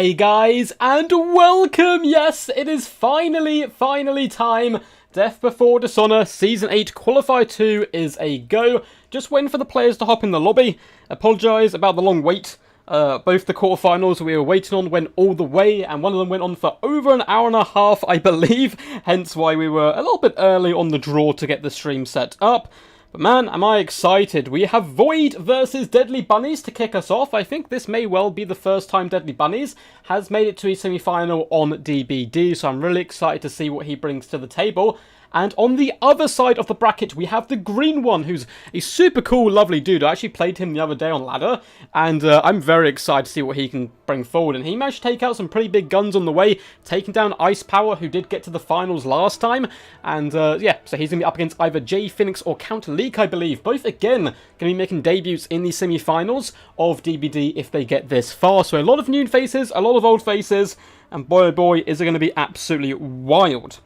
Hey guys, and welcome! Yes, it is finally time. Death Before Dishonour Season 8 Qualifier 2 is a go. Just waiting for the players to hop in the lobby. Apologise about the long wait. Both the quarterfinals we were waiting on went all the way, and one of them went on for over an hour and a half, I believe. Hence why we were a little bit early on the draw to get the stream set up. But man, am I excited. We have Void versus Deadly Bunnies to kick us off. I think this may well be the first time Deadly Bunnies has made it to a semi-final on DBD, so I'm really excited to see what he brings to the table. And on the other side of the bracket, we have the green one, who's a super cool, lovely dude. I actually played him the other day on ladder, and I'm very excited to see what he can bring forward. And he managed to take out some pretty big guns on the way, taking down Ice Power, who did get to the finals last time. And yeah, so he's going to be up against either Jay Phoenix or Counter Leak, I believe. Both, again, going to be making debuts in the semi-finals of DBD if they get this far. So a lot of new faces, a lot of old faces, and boy oh boy, is it going to be absolutely wild.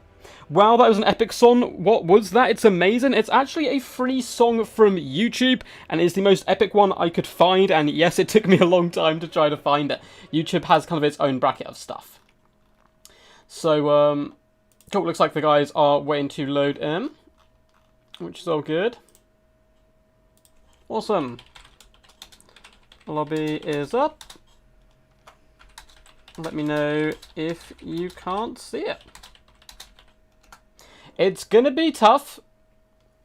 Wow, that was an epic song. What was that? It's amazing. It's actually a free song from YouTube, and it's the most epic one I could find, and yes, it took me a long time to try to find it. YouTube has kind of its own bracket of stuff. So, cool, looks like the guys are waiting to load in, which is all good. Awesome. Lobby is up. Let me know if you can't see it. It's gonna be tough,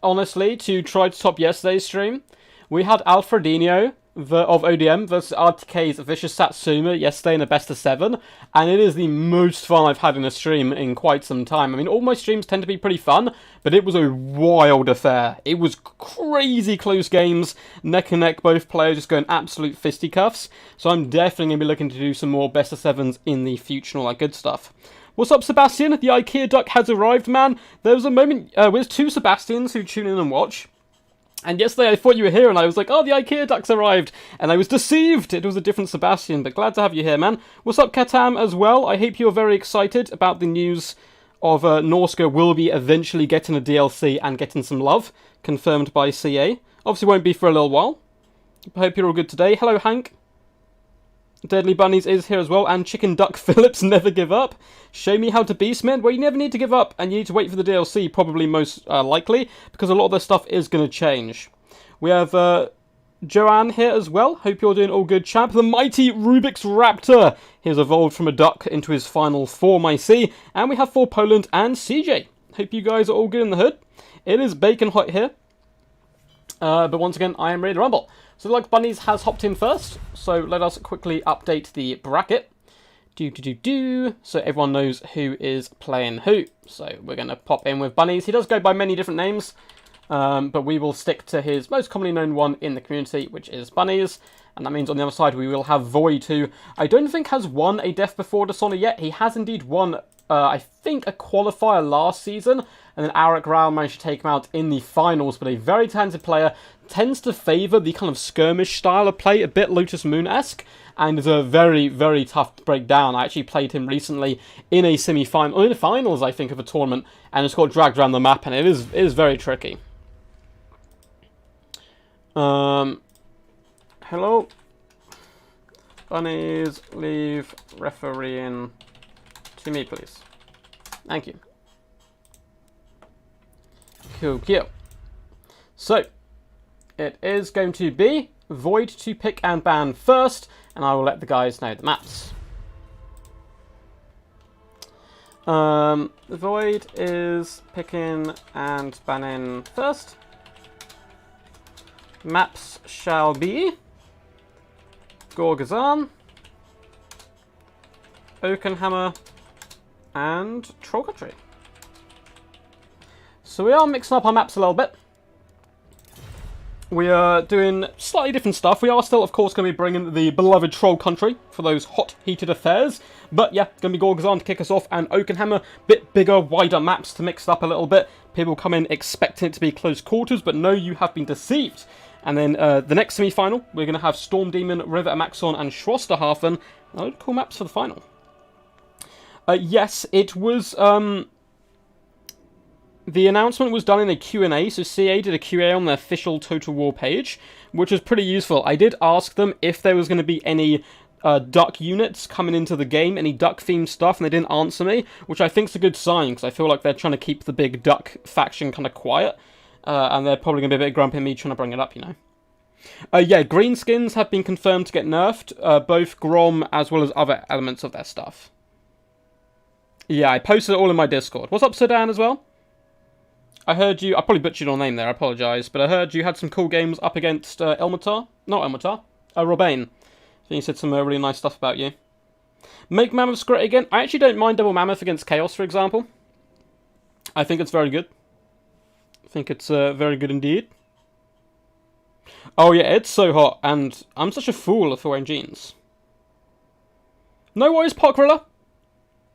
honestly, to try to top yesterday's stream. We had Alfredinho of ODM versus RTK's Vicious Satsuma yesterday in a best of 7, and it is the most fun I've had in a stream in quite some time. I mean, all my streams tend to be pretty fun, but it was a wild affair. It was crazy close games, neck and neck, both players just going absolute fisticuffs. So I'm definitely going to be looking to do some more best of 7s in the future and all that good stuff. What's up, Sebastian? The IKEA duck has arrived, man. There was a moment with two Sebastians who tune in and watch. And yesterday I thought you were here, and I was like, oh, the IKEA duck's arrived. And I was deceived. It was a different Sebastian, but glad to have you here, man. What's up, Katam, as well? I hope you're very excited about the news of Norska will be eventually getting a DLC and getting some love, confirmed by CA. Obviously won't be for a little while. I hope you're all good today. Hello, Hank. Deadly Bunnies is here as well, and Chicken Duck Phillips never give up. Show me how to beastman. Well, you never need to give up, and you need to wait for the DLC, probably most likely, because a lot of the stuff is going to change. We have Joanne here as well. Hope you're doing all good, chap. The mighty Rubik's Raptor. He has evolved from a duck into his final form, I see. And we have for Poland and CJ. Hope you guys are all good in the hood. It is bacon hot here. But once again, I am ready to rumble. So like Bunnies has hopped in first, so let us quickly update the bracket. So everyone knows who is playing who. So we're going to pop in with Bunnies. He does go by many different names, but we will stick to his most commonly known one in the community, which is Bunnies. And that means on the other side we will have Void, who I don't think has won a Death Before Dishonour yet. He has indeed won, I think, a qualifier last season, and then Arik Rao managed to take him out in the finals, but a very talented player, tends to favour the kind of skirmish style of play, a bit Lotus Moon-esque, and is a very, very tough to break down. I actually played him recently in a semi-final, or in the finals, I think, of a tournament, and just got dragged around the map, and it is very tricky. Hello? Bunnies, leave refereeing to me, please. Thank you. Cool. So, it is going to be Void to pick and ban first, and I will let the guys know the maps. Void is picking and banning first. Maps shall be Gorgazan, Oakenhammer, and Troll Country. So we are mixing up our maps a little bit. We are doing slightly different stuff. We are still, of course, going to be bringing the beloved Troll Country for those hot, heated affairs. But yeah, going to be Gorgazan to kick us off, and Oakenhammer, bit bigger, wider maps to mix it up a little bit. People come in expecting it to be close quarters, but no, you have been deceived. And then the next semi-final, we're going to have Storm Demon, River Amaxon, and Schwesterhafen. Cool maps for the final. Yes, it was... The announcement was done in a Q&A, so CA did a QA on their official Total War page, which was pretty useful. I did ask them if there was going to be any duck units coming into the game, any duck-themed stuff, and they didn't answer me, which I think is a good sign, because I feel like they're trying to keep the big duck faction kind of quiet, and they're probably going to be a bit grumpy at me trying to bring it up, you know. Yeah, greenskins have been confirmed to get nerfed, both Grom as well as other elements of their stuff. Yeah, I posted it all in my Discord. What's up, Sedan, as well? I heard you... I probably butchered your name there, I apologise, but I heard you had some cool games up against Elmatar. Not Elmatar. Robane. I think he said some really nice stuff about you. Make Mammoths great again. I actually don't mind Double Mammoth against Chaos, for example. I think it's very good. I think it's very good indeed. Oh yeah, it's so hot, and I'm such a fool for wearing jeans. No worries, Pokrilla.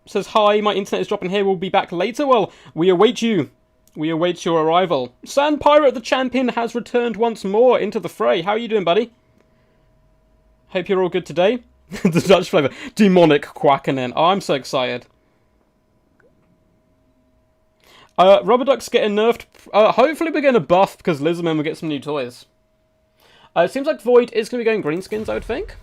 Says, hi, my internet is dropping here, we'll be back later. Well, we await you. We await your arrival. Sand Pirate the Champion has returned once more into the fray. How are you doing, buddy? Hope you're all good today. The Dutch flavour. Demonic quacking in. Oh, I'm so excited. Rubber Duck's getting nerfed. Hopefully we're getting a buff because Lizardmen will get some new toys. It seems like Void is going to be going greenskins, I would think.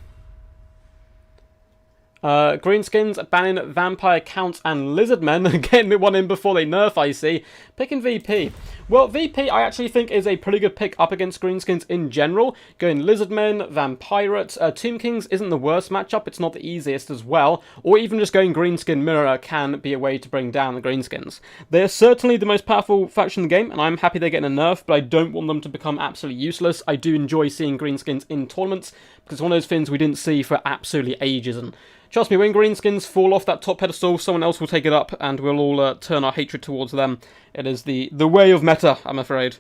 Greenskins banning Vampire Counts and Lizardmen, getting one in before they nerf, I see. Picking VP. Well, VP I actually think is a pretty good pick up against Greenskins in general. Going Lizardmen, Vampirates, Tomb Kings isn't the worst matchup, it's not the easiest as well. Or even just going Greenskin Mirror can be a way to bring down the Greenskins. They're certainly the most powerful faction in the game, and I'm happy they're getting a nerf, but I don't want them to become absolutely useless. I do enjoy seeing Greenskins in tournaments, because it's one of those things we didn't see for absolutely ages, and trust me, when greenskins fall off that top pedestal, someone else will take it up, and we'll all turn our hatred towards them. It is the way of meta, I'm afraid.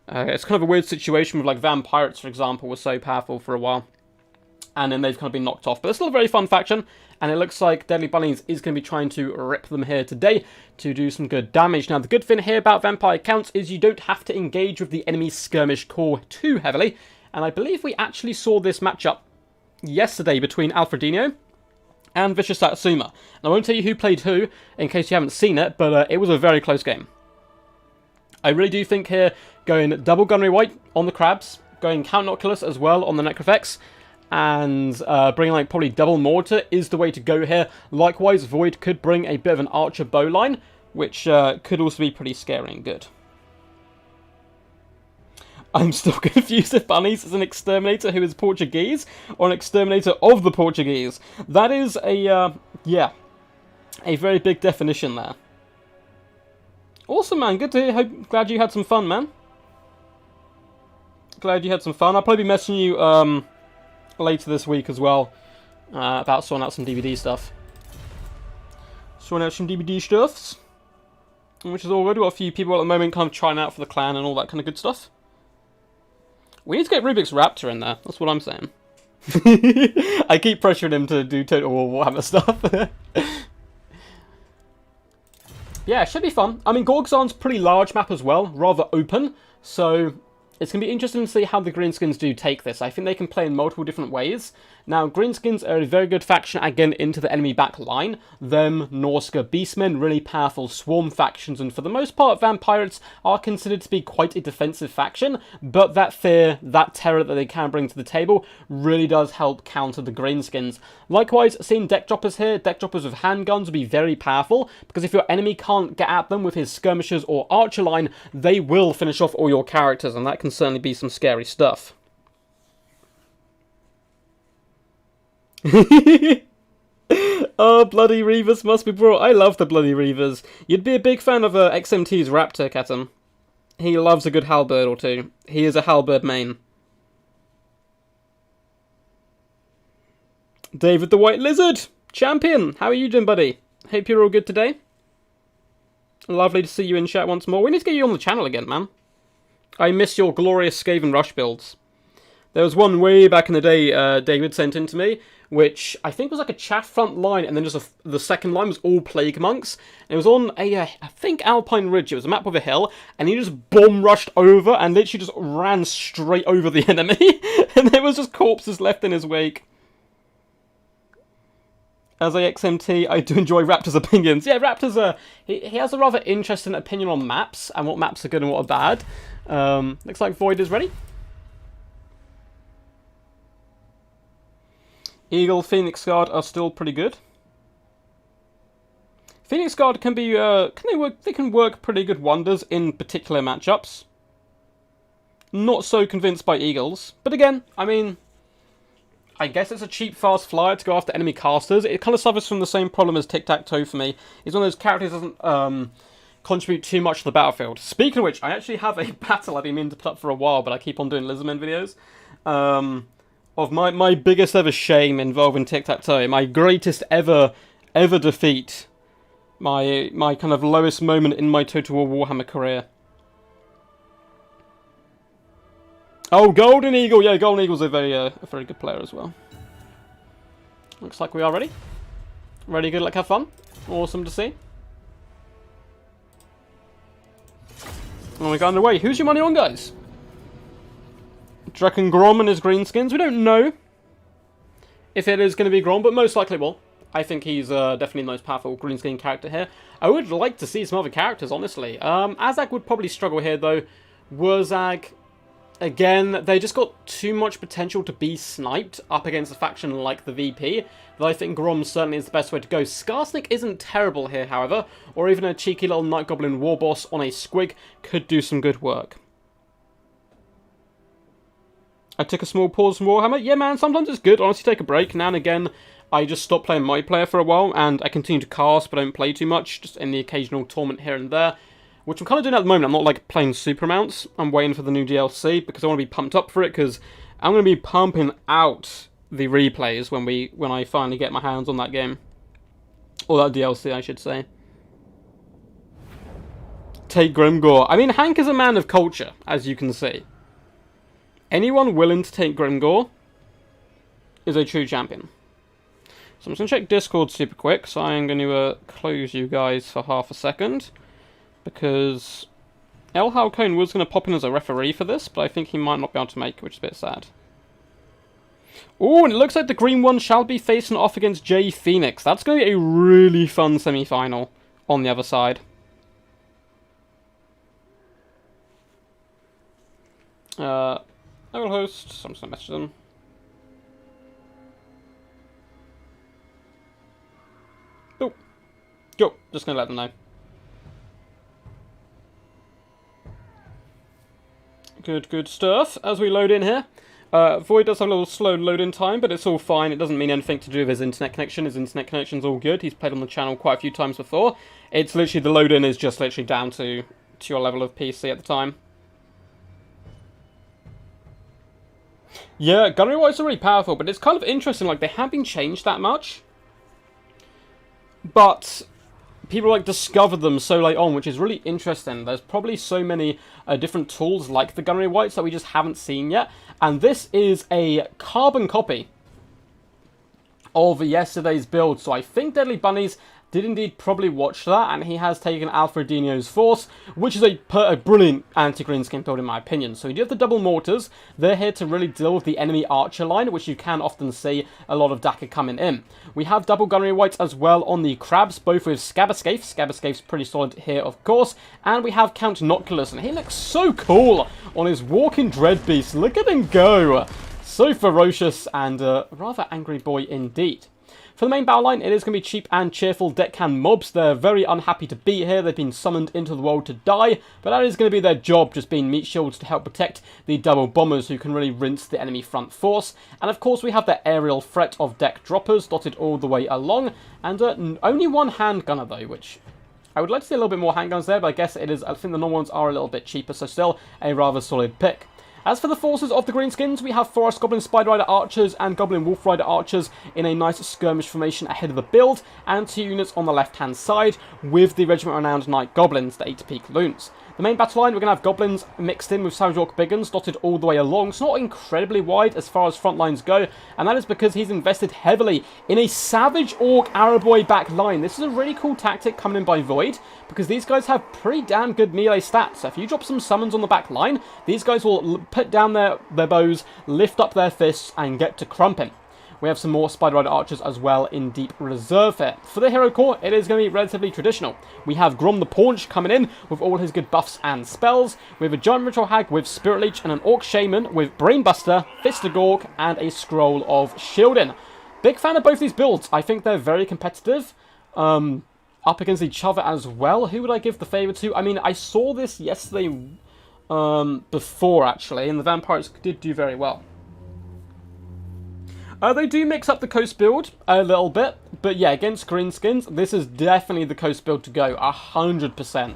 It's kind of a weird situation with, like, Vampirates, for example, was so powerful for a while. And then they've kind of been knocked off. But they're still a very fun faction, and it looks like Deadly Bunnies is going to be trying to rip them here today to do some good damage. Now, the good thing here about Vampire Counts is you don't have to engage with the enemy skirmish core too heavily. And I believe we actually saw this matchup yesterday between Alfredino and Vicious Satsuma. And I won't tell you who played who, in case you haven't seen it, but it was a very close game. I really do think here, going double Gunnery White on the Crabs, going Count Oculus as well on the Necrofex, and bringing like probably double Mortar is the way to go here. Likewise, Void could bring a bit of an Archer bowline, which could also be pretty scary and good. I'm still confused if Bunnies is an exterminator who is Portuguese or an exterminator of the Portuguese. That is a, yeah, a very big definition there. Awesome, man. Good to hear. Glad you had some fun, man. Glad you had some fun. I'll probably be messaging you later this week as well about sorting out some DVD stuff. Sorting out some DVD stuffs, which is all good. We've got a few people at the moment kind of trying out for the clan and all that kind of good stuff. We need to get Rubik's Raptor in there. That's what I'm saying. I keep pressuring him to do Total War Warhammer stuff. Yeah, it should be fun. I mean, Gorgzon's pretty large map as well, rather open. So it's going to be interesting to see how the Greenskins do take this. I think they can play in multiple different ways. Now, Greenskins are a very good faction at getting into the enemy back line. Them, Norska, Beastmen, really powerful swarm factions, and for the most part, Vampirates are considered to be quite a defensive faction, but that fear, that terror that they can bring to the table really does help counter the Greenskins. Likewise, seeing deck droppers here, deck droppers with handguns will be very powerful, because if your enemy can't get at them with his skirmishers or archer line, they will finish off all your characters, and that can certainly be some scary stuff. Oh, Bloody Reavers must be brought. I love the Bloody Reavers. You'd be a big fan of XMT's Raptor, Katam. He loves a good halberd or two. He is a halberd main. David the White Lizard! Champion! How are you doing, buddy? Hope you're all good today. Lovely to see you in chat once more. We need to get you on the channel again, man. I miss your glorious Skaven Rush builds. There was one way back in the day David sent in to me, which I think was like a chaff front line, and then just the second line was all Plague Monks. And it was on a, I think, Alpine Ridge. It was a map with a hill, and he just bomb rushed over and literally just ran straight over the enemy. And there was just corpses left in his wake. As a XMT, I do enjoy Raptor's opinions. Yeah, Raptor's he has a rather interesting opinion on maps, and what maps are good and what are bad. Looks like Void is ready. Eagle, Phoenix Guard are still pretty good. Phoenix Guard can be, they can work pretty good wonders in particular matchups. Not so convinced by Eagles. But again, I mean, I guess it's a cheap, fast flyer to go after enemy casters. It kind of suffers from the same problem as Tic-Tac-Toe for me. It's one of those characters that doesn't contribute too much to the battlefield. Speaking of which, I actually have a battle I've been meaning to put up for a while, but I keep on doing Lizardman videos. Of my biggest ever shame involving Tic-Tac-Toe. My greatest ever defeat. My kind of lowest moment in my Total War Warhammer career. Oh, Golden Eagle! Yeah, Golden Eagle's a very good player as well. Looks like we are ready. Ready, good, like have fun. Awesome to see. And we got underway. Who's your money on, guys? Do you reckon Grom and his greenskins? We don't know if it is going to be Grom, but most likely will. I think he's definitely the most powerful greenskin character here. I would like to see some other characters, honestly. Azag would probably struggle here, though. Wurzag, again, they just got too much potential to be sniped up against a faction like the VP, that I think Grom certainly is the best way to go. Skarsnik isn't terrible here, however, or even a cheeky little Night Goblin War Boss on a Squig could do some good work. I took a small pause from Warhammer. Yeah, man, sometimes it's good. Honestly, take a break. Now and again, I just stop playing my player for a while, and I continue to cast, but I don't play too much, just in the occasional tournament here and there. Which I'm kind of doing at the moment. I'm not like playing super amounts. I'm waiting for the new DLC because I want to be pumped up for it, because I'm going to be pumping out the replays when I finally get my hands on that game. Or that DLC, I should say. Take Grimgor. I mean, Hank is a man of culture, as you can see. Anyone willing to take Grimgor is a true champion. So I'm just going to check Discord super quick. So I am going to close you guys for half a second. Because El Halcone was going to pop in as a referee for this, but I think he might not be able to make it, which is a bit sad. Oh, and it looks like the green one shall be facing off against Jay Phoenix. That's going to be a really fun semi-final on the other side. I will host. So I'm just going to message them. Oh, go. Just going to let them know. Good stuff. As we load in here, Void does have a little slow load-in time, but it's all fine. It doesn't mean anything to do with his internet connection. His internet connection's all good. He's played on the channel quite a few times before. It's literally, the load-in is just literally down to your level of PC at the time. Yeah, Gunnery Whites are really powerful, but it's kind of interesting, like, they haven't been changed that much. But people like discover them so late on, which is really interesting. There's probably so many different tools like the Gunnery Whites that we just haven't seen yet. And this is a carbon copy of yesterday's build. So I think Deadly Bunnies did indeed probably watch that, and he has taken Alfredino's Force, which is a brilliant anti-greenskin build in my opinion. So you do have the double mortars. They're here to really deal with the enemy archer line, which you can often see a lot of Daka coming in. We have double gunnery whites as well on the crabs, both with Scabascape. Scabascape's pretty solid here, of course. And we have Count Noculus, and he looks so cool on his walking dread beast. Look at him go! So ferocious and a rather angry boy indeed. For the main battle line, it is going to be cheap and cheerful deckhand mobs. They're very unhappy to be here. They've been summoned into the world to die, but that is going to be their job, just being meat shields to help protect the double bombers who can really rinse the enemy front force. And of course, we have the aerial threat of deck droppers dotted all the way along, and only one handgunner though, which I would like to see a little bit more handguns there, but I guess it is. I think the normal ones are a little bit cheaper, so still a rather solid pick. As for the forces of the Greenskins, we have Forest Goblin Spider Rider Archers and Goblin Wolf Rider Archers in a nice skirmish formation ahead of the build, and 2 units on the left-hand side with the Regiment Renowned Night Goblins, the 8-peak loons. The main battle line, we're going to have Goblins mixed in with Savage Orc Biggins dotted all the way along. It's not incredibly wide as far as front lines go, and that is because he's invested heavily in a Savage Orc Araboy back line. This is a really cool tactic coming in by Void, because these guys have pretty damn good melee stats. So if you drop some summons on the back line, these guys will put down their bows, lift up their fists, and get to crumping. We have some more Spider Rider Archers as well in deep reserve here. For the Hero Core, it is going to be relatively traditional. We have Grom the Paunch coming in with all his good buffs and spells. We have a Giant Ritual Hag with Spirit Leech and an Orc Shaman with Brainbuster, Fist of Gork, and a Scroll of Shielding. Big fan of both these builds. I think they're very competitive. Up against each other as well. Who would I give the favour to? I mean, I saw this yesterday before, actually, and the Vampires did do very well. They do mix up the Coast build a little bit, but yeah, against Greenskins, this is definitely the Coast build to go, 100%.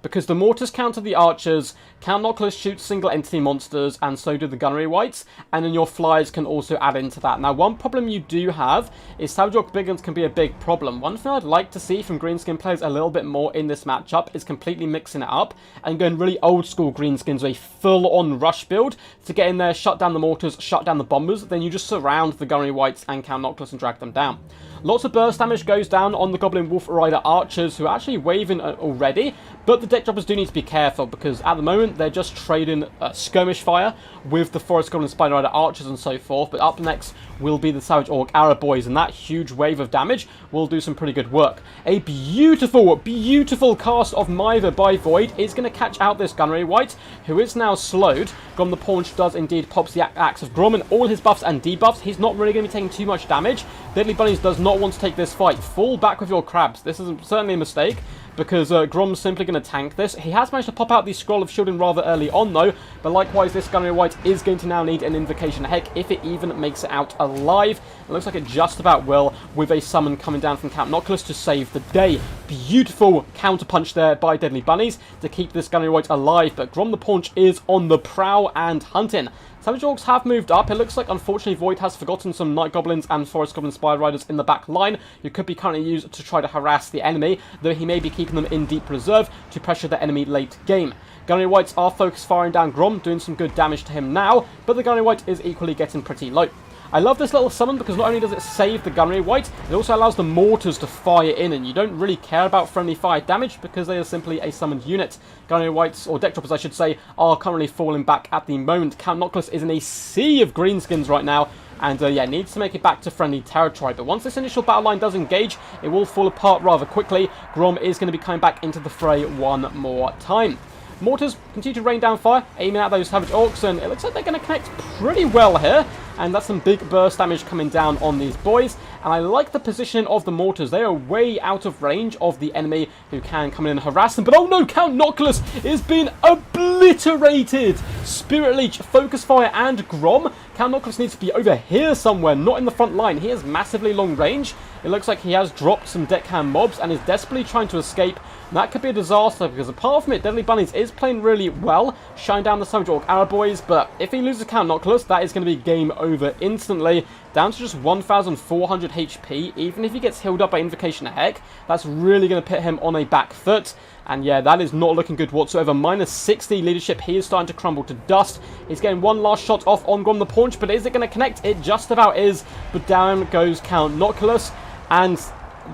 Because the mortars counter the archers, Count Noctilus shoots single entity monsters, and so do the gunnery wights, and then your flyers can also add into that. Now, one problem you do have is Savage Orc big guns can be a big problem. One thing I'd like to see from Greenskin players a little bit more in this matchup is completely mixing it up and going really old school Greenskins, a full-on rush build to get in there, shut down the mortars, shut down the bombers, then you just surround the gunnery wights and Count Noctilus and drag them down. Lots of burst damage goes down on the Goblin Wolf Rider archers who are actually waving already, but the deck droppers do need to be careful because at the moment they're just trading skirmish fire with the Forest Goblin Spider Rider archers and so forth, but up next will be the Savage Orc Arab boys, and that huge wave of damage will do some pretty good work. A beautiful, beautiful cast of Mither by Void is going to catch out this gunnery wight, who is now slowed. Grom the Paunch does indeed pops the Axe of Grom and all his buffs and debuffs. He's not really going to be taking too much damage. Deadly Bunnies does not want to take this fight. Fall back with your crabs. This is certainly a mistake, because Grom's simply going to tank this. He has managed to pop out the Scroll of Shielding rather early on, though, but likewise, this gunnery wight is going to now need an Invocation Heck if it even makes it out alive. It looks like it just about will, with a summon coming down from Count Noctilus to save the day. Beautiful counterpunch there by Deadly Bunnies to keep this gunnery wight alive, but Grom the Paunch is on the prowl and hunting. Savage Orcs have moved up. It looks like, unfortunately, Void has forgotten some Night Goblins and Forest Goblin Spider Riders in the back line, who could be currently used to try to harass the enemy, though he may be keeping them in deep reserve to pressure the enemy late game. Gunnery wights are focused firing down Grom, doing some good damage to him now, but the gunnery wight is equally getting pretty low. I love this little summon because not only does it save the gunnery wight, it also allows the mortars to fire in, and you don't really care about friendly fire damage because they are simply a summoned unit. Gunnery wights, or deck droppers I should say, are currently falling back at the moment. Count Noctilus is in a sea of greenskins right now, and yeah, needs to make it back to friendly territory. But once this initial battle line does engage, it will fall apart rather quickly. Grom is going to be coming back into the fray one more time. Mortars continue to rain down fire, aiming at those Savage Orcs, and it looks like they're going to connect pretty well here. And that's some big burst damage coming down on these boys. And I like the positioning of the mortars. They are way out of range of the enemy who can come in and harass them. But oh no, Count Noctilus is being obliterated. Spirit Leech, Focus Fire, and Grom. Count Noctilus needs to be over here somewhere, not in the front line. He has massively long range. It looks like he has dropped some deckhand mobs and is desperately trying to escape. And that could be a disaster because apart from it, Deadly Bunnies is playing really well, shutting down the Savage Orc Arab boys. But if he loses Count Noctilus, that is going to be game over instantly. Down to just 1,400 HP. Even if he gets healed up by Invocation Heck, that's really going to put him on a back foot. And yeah, that is not looking good whatsoever. Minus 60 leadership. He is starting to crumble to dust. He's getting one last shot off on Grom the Paunch, but is it going to connect? It just about is. But down goes Count Noctilus. And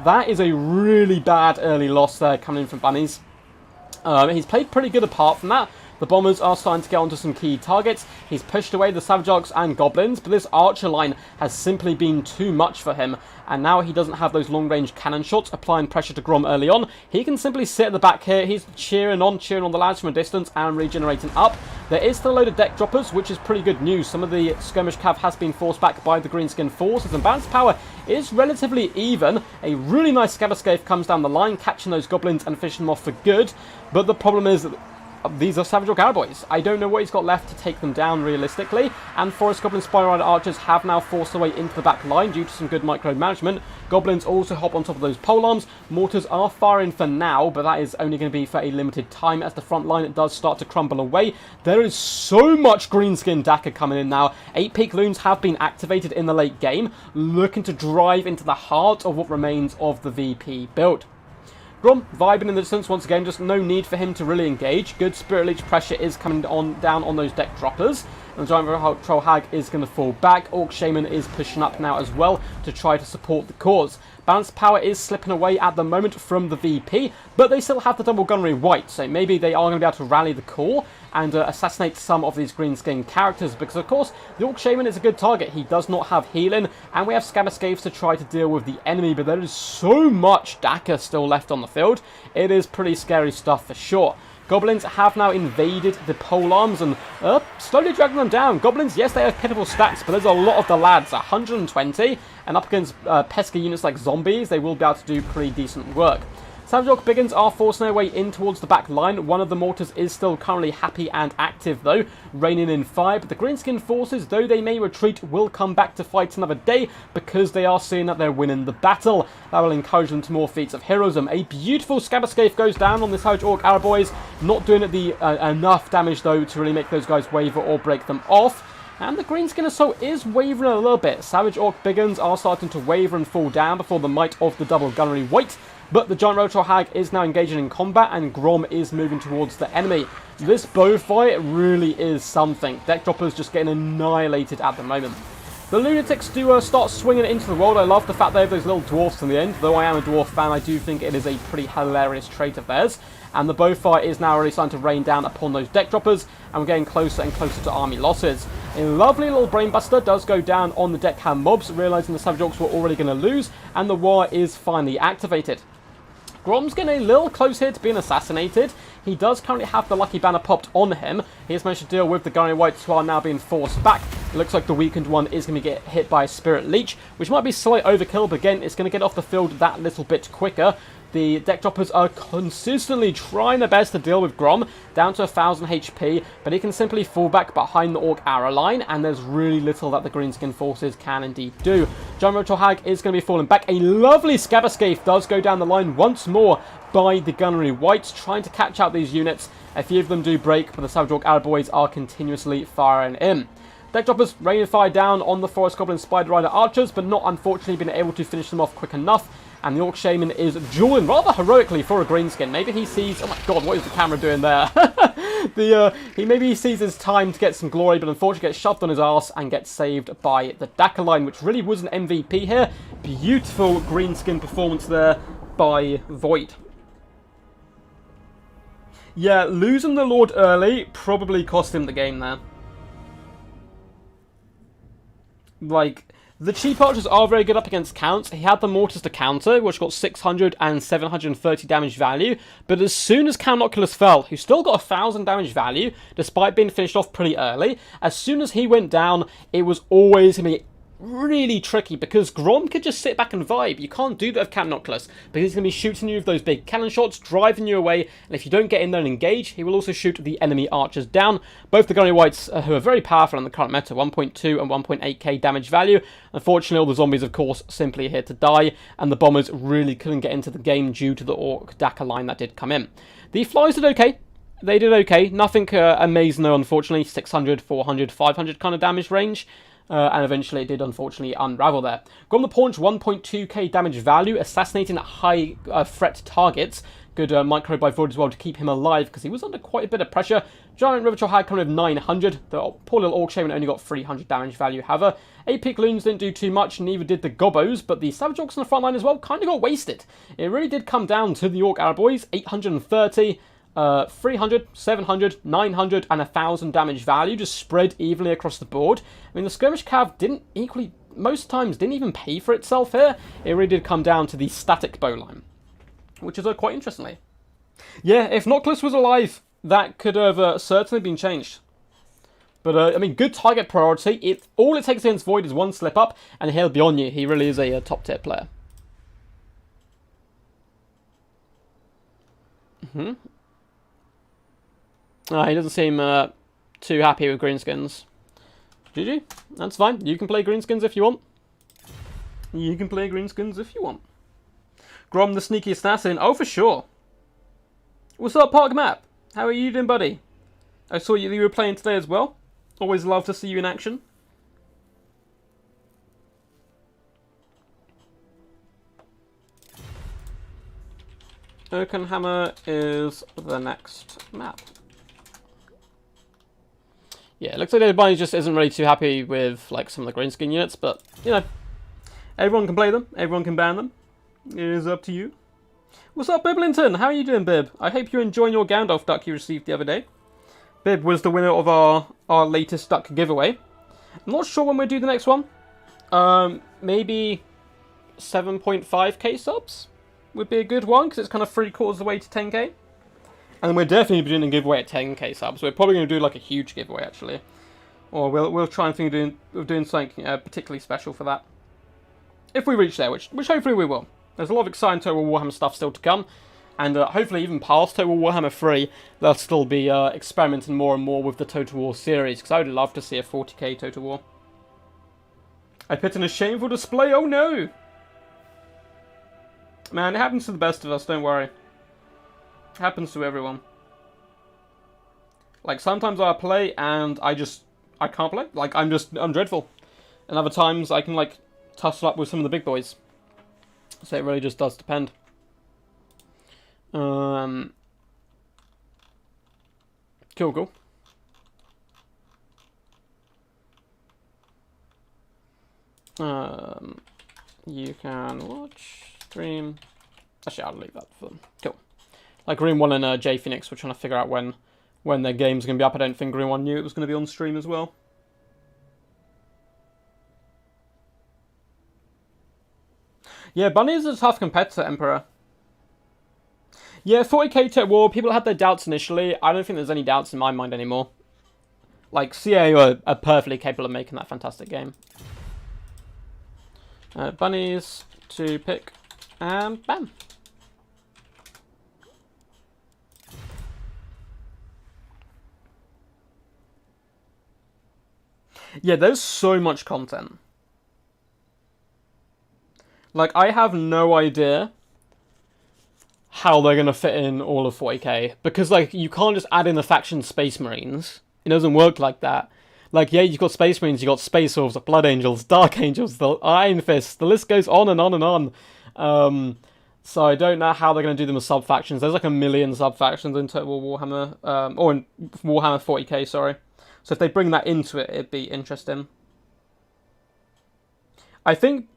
that is a really bad early loss there coming in from Bunnies. He's played pretty good apart from that. The bombers are starting to get onto some key targets. He's pushed away the Savage Orcs and Goblins, but this archer line has simply been too much for him. And now he doesn't have those long-range cannon shots applying pressure to Grom early on. He can simply sit at the back here. He's cheering on the lads from a distance and regenerating up. There is still a load of deck droppers, which is pretty good news. Some of the skirmish cav has been forced back by the Greenskin forces, and balance power is relatively even. A really nice Scabberscape comes down the line, catching those goblins and finishing them off for good. But the problem is that these are Savage Orc Cowboys. I don't know what he's got left to take them down realistically, and Forest Goblin Spider Rider archers have now forced their way into the back line due to some good micromanagement. Goblins also hop on top of those polearms. Mortars are firing for now, but that is only going to be for a limited time as the front line does start to crumble away. There is so much Greenskin Daka coming in now. 8 peak loons have been activated in the late game, looking to drive into the heart of what remains of the VP build. Grom vibing in the distance once again, just no need for him to really engage. Good Spirit Leech pressure is coming down on those deck droppers. And the Giant Troll Hag is going to fall back. Orc Shaman is pushing up now as well to try to support the cause. Balance power is slipping away at the moment from the VP, but they still have the double gunnery wight, so maybe they are going to be able to rally the call and assassinate some of these green-skinned characters, because of course the Orc Shaman is a good target. He does not have healing, and we have Scabberscapes to try to deal with the enemy, but there is so much Daka still left on the field. It is pretty scary stuff for sure. Goblins have now invaded the polearms and slowly dragging them down. Goblins, yes, they have pitiful stats, but there's a lot of the lads, 120, and up against pesky units like zombies, they will be able to do pretty decent work. Savage Orc Biggins are forcing their way in towards the back line. One of the mortars is still currently happy and active though, raining in fire. But the Greenskin forces, though they may retreat, will come back to fight another day because they are seeing that they're winning the battle. That will encourage them to more feats of heroism. A beautiful Scabberscape goes down on the Savage Orc Arrow Boys. Not doing the enough damage though to really make those guys waver or break them off. And the Greenskin Assault is wavering a little bit. Savage Orc Biggins are starting to waver and fall down before the might of the double gunnery weight. But the Giant Rotor Hag is now engaging in combat and Grom is moving towards the enemy. This bow fight really is something. Deck Droppers just getting annihilated at the moment. The Lunatics do start swinging into the world. I love the fact they have those little dwarfs in the end. Though I am a dwarf fan, I do think it is a pretty hilarious trait of theirs. And the bow fight is now really starting to rain down upon those Deck Droppers, and we're getting closer and closer to army losses. A lovely little Brainbuster does go down on the Deckhand mobs, realising the Savage Orcs were already going to lose, and the war is finally activated. Grom's getting a little close here to being assassinated. He does currently have the Lucky Banner popped on him. He has managed to deal with the Gunnery Wights, who are now being forced back. It looks like the weakened one is going to get hit by a Spirit Leech, which might be slight overkill, but again, it's going to get off the field that little bit quicker. The Deck Droppers are consistently trying their best to deal with Grom, down to 1000 HP, but he can simply fall back behind the Orc arrow line, and there's really little that the Greenskin forces can indeed do. Giant Rotor Hag is going to be falling back. A lovely Scabberscape does go down the line once more by the Gunnery Wights, trying to catch out these units. A few of them do break, but the Savage Orc Arrow Boys are continuously firing in. Deck Droppers raining fire down on the Forest Goblin Spider Rider Archers, but not unfortunately being able to finish them off quick enough. And the Orc Shaman is dueling rather heroically for a Greenskin. Maybe he sees... Oh my god, what is the camera doing there? Maybe he sees his time to get some glory, but unfortunately gets shoved on his arse and gets saved by the Dakar line, which really was an MVP here. Beautiful Greenskin performance there by Void. Yeah, losing the Lord early probably cost him the game there. Like... The cheap archers are very good up against counts. He had the mortars to counter, which got 600 and 730 damage value. But as soon as Count Oculus fell, who still got 1000 damage value, despite being finished off pretty early, as soon as he went down, it was always going to be really tricky because Grom could just sit back and vibe. You can't do that with Count Oculus because he's going to be shooting you with those big cannon shots, driving you away, and if you don't get in there and engage, he will also shoot the enemy archers down. Both the Gunnery Wights, who are very powerful in the current meta, 1.2 and 1.8k damage value. Unfortunately, all the zombies, of course, simply here to die, and the bombers really couldn't get into the game due to the Orc Dakar line that did come in. The flies did okay. They did okay. Nothing amazing though, unfortunately. 600, 400, 500 kind of damage range. And eventually it did unfortunately unravel there. Grom the Paunch, 1.2k damage value, assassinating high threat targets. Good micro by Void as well to keep him alive because he was under quite a bit of pressure. Giant River Hag coming with 900. The poor little Orc Shaman only got 300 damage value. However, AP Loons didn't do too much, neither did the Gobbos, but the Savage Orcs on the front line as well kind of got wasted. It really did come down to the Orc Arrow Boys, 830. 300, 700, 900, and 1000 damage value just spread evenly across the board. I mean, the Skirmish Cav didn't equally, most times, didn't even pay for itself here. It really did come down to the static bowline, which is quite interestingly. Yeah, if Noctis was alive, that could have certainly been changed. But, I mean, good target priority. All it takes against Void is one slip up, and he'll be on you. He really is a top-tier player. He doesn't seem too happy with Greenskins. GG. That's fine. You can play Greenskins if you want. You can play Greenskins if you want. Grom the Sneaky Assassin. Oh, for sure. What's up, Park Map? How are you doing, buddy? I saw you were playing today as well. Always love to see you in action. Oakenhammer is the next map. Yeah, it looks like everybody just isn't really too happy with like some of the Greenskin units, but you know, everyone can play them, everyone can ban them. It is up to you. What's up, Biblington? How are you doing, Bib? I hope you're enjoying your Gandalf duck you received the other day. Bib was the winner of our latest duck giveaway. I'm not sure when we'll do the next one. Maybe 7.5k subs would be a good one because it's kind of 3/4 of the way to 10k. And we're definitely doing a giveaway at 10k subs. We're probably going to do like a huge giveaway actually, or we'll try and think of doing something particularly special for that. If we reach there, which hopefully we will. There's a lot of exciting Total Warhammer stuff still to come, and hopefully even past Total Warhammer 3, they'll still be experimenting more and more with the Total War series, because I would love to see a 40k Total War. I put in a shameful display, oh no! Man, it happens to the best of us, don't worry. It happens to everyone. Like, sometimes I play and I can't play. Like, I'm dreadful. And other times I can, like, tussle up with some of the big boys. So it really just does depend. Cool. You can watch, stream. Actually, I'll leave that for them. Cool. Like Green One and J Phoenix were trying to figure out when their game's going to be up. I don't think Green One knew it was going to be on stream as well. Yeah, Bunny is a tough competitor, Emperor. Yeah, 40k Total War, people had their doubts initially. I don't think there's any doubts in my mind anymore. Like, CA are perfectly capable of making that fantastic game. Bunnies to pick, and bam. Yeah, there's so much content. Like, I have no idea how they're going to fit in all of 40k. Because, like, you can't just add in the faction Space Marines. It doesn't work like that. Like, yeah, you've got Space Marines, you've got Space Wolves, Blood Angels, Dark Angels, the Iron Fist. The list goes on and on and on. So I don't know how they're going to do them as sub-factions. There's like 1 million sub-factions in Total Warhammer. Or in Warhammer 40k, sorry. So if they bring that into it, it'd be interesting. I think,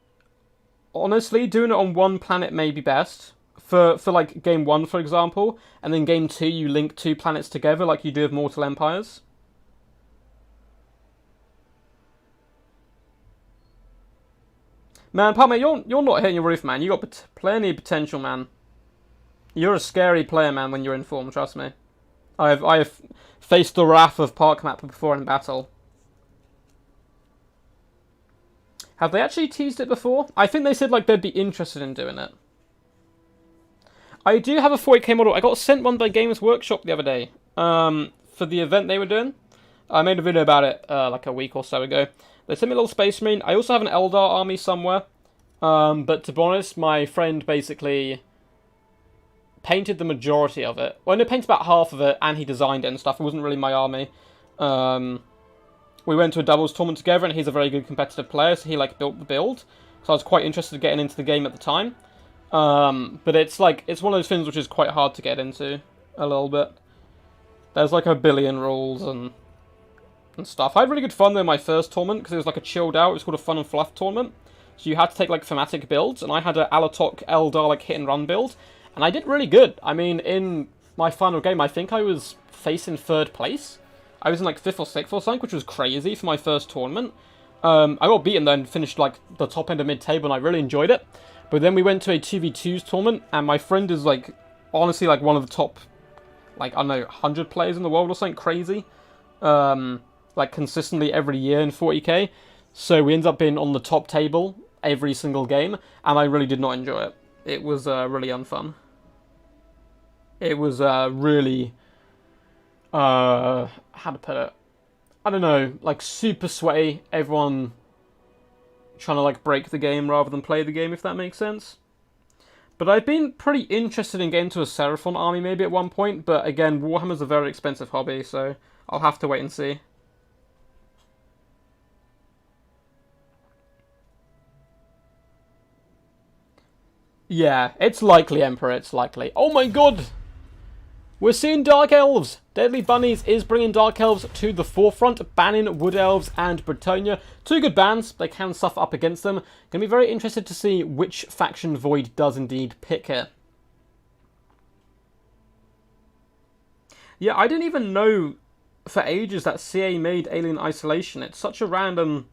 honestly, doing it on one planet may be best. For like, Game 1, for example. And then Game 2, you link 2 planets together like you do with Mortal Empires. Man, Palmer, you're not hitting your roof, man. You got plenty of potential, man. You're a scary player, man, when you're in form, trust me. I have faced the wrath of Park Mapper before in battle. Have they actually teased it before? I think they said, like, they'd be interested in doing it. I do have a 40k model. I got sent one by Games Workshop the other day. For the event they were doing. I made a video about it, like a week or so ago. They sent me a little Space Marine. I also have an Eldar army somewhere. But to be honest, my friend basically painted the majority of it. Well, no, painted about half of it, and he designed it and stuff. It wasn't really my army. We went to a doubles tournament together, and he's a very good competitive player, so he, like, built the build. So I was quite interested in getting into the game at the time. But it's, like, it's one of those things which is quite hard to get into, a little bit. There's, like, 1 billion rules and stuff. I had really good fun though in my first tournament, because it was like a chilled out, it was called a fun and fluff tournament. So you had to take like thematic builds, and I had a Alatok Eldar like hit and run build, and I did really good. I mean, in my final game, I think I was facing 3rd place. I was in like 5th or 6th or something, which was crazy for my first tournament. I got beaten then, finished like the top end of mid-table, and I really enjoyed it. But then we went to a 2v2s tournament, and my friend is like, honestly, like one of the top, like, I don't know, 100 players in the world or something crazy. Like, consistently every year in 40k. So we ended up being on the top table every single game, and I really did not enjoy it. It was really unfun. It was really, how to put it? I don't know, like, super sweaty. Everyone trying to, like, break the game rather than play the game, if that makes sense. But I've been pretty interested in getting to a Seraphon army maybe at one point, but again, Warhammer's a very expensive hobby, so I'll have to wait and see. Yeah, it's likely, Emperor, it's likely. Oh my god! We're seeing Dark Elves! Deadly Bunnies is bringing Dark Elves to the forefront, banning Wood Elves and Bretonnia. 2 good bans, they can suffer up against them. Gonna be very interested to see which faction Void does indeed pick here. Yeah, I didn't even know for ages that CA made Alien Isolation. It's such a random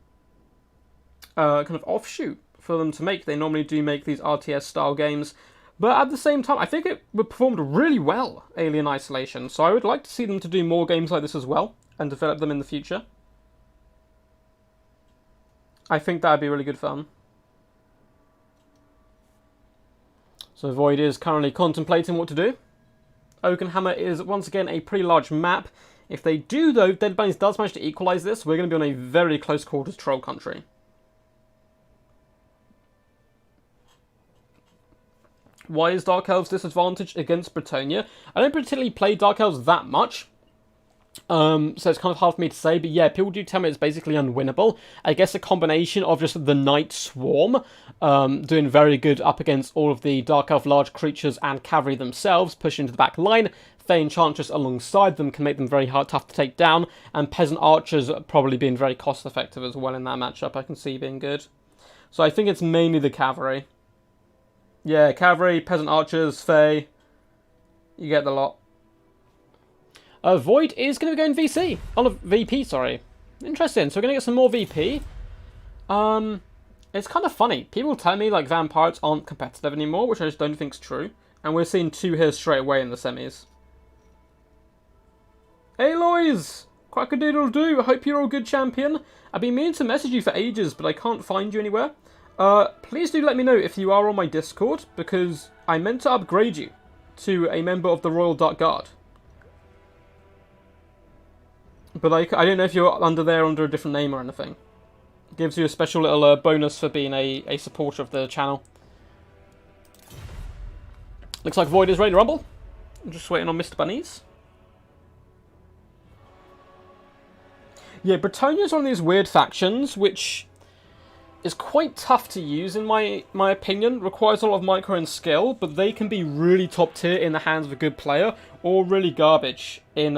kind of offshoot for them to make. They normally do make these RTS style games, But at the same time, I think it performed really well, Alien Isolation, so I would like to see them to do more games like this as well, and develop them in the future. I think that would be really good fun. So Void is currently contemplating what to do. Oakenhammer is once again a pretty large map. If they do, though, Dead Bones does manage to equalise this, we're going to be on a very close quarters troll country. Why is Dark Elves disadvantaged against Bretonnia? I don't particularly play Dark Elves that much, so it's kind of hard for me to say, but yeah, people do tell me it's basically unwinnable. I guess a combination of just the Night Swarm doing very good up against all of the Dark Elf large creatures and cavalry themselves, pushing into the back line. Fey Enchantress alongside them can make them very tough to take down, and Peasant Archers probably being very cost effective as well in that matchup, I can see being good. So I think it's mainly the cavalry. Yeah, cavalry, Peasant Archers, Fey, you get the lot. Void is going to be going VC. On a VP, sorry. Interesting. So we're going to get some more VP. It's kind of funny. People tell me like vampires aren't competitive anymore, which I just don't think is true. And we're seeing 2 here straight away in the semis. Hey Lois! Quackadoodle-doo, I hope you're all good, champion. I've been meaning to message you for ages, but I can't find you anywhere. Please do let me know if you are on my Discord, because I meant to upgrade you to a member of the Royal Dark Guard. But I don't know if you're under there under a different name or anything. It gives you a special little bonus for being a supporter of the channel. Looks like Void is ready to rumble. I'm just waiting on Mr. Bunnies. Yeah, Bretonnia is one of these weird factions, which is quite tough to use in my opinion. Requires a lot of micro and skill, but they can be really top tier in the hands of a good player, or really garbage in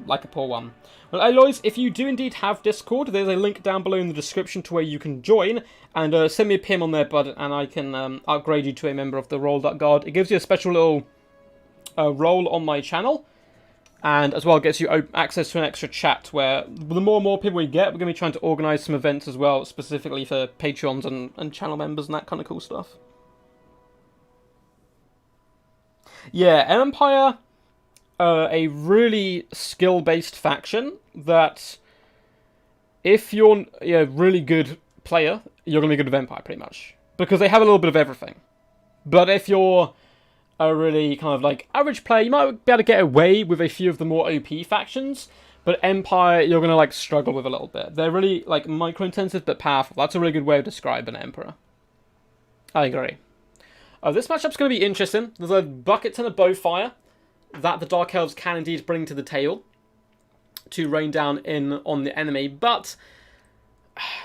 like a poor one. Well, Aloys, if you do indeed have Discord, there's a link down below in the description to where you can join, and send me a PM on there, bud, and I can upgrade you to a member of the Royal Guard. It gives you a special little role on my channel, and as well gets you access to an extra chat where the more and more people we get, we're going to be trying to organise some events as well, specifically for Patreons and channel members and that kind of cool stuff. Yeah, Empire, a really skill-based faction that if you're a really good player, you're going to be good at Empire, pretty much. Because they have a little bit of everything. But if you're a really kind of like average player, you might be able to get away with a few of the more OP factions, but Empire you're gonna like struggle with a little bit. They're really like micro intensive but powerful. That's a really good way of describing an Emperor. I agree. This matchup's gonna be interesting. There's a bucket ton of bowfire that the Dark Elves can indeed bring to the table to rain down in on the enemy, but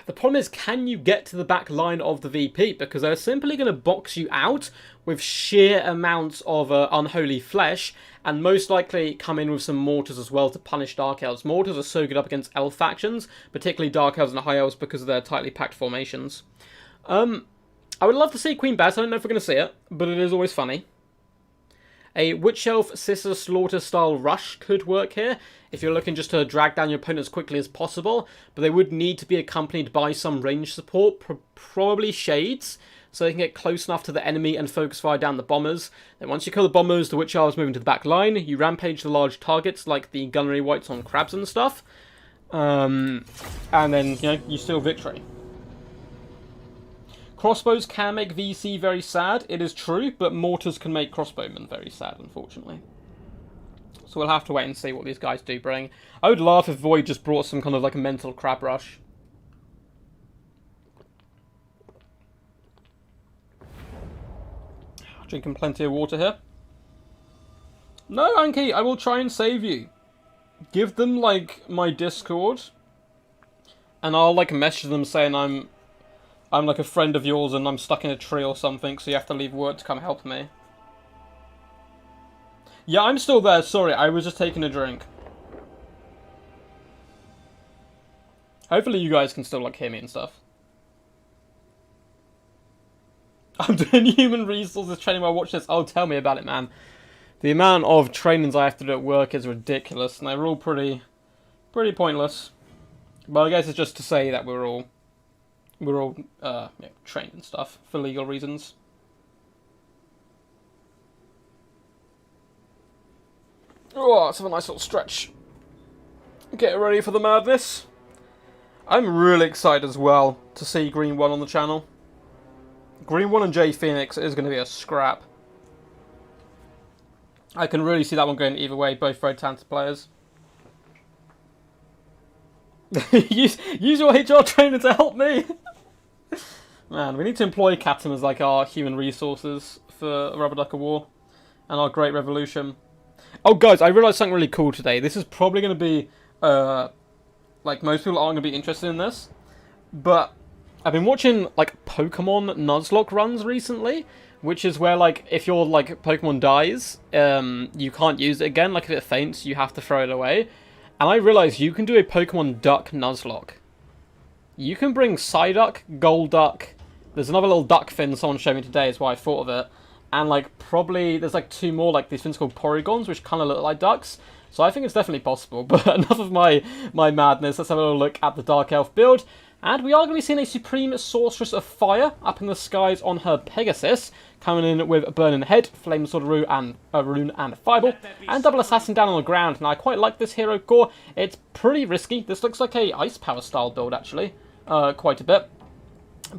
the problem is, can you get to the back line of the VP? Because they're simply going to box you out with sheer amounts of unholy flesh, and most likely come in with some mortars as well to punish Dark Elves. Mortars are so good up against Elf factions, particularly Dark Elves and High Elves, because of their tightly packed formations. I would love to see Queen Baz. I don't know if we're going to see it, but it is always funny. A Witch Elf Sister Slaughter style rush could work here if you're looking just to drag down your opponent as quickly as possible, but they would need to be accompanied by some range support, probably Shades, so they can get close enough to the enemy and focus fire down the bombers. Then once you kill the bombers, the Witch Elves move into the back line, you rampage the large targets like the gunnery wights on crabs and stuff, and then, you steal victory. Crossbows can make VC very sad, it is true, but mortars can make crossbowmen very sad, unfortunately. So we'll have to wait and see what these guys do bring. I would laugh if Void just brought some kind of like a mental crab rush. Drinking plenty of water here. No, Anki, I will try and save you. Give them, like, my Discord, and I'll, like, message them saying I'm like a friend of yours and I'm stuck in a tree or something, so you have to leave work to come help me. Yeah, I'm still there, sorry, I was just taking a drink. Hopefully you guys can still, like, hear me and stuff. I'm doing human resources training while I watch this. Oh, tell me about it, man. The amount of trainings I have to do at work is ridiculous, and they're all pretty pointless. But I guess it's just to say that we're all trained and stuff for legal reasons. Oh, let's have a nice little stretch. Get ready for the madness. I'm really excited as well to see Green 1 on the channel. Green 1 and J Phoenix is going to be a scrap. I can really see that one going either way, both very talented players. use your HR trainer to help me! Man, we need to employ Captain as like our human resources for Rubber Ducker War and our Great Revolution. Oh guys, I realised something really cool today. This is probably going to be, like most people aren't going to be interested in this, but I've been watching like Pokemon Nuzlocke runs recently, which is where like if your like Pokemon dies, you can't use it again. Like if it faints, you have to throw it away. And I realised you can do a Pokemon Duck Nuzlocke. You can bring Psyduck, Golduck. There's another little duck fin someone showed me today, is why I thought of it. And like probably there's like 2 more like these things called Porygons, which kind of look like ducks. So I think it's definitely possible. But enough of my madness. Let's have a little look at the Dark Elf build. And we are going to be seeing a Supreme Sorceress of Fire up in the skies on her Pegasus, coming in with Burning Head, Flame Sword Rune and Fireball, and Double Assassin down on the ground. Now I quite like this hero core. It's pretty risky. This looks like a Ice Power style build actually, quite a bit.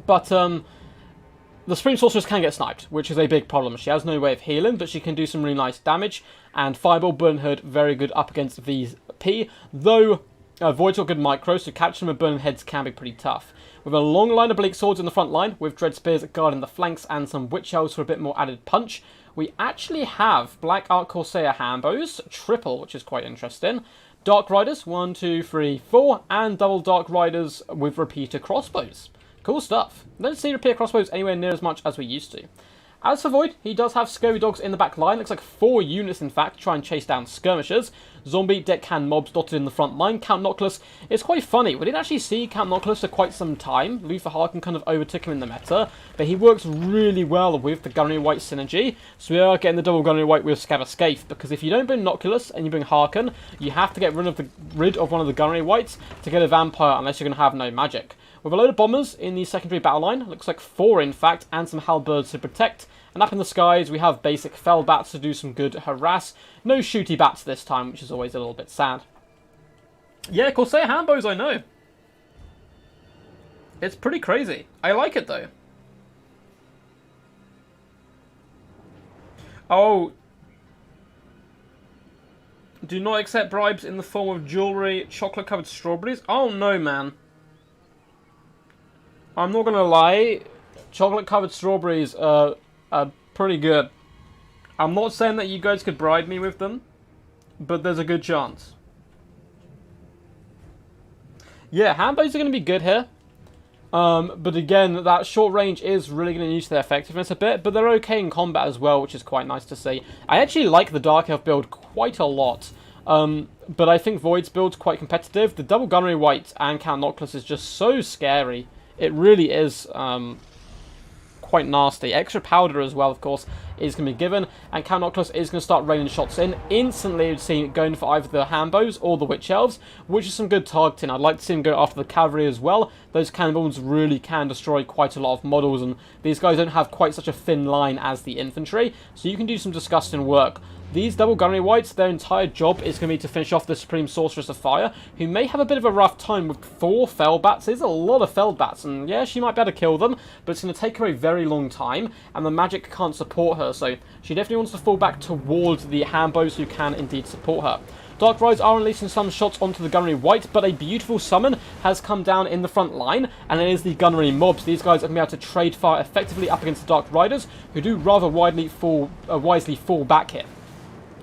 But the Supreme Sorceress can get sniped, which is a big problem. She has no way of healing, but she can do some really nice damage. And Fireball, Burning Hood, very good up against VP, though Void's got good micro, so catching them with Burning Heads can be pretty tough. With a long line of Bleak Swords in the front line, with Dread Spears guarding the flanks and some Witch Elves for a bit more added punch, we actually have Black Arc Corsair Hambos, triple, which is quite interesting. Dark Riders, 1, 2, 3, 4, and double Dark Riders with repeater crossbows. Cool stuff. Don't see repeater crossbows anywhere near as much as we used to. As for Void, he does have Scurvy Dogs in the back line. Looks like 4 units, in fact, to try and chase down skirmishers. Zombie, deckhand mobs dotted in the front line. Count Noctilus, it's quite funny. We didn't actually see Count Noctilus for quite some time. Luther Harkin kind of overtook him in the meta, but he works really well with the Gunnery White synergy. So we are getting the double Gunnery White with Scav Escape, because if you don't bring Noctilus and you bring Harkin, you have to get rid of one of the Gunnery Whites to get a Vampire, unless you're going to have no magic. With a load of bombers in the secondary battle line, looks like 4 in fact, and some halberds to protect. And up in the skies, we have basic fell bats to do some good harass. No shooty bats this time, which is always a little bit sad. Yeah, Corsair Hambos, I know. It's pretty crazy. I like it, though. Oh. Do not accept bribes in the form of jewellery, chocolate-covered strawberries. Oh, no, man. I'm not going to lie. Chocolate-covered strawberries are pretty good. I'm not saying that you guys could bribe me with them, but there's a good chance. Yeah, Hambos are going to be good here. But again, that short range is really going to use their effectiveness a bit, but they're okay in combat as well, which is quite nice to see. I actually like the Dark Elf build quite a lot. But I think Void's build's quite competitive. The double Gunnery White and Count Noctilus is just so scary. It really is quite nasty. Extra powder as well, of course, is going to be given, and Count Noctilus is going to start raining shots in. Instantly, you'd see him going for either the Hambos or the Witch Elves, which is some good targeting. I'd like to see him go after the cavalry as well. Those cannonballs really can destroy quite a lot of models, and these guys don't have quite such a thin line as the infantry, so you can do some disgusting work. These double Gunnery Whites, their entire job is going to be to finish off the Supreme Sorceress of Fire, who may have a bit of a rough time with 4 Fellbats. There's a lot of Fellbats, and yeah, she might be able to kill them, but it's going to take her a very long time, and the magic can't support her, so she definitely wants to fall back towards the Hambos who can indeed support her. Dark Riders are releasing some shots onto the Gunnery White, but a beautiful summon has come down in the front line, and it is the Gunnery Mobs. These guys are going to be able to trade fire effectively up against the Dark Riders, who do rather wisely fall back here.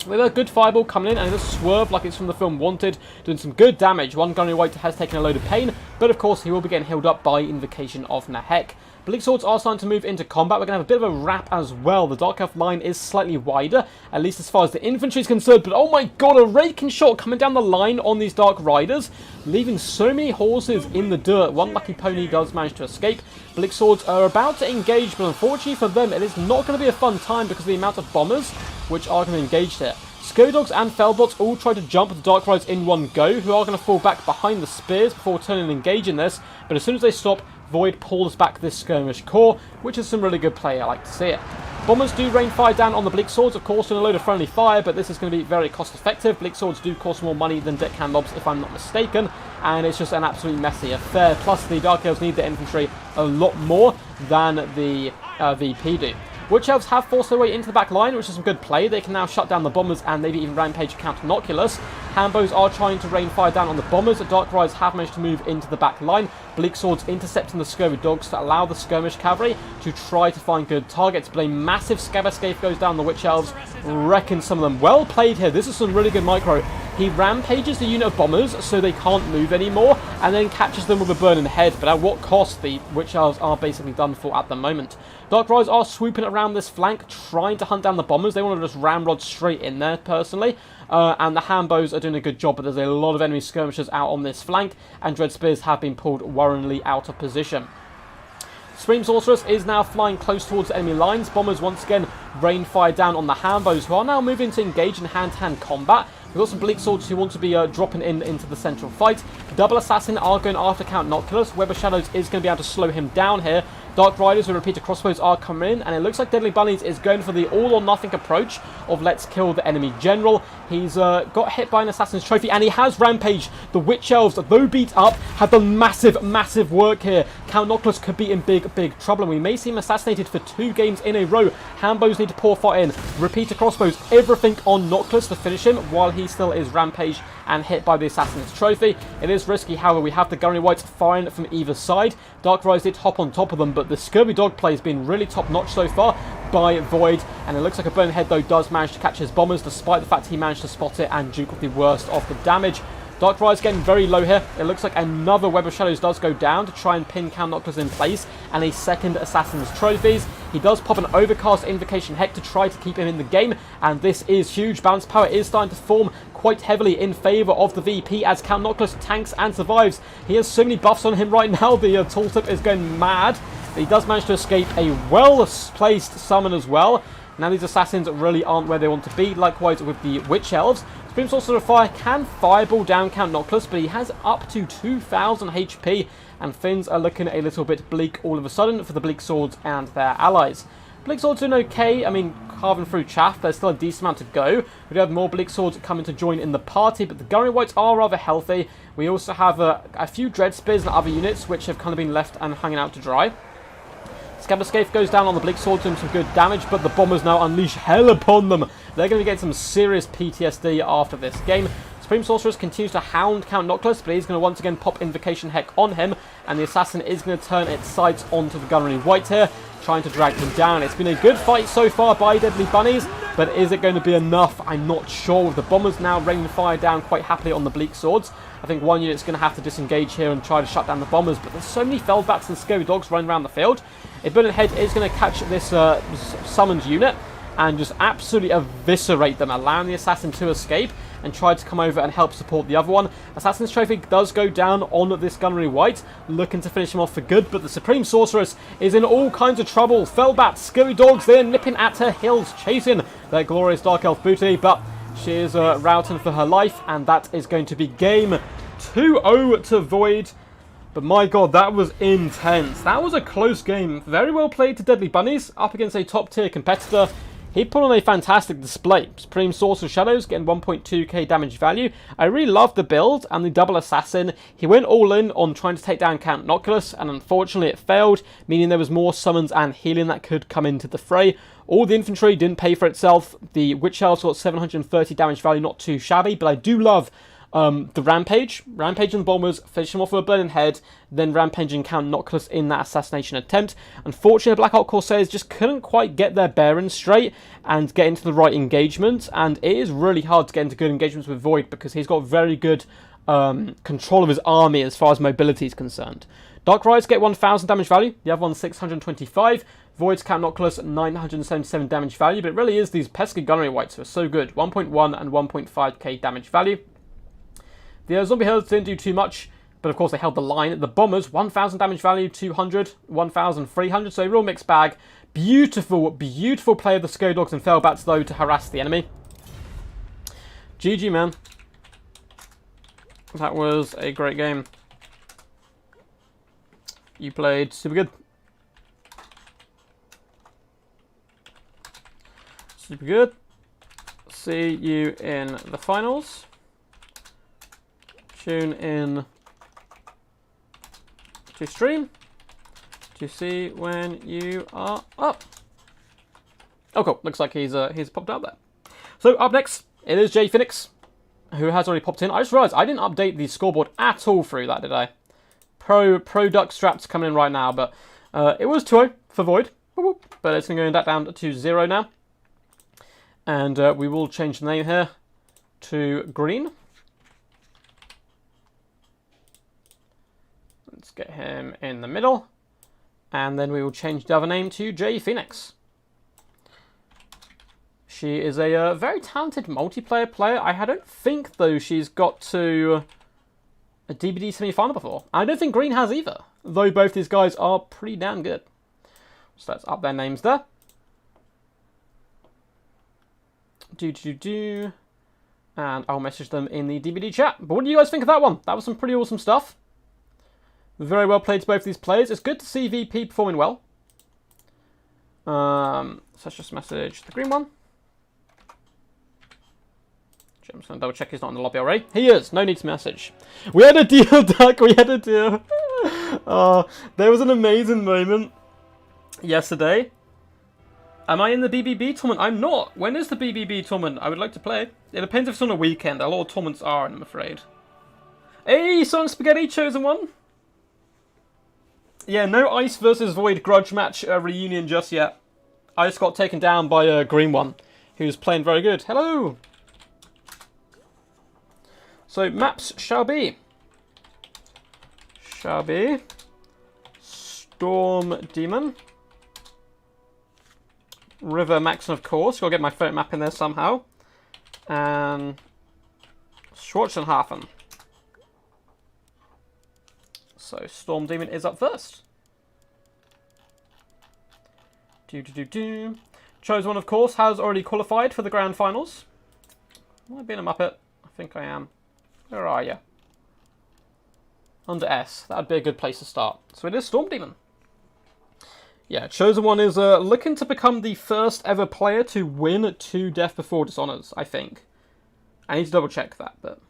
With a good fireball coming in and a swerve like it's from the film Wanted, doing some good damage. One Gunnery White has taken a load of pain, but of course he will be getting healed up by Invocation of Nahek. Bleak Swords are starting to move into combat. We're going to have a bit of a wrap as well. The Dark Elf line is slightly wider, at least as far as the infantry is concerned. But oh my god, a raking shot coming down the line on these Dark Riders, leaving so many horses in the dirt. One lucky pony does manage to escape. Bleak Swords are about to engage, but unfortunately for them, it is not going to be a fun time because of the amount of bombers which are going to engage here. Scodogs and Fellbots all try to jump the Dark Riders in one go, who are going to fall back behind the spears before turning and engaging this. But as soon as they stop, Void pulls back this skirmish core, which is some really good play. I like to see it. Bombers do rain fire down on the Bleak Swords, of course, in a load of friendly fire, but this is going to be very cost effective. Bleak Swords do cost more money than Deckhand Mobs, if I'm not mistaken, and it's just an absolutely messy affair. Plus, the Dark Elves need the infantry a lot more than the VP do. Witch Elves have forced their way into the back line, which is some good play. They can now shut down the Bombers and maybe even rampage Count Noculus. Handbows are trying to rain fire down on the Bombers. Dark Rise have managed to move into the back line. Bleak Swords intercepting the Scurvy Dogs to allow the Skirmish Cavalry to try to find good targets. But a massive Scab Escape goes down the Witch Elves, wrecking some of them. Well played here. This is some really good micro. He rampages the unit of Bombers so they can't move anymore, and then catches them with a burning head. But at what cost? The Witch Elves are basically done for at the moment. Dark Rise are swooping around this flank, trying to hunt down the Bombers. They want to just ramrod straight in there, personally. And the Handbows are doing a good job, but there's a lot of enemy skirmishers out on this flank, and Dread Spears have been pulled worryingly out of position. Supreme Sorceress is now flying close towards the enemy lines. Bombers once again rain fire down on the Handbows, who are now moving to engage in hand-to-hand combat. We've got some Bleak Swords who want to be dropping into the central fight. Double Assassin are going after Count Noculus. Web of Shadows is going to be able to slow him down here. Dark Riders with repeated crossbows are coming in, and it looks like Deadly Bunnies is going for the all-or-nothing approach of let's kill the enemy general. He's got hit by an Assassin's Trophy, and he has rampaged. The Witch Elves, though beat up, have done massive, massive work here. Count Noculus could be in big, big trouble, and we may see him assassinated for 2 games in a row. Handbows need to pour fire in. Repeated crossbows, everything on Noculus to finish him while he still is rampaged and hit by the Assassin's Trophy. It is risky, however. We have the Gunnery Whites firing from either side. Dark Rise did hop on top of them, but the Scurvy Dog play has been really top-notch so far by Void, and it looks like a Burning Head, though, does manage to catch his Bombers, despite the fact he managed to spot it and Duke with the worst of the damage. Dark Rise getting very low here. It looks like another Web of Shadows does go down to try and pin Count Noculus in place, and a second Assassin's Trophies. He does pop an Overcast Invocation Heck to try to keep him in the game, and this is huge. Balance power is starting to form quite heavily in favour of the VP as Count Noculus tanks and survives. He has so many buffs on him right now. The Tall Tip is going mad. He does manage to escape a well-placed summon as well. Now these assassins really aren't where they want to be. Likewise with the Witch Elves. Supreme Sorcerer of Fire can fireball down Count Noculus, but he has up to 2,000 HP, and things are looking a little bit bleak all of a sudden for the Bleak Swords and their allies. Bleak Swords doing okay. I mean, carving through chaff. There's still a decent amount to go. We do have more Bleak Swords coming to join in the party, but the Gunnery Whites are rather healthy. We also have a few Dread Spears and other units which have kind of been left and hanging out to dry. Scab Escape goes down on the Bleak Swords, doing some good damage, but the Bombers now unleash hell upon them. They're going to get some serious PTSD after this game. Supreme Sorceress continues to hound Count Noculus, but he's going to once again pop Invocation Heck on him, and the Assassin is going to turn its sights onto the Gunnery White here, trying to drag him down. It's been a good fight so far by Deadly Bunnies, but is it going to be enough? I'm not sure. With the Bombers now raining fire down quite happily on the Bleak Swords, I think one unit's going to have to disengage here and try to shut down the Bombers, but there's so many Feldbats and Scurvy Dogs running around the field. A Burning Head is going to catch this summoned unit and just absolutely eviscerate them, allowing the Assassin to escape and try to come over and help support the other one. Assassin's Trophy does go down on this Gunnery White, looking to finish him off for good, but the Supreme Sorceress is in all kinds of trouble. Feldbats, Scurvy Dogs, they're nipping at her heels, chasing their glorious Dark Elf booty, but she is routing for her life, and that is going to be game 2-0 to Void. But my god, that was intense. That was a close game. Very well played to Deadly Bunnies, up against a top-tier competitor. He put on a fantastic display. Supreme Sorcerer Shadows getting 1.2k damage value. I really loved the build and the double assassin. He went all in on trying to take down Count Noculus, and unfortunately it failed, meaning there was more summons and healing that could come into the fray. All the infantry didn't pay for itself. The Witch Elves got 730 damage value, not too shabby, but I do love the rampaging the Bombers, finish him off with a Burning Head, then rampaging Count Noculus in that assassination attempt. Unfortunately, Black Hawk Corsairs just couldn't quite get their bearings straight and get into the right engagement, and it is really hard to get into good engagements with Void because he's got very good control of his army as far as mobility is concerned. Dark Rise get 1,000 damage value, the other one's 625. Void's Count Noculus 977 damage value, but it really is these pesky Gunnery Whites who are so good. 1.1 and 1.5k damage value. The zombie herds didn't do too much, but of course they held the line. The Bombers, 1,000 damage value, 200, 1,300, so a real mixed bag. Beautiful, beautiful play of the Scurvy Dogs and Feldbats, though, to harass the enemy. GG, man. That was a great game. You played super good. Super good. See you in the finals. Tune in to stream to see when you are up. Oh, cool. Looks like he's popped out there. So up next, it is Jay Phoenix, who has already popped in. I just realised I didn't update the scoreboard at all through that, did I? Pro duck straps coming in right now, but it was 2-0 for Void, but it's going to go down to 0 now. And we will change the name here to Green. Let's get him in the middle. And then we will change the other name to Jay Phoenix. She is a very talented multiplayer player. I don't think, though, she's got to a DBD semi-final before. I don't think Green has either, though both these guys are pretty damn good. So let's up their names there. And I'll message them in the DBD chat. But what do you guys think of that one? That was some pretty awesome stuff. Very well played to both of these players. It's good to see VP performing well. So let's just message the green one. I'm just going to double check he's not in the lobby already. He is. No need to message. We had a deal, Duck. We had a deal. There was an amazing moment yesterday. Am I in the BBB tournament? I'm not. When is the BBB tournament? I would like to play. It depends if it's on a weekend. A lot of tournaments are, I'm afraid. Hey, Son Spaghetti, chosen one. Yeah, no Ice versus Void grudge match reunion just yet. I just got taken down by a green one, who's playing very good. Hello. So maps shall be Storm Demon, River Maxon, of course. Gotta get my favorite map in there somehow, and Schwarzenhafen. So Storm Demon is up first. Chose one, of course, has already qualified for the grand finals. Am I being a Muppet? I think I am. Where are you? Under S. That would be a good place to start. So it is Storm Demon. Yeah, Chosen One is looking to become the first ever player to win 2 Death Before Dishonours, I think. I need to double check that, but...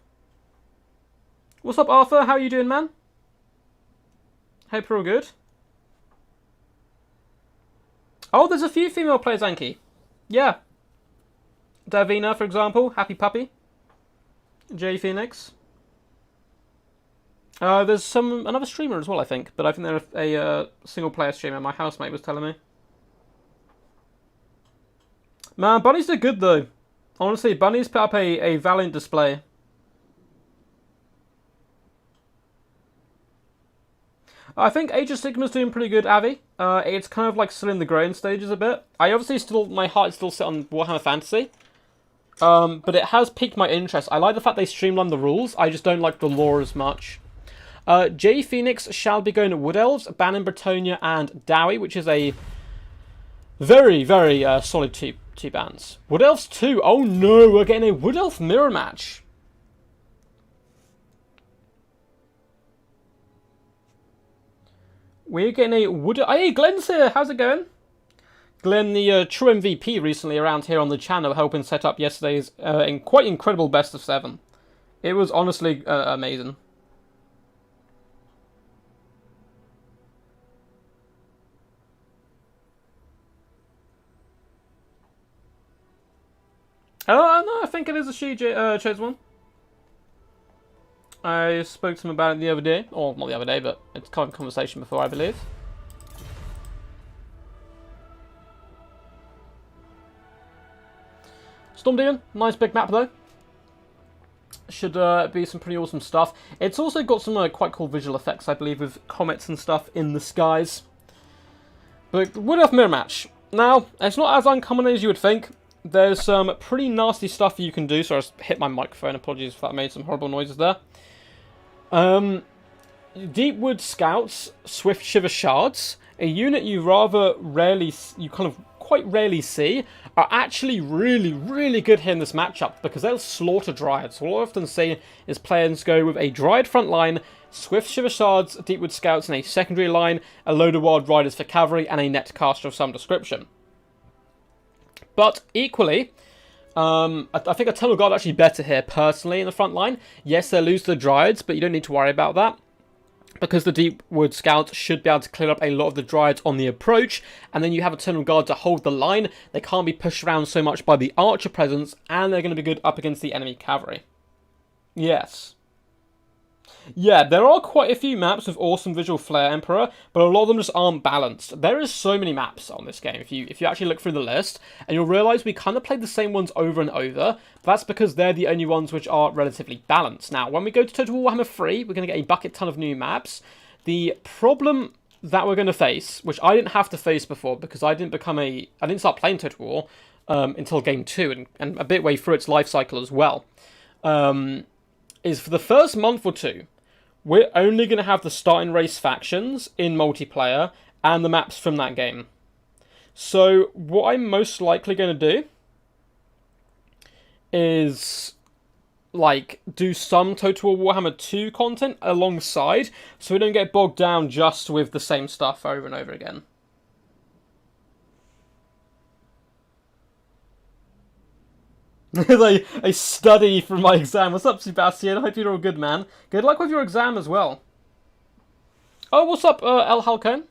What's up, Arthur? How are you doing, man? Hope you're all good. Oh, there's a few female players, Anki. Yeah. Davina, for example. Happy Puppy. Jay Phoenix. There's another streamer as well, I think. But I think they're a single-player streamer. My housemate was telling me. Man, bunnies are good, though. Honestly, bunnies put up a valiant display. I think Age of Sigma's doing pretty good, Avi. It's kind of like still in the growing stages a bit. I obviously my heart is still set on Warhammer Fantasy. But it has piqued my interest. I like the fact they streamlined the rules. I just don't like the lore as much. Jay Phoenix shall be going to Wood Elves, Bannon, Bretonia, and Dowie, which is a very, very solid two bans. Wood Elves 2. Oh no, we're getting a Wood Elf mirror match. We're getting a Wood... Hey, Glenn's here. How's it going? Glenn, the true MVP recently around here on the channel, helping set up yesterday's quite incredible best of 7. It was honestly amazing. Oh, no, I think it is a she chose one. I spoke to him about it the other day. Or, not the other day, but it's kind of a conversation before, I believe. Storm Demon, nice big map though. Should be some pretty awesome stuff. It's also got some quite cool visual effects, I believe, with comets and stuff in the skies. But Wood Elf mirror match. Now, it's not as uncommon as you would think. There's some pretty nasty stuff you can do. So I just hit my microphone. Apologies if that made some horrible noises there. Deepwood Scouts, Swift Shiver Shards, a unit you quite rarely see, are actually really, really good here in this matchup because they'll slaughter Dryads. So what I often see is players go with a Dryad front line, Swift Shiver Shards, Deepwood Scouts in a secondary line, a load of Wild Riders for cavalry, and a Netcaster of some description. But equally, I think Eternal Guard are actually better here, personally, in the front line. Yes, they lose the Dryads, but you don't need to worry about that, because the Deepwood Scouts should be able to clear up a lot of the Dryads on the approach, and then you have Eternal Guard to hold the line. They can't be pushed around so much by the Archer presence, and they're going to be good up against the enemy cavalry. Yes. Yeah, there are quite a few maps with awesome visual flair, Emperor, but a lot of them just aren't balanced. There is so many maps on this game, if you actually look through the list, and you'll realise we kind of played the same ones over and over. That's because they're the only ones which are relatively balanced. Now, when we go to Total Warhammer 3, we're going to get a bucket ton of new maps. The problem that we're going to face, which I didn't have to face before, because I didn't start playing Total War until Game 2, and a bit way through its life cycle as well, is for the first month or two, we're only going to have the starting race factions in multiplayer and the maps from that game. So what I'm most likely going to do is do some Total Warhammer 2 content alongside, so we don't get bogged down just with the same stuff over and over again. a study from my exam. What's up, Sebastian? I hope you're all good, man. Good luck with your exam as well. Oh, what's up, El Halcon?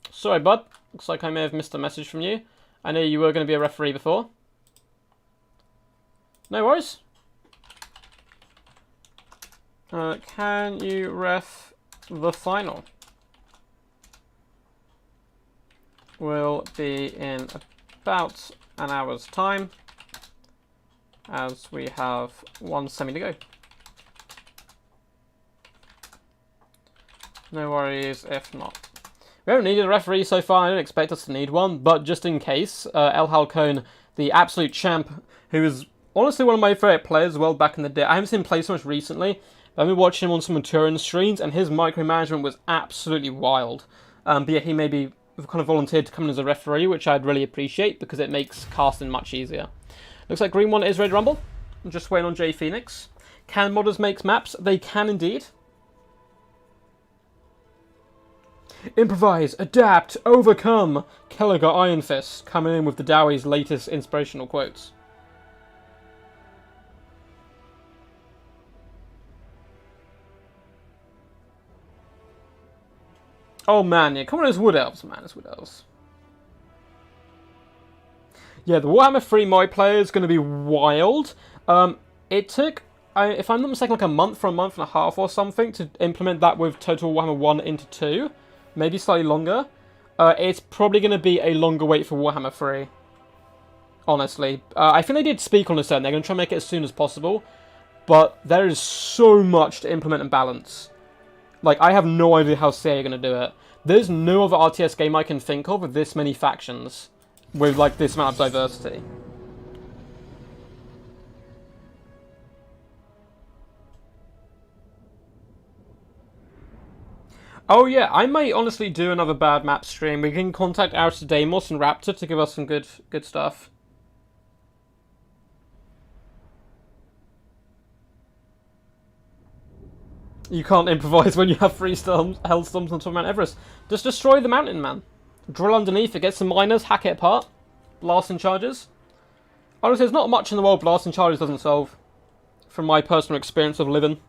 Sorry, bud. Looks like I may have missed a message from you. I know you were going to be a referee before. No worries. Can you ref the final? Will be in about an hour's time, as we have one semi to go. No worries if not. We haven't needed a referee so far. I don't expect us to need one, but just in case, El Halcon, the absolute champ, who is honestly one of my favourite players as well back in the day. I haven't seen him play so much recently, but I've been watching him on some Maturin streams, and his micromanagement was absolutely wild. But yeah, he maybe kind of volunteered to come in as a referee, which I'd really appreciate because it makes casting much easier. Looks like Green One is ready to rumble. I'm just waiting on J Phoenix. Can modders make maps? They can indeed. Improvise, adapt, overcome. Kelliger Iron Fist coming in with the Dowie's latest inspirational quotes. Oh man, yeah, come on, it's Wood Elves, man, it's Wood Elves. Yeah, the Warhammer 3 mod player is going to be wild. It took, if I'm not mistaken, like a month or a month and a half or something to implement that with Total Warhammer 1 into 2. Maybe slightly longer. It's probably going to be a longer wait for Warhammer 3. Honestly. I think they did speak on this end. They're going to try and make it as soon as possible. But there is so much to implement and balance. Like, I have no idea how CA are going to do it. There's no other RTS game I can think of with this many factions. With, like, this amount of diversity. Oh yeah, I might honestly do another bad map stream. We can contact Outer Deimos and Raptor to give us some good stuff. You can't improvise when you have 3 hellstorms on top of Mount Everest. Just destroy the mountain, man. Drill underneath it, get some miners, hack it apart. Blasting charges. Honestly, there's not much in the world blasting charges doesn't solve. From my personal experience of living.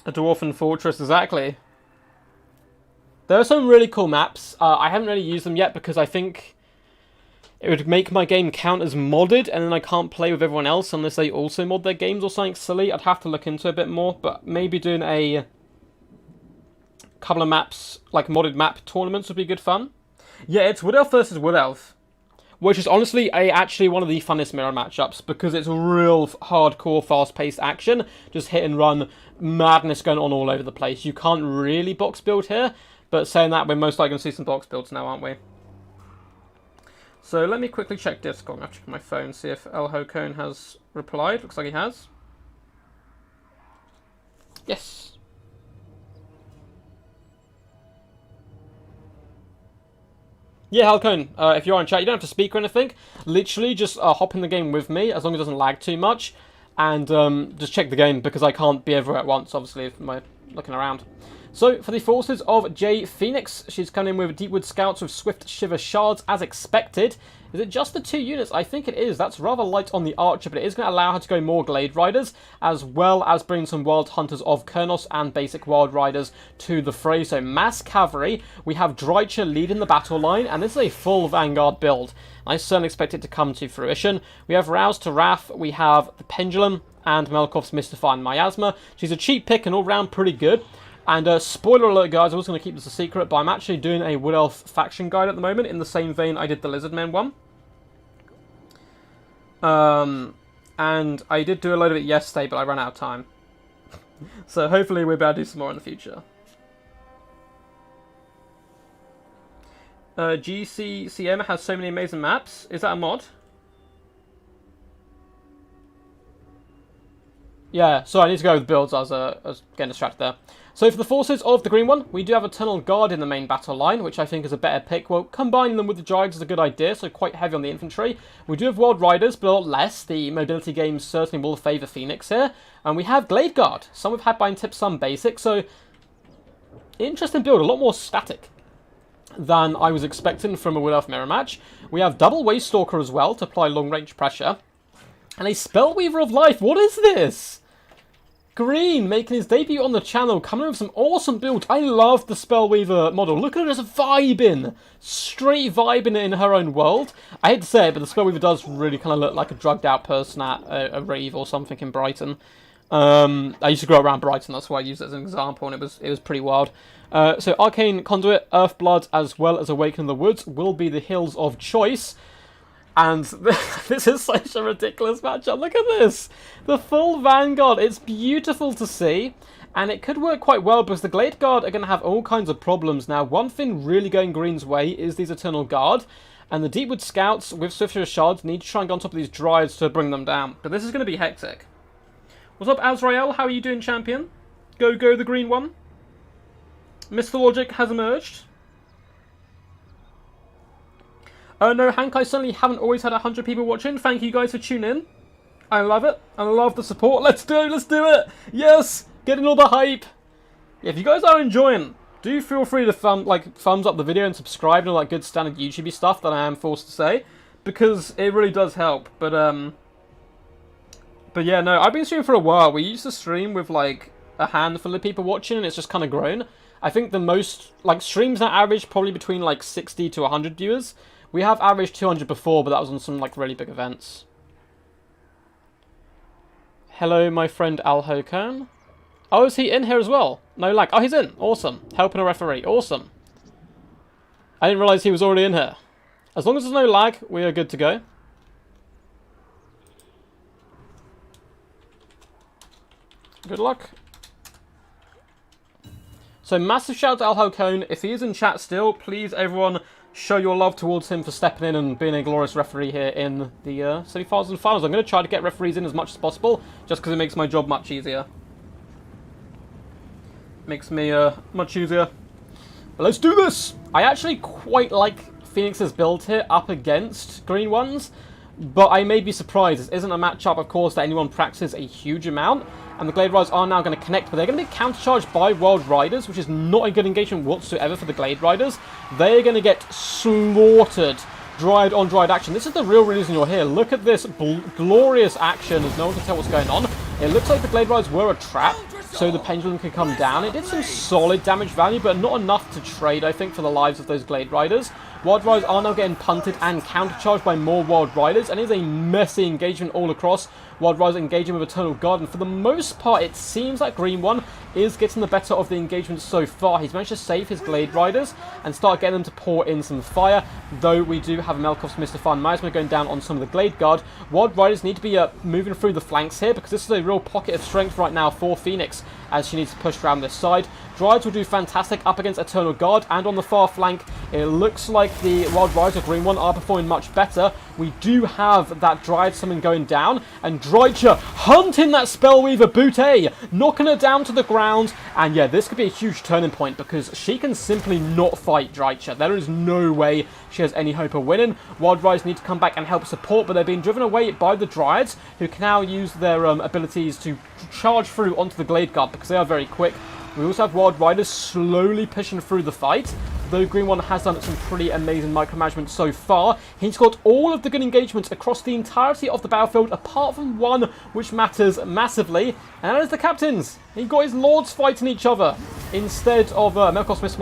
A Dwarfen Fortress, exactly. There are some really cool maps. I haven't really used them yet because I think it would make my game count as modded, and then I can't play with everyone else unless they also mod their games or something silly. I'd have to look into it a bit more, but maybe doing a couple of maps, like modded map tournaments, would be good fun. Yeah, it's Wood Elf versus Wood Elf, which is honestly actually one of the funnest mirror matchups because it's real hardcore, fast-paced action, just hit and run, madness going on all over the place. You can't really box build here, but saying that, we're most likely going to see some box builds now, aren't we? So let me quickly check Discord. I'm going to check my phone, see if El Hocone has replied. Looks like he has. Yes. Yeah, Halcone, if you're on chat, you don't have to speak or anything. Literally, just hop in the game with me, as long as it doesn't lag too much. And just check the game, because I can't be everywhere at once, obviously, if I'm looking around. So, for the forces of J Phoenix, she's coming in with Deepwood Scouts with Swift Shiver Shards, as expected. Is it just the 2 units? I think it is. That's rather light on the Archer, but it is going to allow her to go more Glade Riders, as well as bring some Wild Hunters of Kurnos and basic Wild Riders to the fray. So, Mass Cavalry, we have Dreicher leading the battle line, and this is a full Vanguard build. I certainly expect it to come to fruition. We have Rouse to Wrath, we have the Pendulum, and Melkov's Mystifying Miasma. She's a cheap pick and all round pretty good. And spoiler alert, guys, I was going to keep this a secret, but I'm actually doing a Wood Elf faction guide at the moment, in the same vein I did the Lizardmen one. And I did do a load of it yesterday, but I ran out of time. So hopefully we'll be able to do some more in the future. GCCM has so many amazing maps. Is that a mod? Yeah, so I need to go with builds. I was getting distracted there. So for the forces of the green one, we do have Eternal Guard in the main battle line, which I think is a better pick. Well, combining them with the Dryads is a good idea, so quite heavy on the infantry. We do have Wild Riders, but a lot less. The mobility game certainly will favour Phoenix here. And we have Glade Guard. Some with Headbind Tip, some basic, so interesting build, a lot more static than I was expecting from a Wood Elf mirror match. We have double Waste Stalker as well to apply long range pressure. And a Spellweaver of Life. What is this? Green making his debut on the channel, coming with some awesome builds. I love the Spellweaver model. Look at her just vibing. Straight vibing in her own world. I hate to say it, but the Spellweaver does really kind of look like a drugged out person at a rave or something in Brighton. I used to grow around Brighton, that's why I used it as an example, and it was pretty wild. So Arcane Conduit, Earthblood, as well as Awaken in the Woods will be the hills of choice. And this is such a ridiculous matchup. Look at this. The full Vanguard. It's beautiful to see. And it could work quite well because the Glade Guard are going to have all kinds of problems. Now, one thing really going Green's way is these Eternal Guard. And the Deepwood Scouts with Swifter Shards need to try and get on top of these Dryads to bring them down. But this is going to be hectic. What's up, Azrael? How are you doing, champion? Go the green one. Mr. Logic has emerged. Oh no, Hank, I certainly haven't always had 100 people watching. Thank you guys for tuning in. I love it. I love the support. Let's do it. Yes, getting all the hype. Yeah, if you guys are enjoying, do feel free to thumbs up the video and subscribe and all that good standard YouTube stuff that I am forced to say, because it really does help. But yeah, no, I've been streaming for a while. We used to stream with like a handful of people watching, and it's just kind of grown. I think the most streams now average probably between 60 to 100 viewers. We have averaged 200 before, but that was on some really big events. Hello, my friend Al Hokan. Oh, is he in here as well? No lag. Oh, he's in. Awesome. Helping a referee. Awesome. I didn't realise he was already in here. As long as there's no lag, we are good to go. Good luck. So, massive shout out to Al Hokan. If he is in chat still, please, everyone, show your love towards him for stepping in and being a glorious referee here in the semi-finals and finals. I'm going to try to get referees in as much as possible, just because it makes my job much easier. Makes me much easier. But let's do this! I actually quite like Phoenix's build here up against green ones, but I may be surprised. This isn't a matchup, of course, that anyone practices a huge amount. And the Glade Riders are now going to connect, but they're going to be countercharged by Wild Riders, which is not a good engagement whatsoever for the Glade Riders. They're going to get slaughtered. Dryad on Dryad action. This is the real reason you're here. Look at this glorious action as no one can tell what's going on. It looks like the Glade Riders were a trap, so the Pendulum could come down. It did some solid damage value, but not enough to trade, I think, for the lives of those Glade Riders. Wild Riders are now getting punted and countercharged by more Wild Riders, and it is a messy engagement all across. Wild Riders engaging with Eternal Guard, and for the most part, it seems like Green One is getting the better of the engagement so far. He's managed to save his Glade Riders and start getting them to pour in some fire, though we do have Melkov's Mystifying Miasma going down on some of the Glade Guard. Wild Riders need to be moving through the flanks here, because this is a real pocket of strength right now for Phoenix, as she needs to push around this side. Dryads will do fantastic up against Eternal Guard, and on the far flank, it looks like the Wild Riders of Green One are performing much better. We do have that Dryad summon going down, and Drycha hunting that Spellweaver Bootay, knocking her down to the ground, and yeah, this could be a huge turning point, because she can simply not fight Drycha. There is no way she has any hope of winning. Wild Riders need to come back and help support, but they're being driven away by the Dryads, who can now use their abilities to charge through onto the Glade Guard, because they are very quick. We also have Wild Riders slowly pushing through the fight, though Green One has done some pretty amazing micromanagement so far. He's got all of the good engagements across the entirety of the battlefield, apart from one which matters massively, and that is the captains. He got his lords fighting each other instead of Melkov's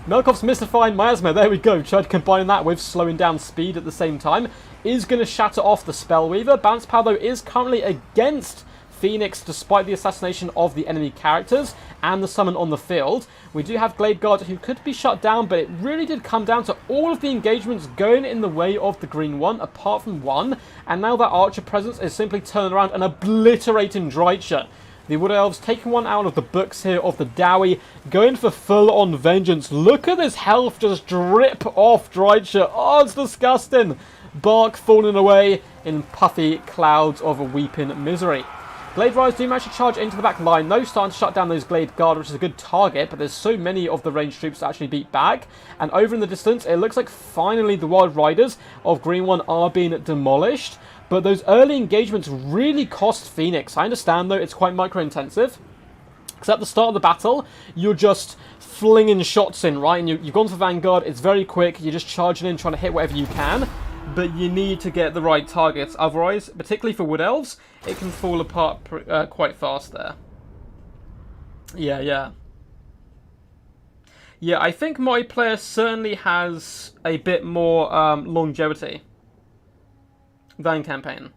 Melkov's Mystifying Miasma. There we go. Tried combining that with slowing down speed at the same time. Is going to shatter off the Spellweaver. Bounce Power, though, is currently against Phoenix, despite the assassination of the enemy characters and the summon on the field. We do have Glade Guard, who could be shut down, but it really did come down to all of the engagements going in the way of the Green One, apart from one. And now that Archer presence is simply turning around and obliterating Drycha. The Wood Elves taking one out of the books here of the Dowie, going for full-on vengeance. Look at this health just drip off Drycha. Oh, it's disgusting. Bark falling away in puffy clouds of weeping misery. Glade Riders do manage to charge into the back line, though, starting to shut down those Glade Guard, which is a good target, but there's so many of the ranged troops to actually beat back. And over in the distance, it looks like finally the Wild Riders of Green One are being demolished. But those early engagements really cost Phoenix. I understand, though, it's quite micro-intensive. Because at the start of the battle, you're just flinging shots in, right? And you've gone for Vanguard, it's very quick, you're just charging in, trying to hit whatever you can. But you need to get the right targets. Otherwise, particularly for Wood Elves, it can fall apart quite fast there. Yeah, I think multiplayer certainly has a bit more longevity than campaign.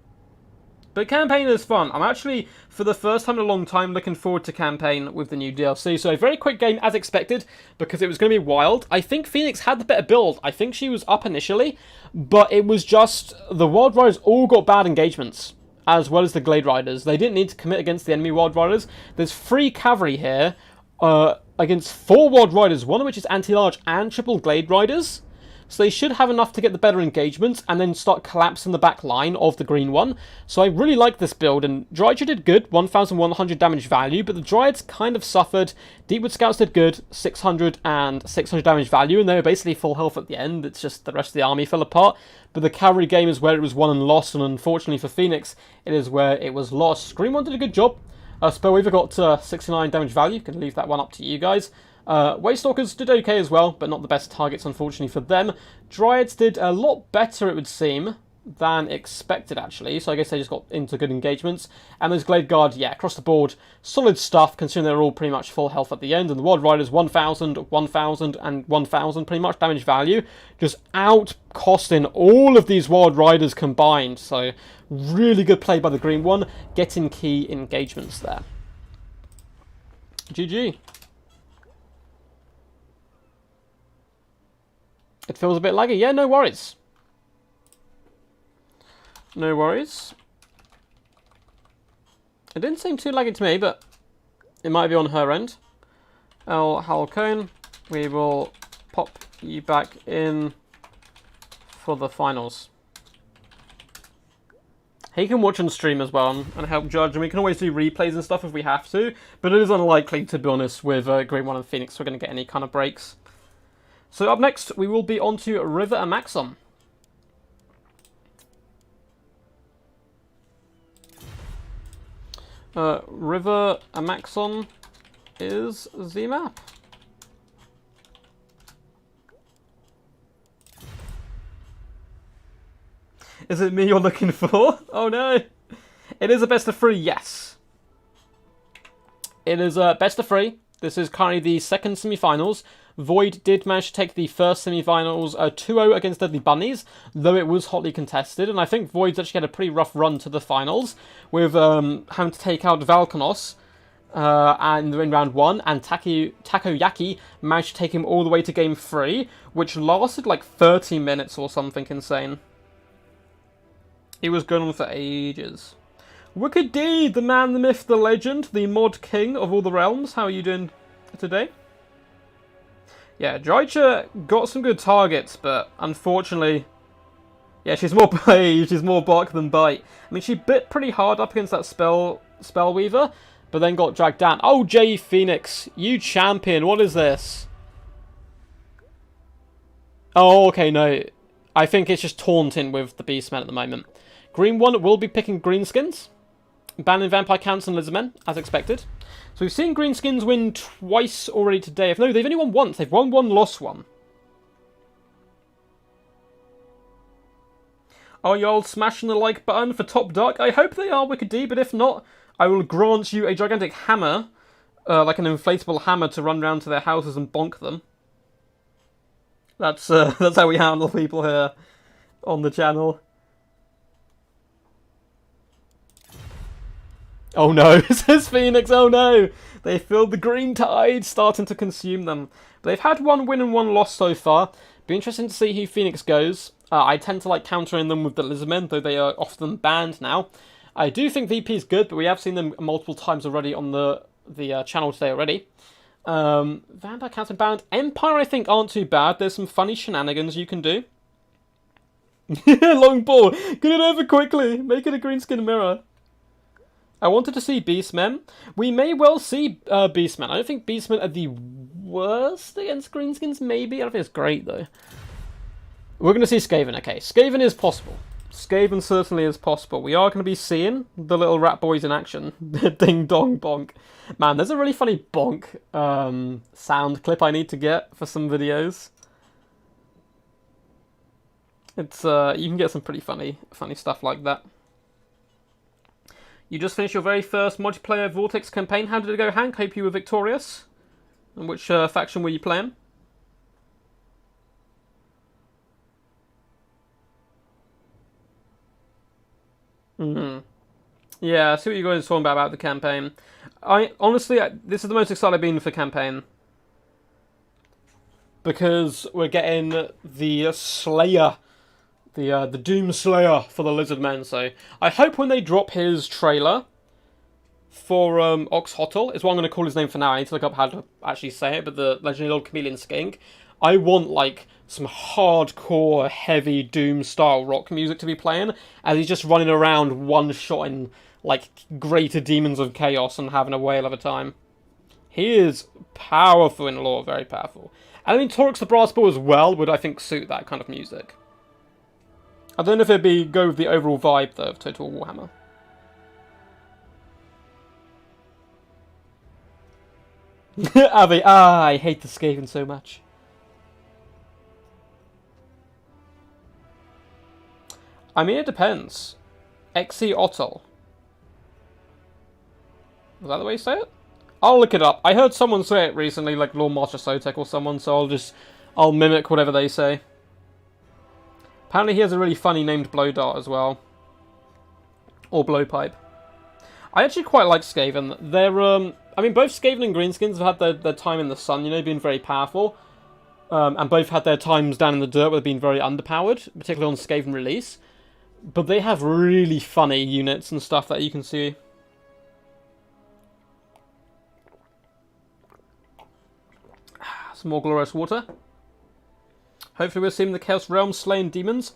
But campaign is fun. I'm actually, for the first time in a long time, looking forward to campaign with the new DLC. So a very quick game as expected, because it was going to be wild. I think Phoenix had the better build. I think she was up initially, but it was just the Wild Riders all got bad engagements, as well as the Glade Riders. They didn't need to commit against the enemy Wild Riders. There's 3 cavalry here against 4 Wild Riders, one of which is anti-large and triple Glade Riders. So they should have enough to get the better engagements and then start collapsing the back line of the Green One. So I really like this build, and Drycha did good, 1,100 damage value, but the Dryads kind of suffered. Deepwood Scouts did good, 600 and 600 damage value, and they were basically full health at the end. It's just the rest of the army fell apart. But the cavalry game is where it was won and lost, and unfortunately for Phoenix, it is where it was lost. Green One did a good job. Spellweaver got 69 damage value. Can leave that one up to you guys. Waystalkers did okay as well, but not the best targets, unfortunately, for them. Dryads did a lot better, it would seem, than expected, actually. So I guess they just got into good engagements. And those Glade Guard, yeah, across the board, solid stuff, considering they're all pretty much full health at the end. And the Wild Riders, 1,000, 1,000, and 1,000, pretty much damage value. Just out-costing all of these Wild Riders combined. So really good play by the Green One, getting key engagements there. GG. It feels a bit laggy. Yeah, no worries. No worries. It didn't seem too laggy to me, but it might be on her end. El Halcone, we will pop you back in for the finals. He can watch on stream as well and help judge, and we can always do replays and stuff if we have to, but it is unlikely, to be honest, with Green One and Phoenix we're going to get any kind of breaks. So up next, we will be on to River Amaxon. River Amaxon is the map. Is it me you're looking for? Oh no! It is a best of 3, yes. It is a best of 3. This is currently the second semi-finals. Void did manage to take the first semi-finals 2-0 against Deadly Bunnies, though it was hotly contested, and I think Void's actually had a pretty rough run to the finals, with having to take out Valkanos and in round 1, and Takoyaki managed to take him all the way to game 3, which lasted like 30 minutes or something insane. It was going on for ages. Wicked D, the man, the myth, the legend, the mod king of all the realms. How are you doing today? Yeah, Drycha got some good targets, but unfortunately, yeah, she's more bark than bite. I mean, she bit pretty hard up against that Spellweaver, but then got dragged down. Oh, J Phoenix, you champion, what is this? Oh, okay, no. I think it's just taunting with the Beastmen at the moment. Green One will be picking greenskins. Banning Vampire Counts and Lizardmen, as expected. So we've seen Greenskins win twice already today. No, they've only won once. They've won one, lost one. Are y'all smashing the like button for Top Dark? I hope they are, Wicked D, but if not, I will grant you a gigantic hammer, like an inflatable hammer, to run round to their houses and bonk them. That's how we handle people here on the channel. Oh no, says Phoenix, oh no! They feel the green tide starting to consume them. But they've had one win and one loss so far. Be interesting to see who Phoenix goes. I tend to like countering them with the Lizardmen, though they are often banned now. I do think VP is good, but we have seen them multiple times already on the channel today already. Vampire Counts and banned. Empire, I think, aren't too bad. There's some funny shenanigans you can do. Long ball. Get it over quickly. Make it a greenskin mirror. I wanted to see Beastmen. We may well see Beastmen. I don't think Beastmen are the worst against greenskins, maybe. I don't think it's great, though. We're going to see Skaven. Okay, Skaven is possible. Skaven certainly is possible. We are going to be seeing the little rat boys in action. Ding dong bonk. Man, there's a really funny bonk sound clip I need to get for some videos. It's you can get some pretty funny stuff like that. You just finished your very first multiplayer Vortex campaign. How did it go, Hank? Hope you were victorious. And which faction were you playing? Yeah, I see what you guys are talking about the campaign. Honestly, this is the most excited I've been for campaign. Because we're getting the Slayer, the Doom Slayer for the Lizardmen. So I hope when they drop his trailer for Oxhotl, is what I'm going to call his name for now. I need to look up how to actually say it, but the Legendary Lord Chameleon Skink. I want, like, some hardcore, heavy Doom-style rock music to be playing, as he's just running around one-shotting, like, greater demons of chaos and having a whale of a time. He is powerful in lore, very powerful. And I mean, Torix the Brass Ball as well would, I think, suit that kind of music. I don't know if it'd go with the overall vibe, though, of Total Warhammer. Avi, I hate the Skaven so much. I mean, it depends. Oxhotl. Is that the way you say it? I'll look it up. I heard someone say it recently, like Lord Master Sotek or someone, so I'll mimic whatever they say. Apparently he has a really funny named Blow Dart as well. Or Blowpipe. I actually quite like Skaven. They're, I mean, both Skaven and Greenskins have had their time in the sun, you know, being very powerful. And both had their times down in the dirt where they've been very underpowered, particularly on Skaven release. But they have really funny units and stuff that you can see. Some more glorious water. Hopefully we'll see him in the Chaos Realm slaying demons.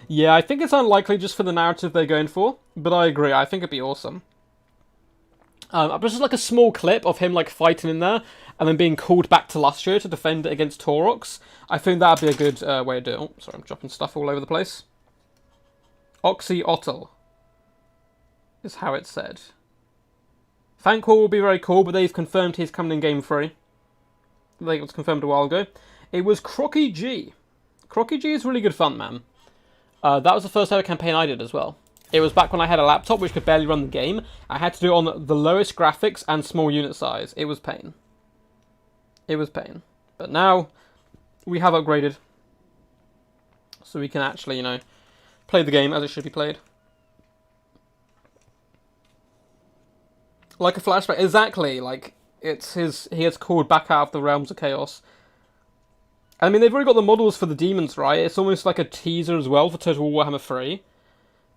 Yeah, I think it's unlikely just for the narrative they're going for. But I agree, I think it'd be awesome. Just like a small clip of him like fighting in there, and then being called back to Lustro to defend it against Taurox. I think that'd be a good way to do it. Oh, sorry, I'm dropping stuff all over the place. Oxhotl is how it's said. Thankful will be very cool, but they've confirmed he's coming in Game 3. I think it was confirmed a while ago. It was Crocky G. Crocky G is really good fun, man. That was the first ever campaign I did as well. It was back when I had a laptop which could barely run the game. I had to do it on the lowest graphics and small unit size. It was pain. It was pain. But now, we have upgraded. So we can actually, you know, play the game as it should be played. Like a flashback. Exactly. Like, he gets called back out of the realms of chaos. I mean, they've already got the models for the demons, right? It's almost like a teaser as well for Total Warhammer 3.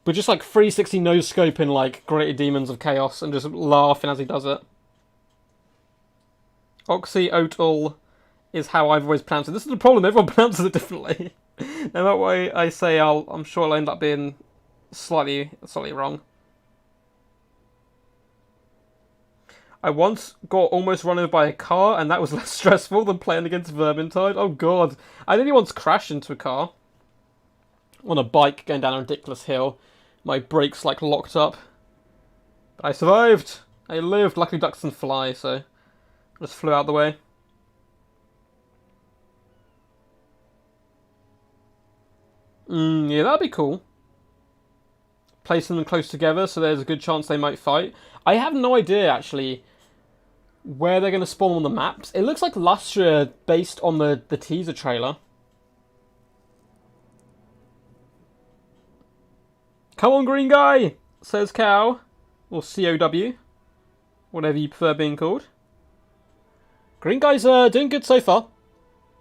But just like 360 no-scoping like Greater Demons of Chaos and just laughing as he does it. Oxhotl is how I've always pronounced it. This is the problem, everyone pronounces it differently. No matter what I say, I'm sure I'll end up being slightly wrong. I once got almost run over by a car, and that was less stressful than playing against Vermintide. Oh god. I nearly once crashed into a car. On a bike going down a ridiculous hill. My brakes like locked up. I survived! I lived. Luckily ducks can fly, so I just flew out the way. Yeah, that'd be cool. Placing them close together so there's a good chance they might fight. I have no idea, actually, where they're going to spawn on the maps. It looks like Lustria based on the teaser trailer. Come on, green guy, says Cow. Or COW. Whatever you prefer being called. Green guy's doing good so far.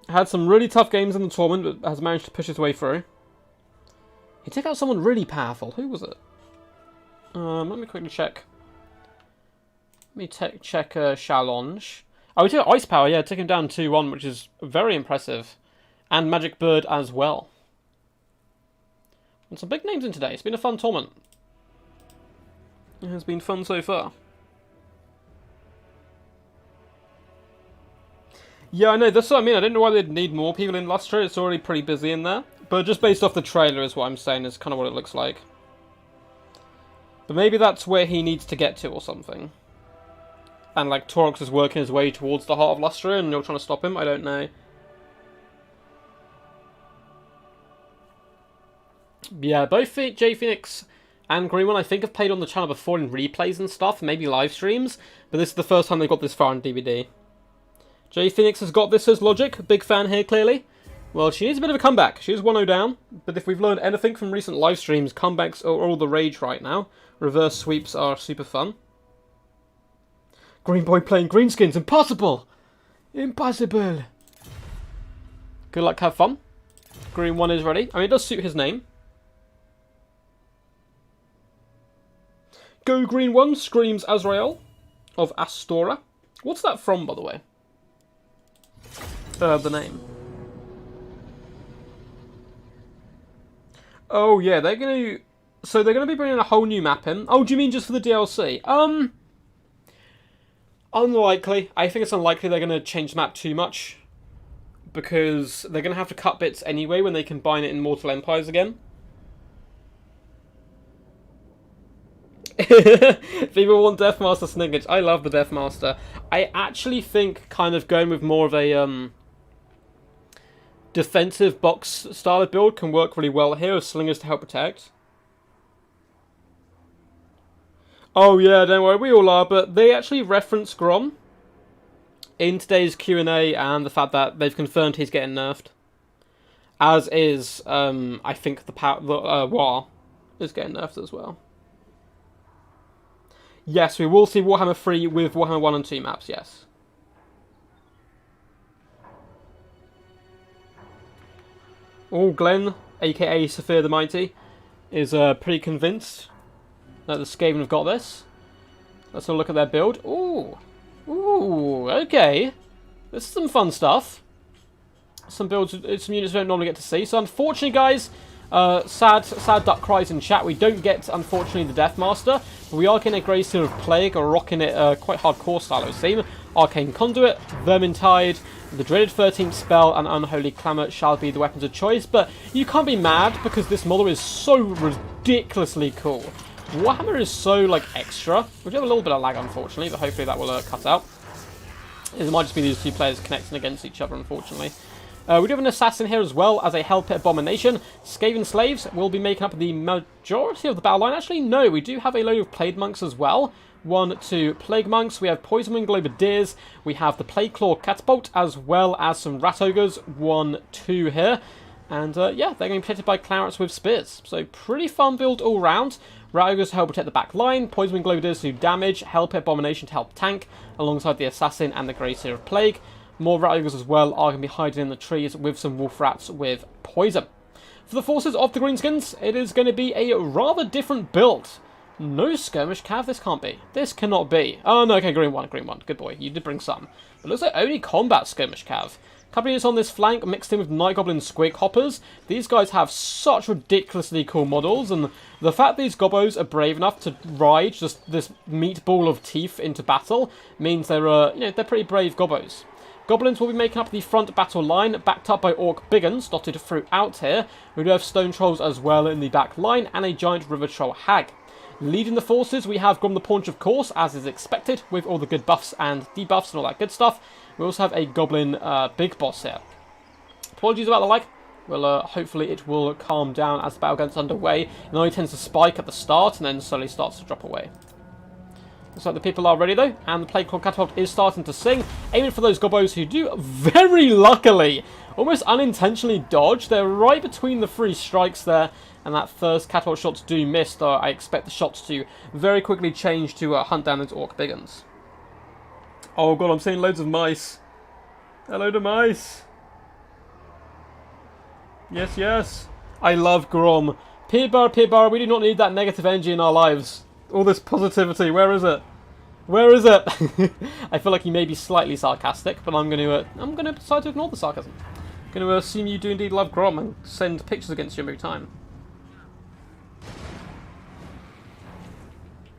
Had some really tough games in the tournament, but has managed to push his way through. He took out someone really powerful. Who was it? Let me quickly check. Let me check Challenge. Oh, he took Ice Power, yeah, took him down 2-1, which is very impressive. And Magic Bird as well. And some big names in today. It's been a fun tournament. It has been fun so far. Yeah, I know, that's what I mean. I didn't know why they'd need more people in Lustre. It's already pretty busy in there. But just based off the trailer is what I'm saying, is kind of what it looks like. But maybe that's where he needs to get to or something. And like Torox is working his way towards the heart of Lustre and you're trying to stop him? I don't know. Yeah, both J Phoenix and Green One I think have played on the channel before in replays and stuff, maybe live streams. But this is the first time they've got this far on DVD. J Phoenix has got this as logic. Big fan here, clearly. Well, she needs a bit of a comeback. She is 1-0 down. But if we've learned anything from recent live streams, comebacks are all the rage right now. Reverse sweeps are super fun. Green Boy playing greenskins. Impossible! Impossible! Good luck, have fun. Green One is ready. I mean, it does suit his name. Go Green One, screams Azrael of Astora. What's that from, by the way? The name. Oh, yeah, they're going to... So they're going to be bringing a whole new map in. Oh, do you mean just for the DLC? Unlikely. I think it's unlikely they're going to change the map too much. Because they're going to have to cut bits anyway when they combine it in Mortal Empires again. People want Deathmaster Sniggage. I love the Deathmaster. I actually think kind of going with more of a defensive box style of build can work really well here with slingers to help protect. Oh yeah, don't worry, we all are, but they actually reference Grom in today's Q&A and the fact that they've confirmed he's getting nerfed. As is, I think the War is getting nerfed as well. Yes, we will see Warhammer 3 with Warhammer 1 and 2 maps, yes. Oh, Glenn, aka Saphir the Mighty, is pretty convinced that the Skaven have got this. Let's have a look at their build. Ooh. Ooh, okay. This is some fun stuff. Some builds, some units we don't normally get to see. So unfortunately, guys, sad duck cries in chat. We don't get, unfortunately, the Deathmaster. But we are getting a Grey Seal of Plague, or rocking it quite hardcore style, it would seem. Arcane Conduit, Vermintide, the dreaded 13th spell, and Unholy Clamour shall be the weapons of choice. But you can't be mad, because this model is so ridiculously cool. Warhammer is so, like, extra. We do have a little bit of lag, unfortunately, but hopefully that will cut out. It might just be these two players connecting against each other, unfortunately. We do have an assassin here as well as a Hell Pit Abomination. Skaven Slaves will be making up the majority of the battle line. Actually, no, we do have a load of Plague Monks as well. 1, 2 Plague Monks. We have Poison Wing Globadiers. We have the Plague Claw Catapult, as well as some Rat Ogres. 1, 2 here. And yeah, they're going to be protected by Clarets with Spears. So pretty fun build all round. Rat Ogres to help protect the back line. Poison Wing Globadiers to do damage. Hell Pit Abomination to help tank, alongside the Assassin and the Grey Seal of Plague. More Rat Ogres as well are going to be hiding in the trees with some Wolf Rats with poison. For the forces of the Greenskins, it is going to be a rather different build. No Skirmish Cav, this can't be. This cannot be. Oh no, okay, Green One. Good boy, you did bring some. It looks like only Combat Skirmish Cav. Couple units on this flank mixed in with Night Goblin Squig Hoppers. These guys have such ridiculously cool models, and the fact these Gobbos are brave enough to ride just this meatball of teeth into battle means they're, you know, they're pretty brave Gobbos. Goblins will be making up the front battle line, backed up by Orc Biggins, dotted throughout here. We do have Stone Trolls as well in the back line, and a Giant River Troll Hag. Leading the forces, we have Grom the Paunch, of course, as is expected, with all the good buffs and debuffs and all that good stuff. We also have a Goblin Big Boss here. Apologies about the lag. Well, hopefully it will calm down as the battle gets underway. It only tends to spike at the start and then slowly starts to drop away. Looks like the people are ready though, and the Plague Claw Catapult is starting to sing, aiming for those gobbos who do very luckily, almost unintentionally dodge. They're right between the 3 strikes there, and that first catapult shots do miss, though I expect the shots to very quickly change to hunt down those Orc Biggins. Oh god, I'm seeing loads of mice. A load of mice. Yes, yes. I love Grom. Peerbar, we do not need that negative energy in our lives. All this positivity, where is it? Where is it? I feel like you may be slightly sarcastic, but I'm gonna decide to ignore the sarcasm. I'm gonna assume you do indeed love Grom and send pictures against you every time.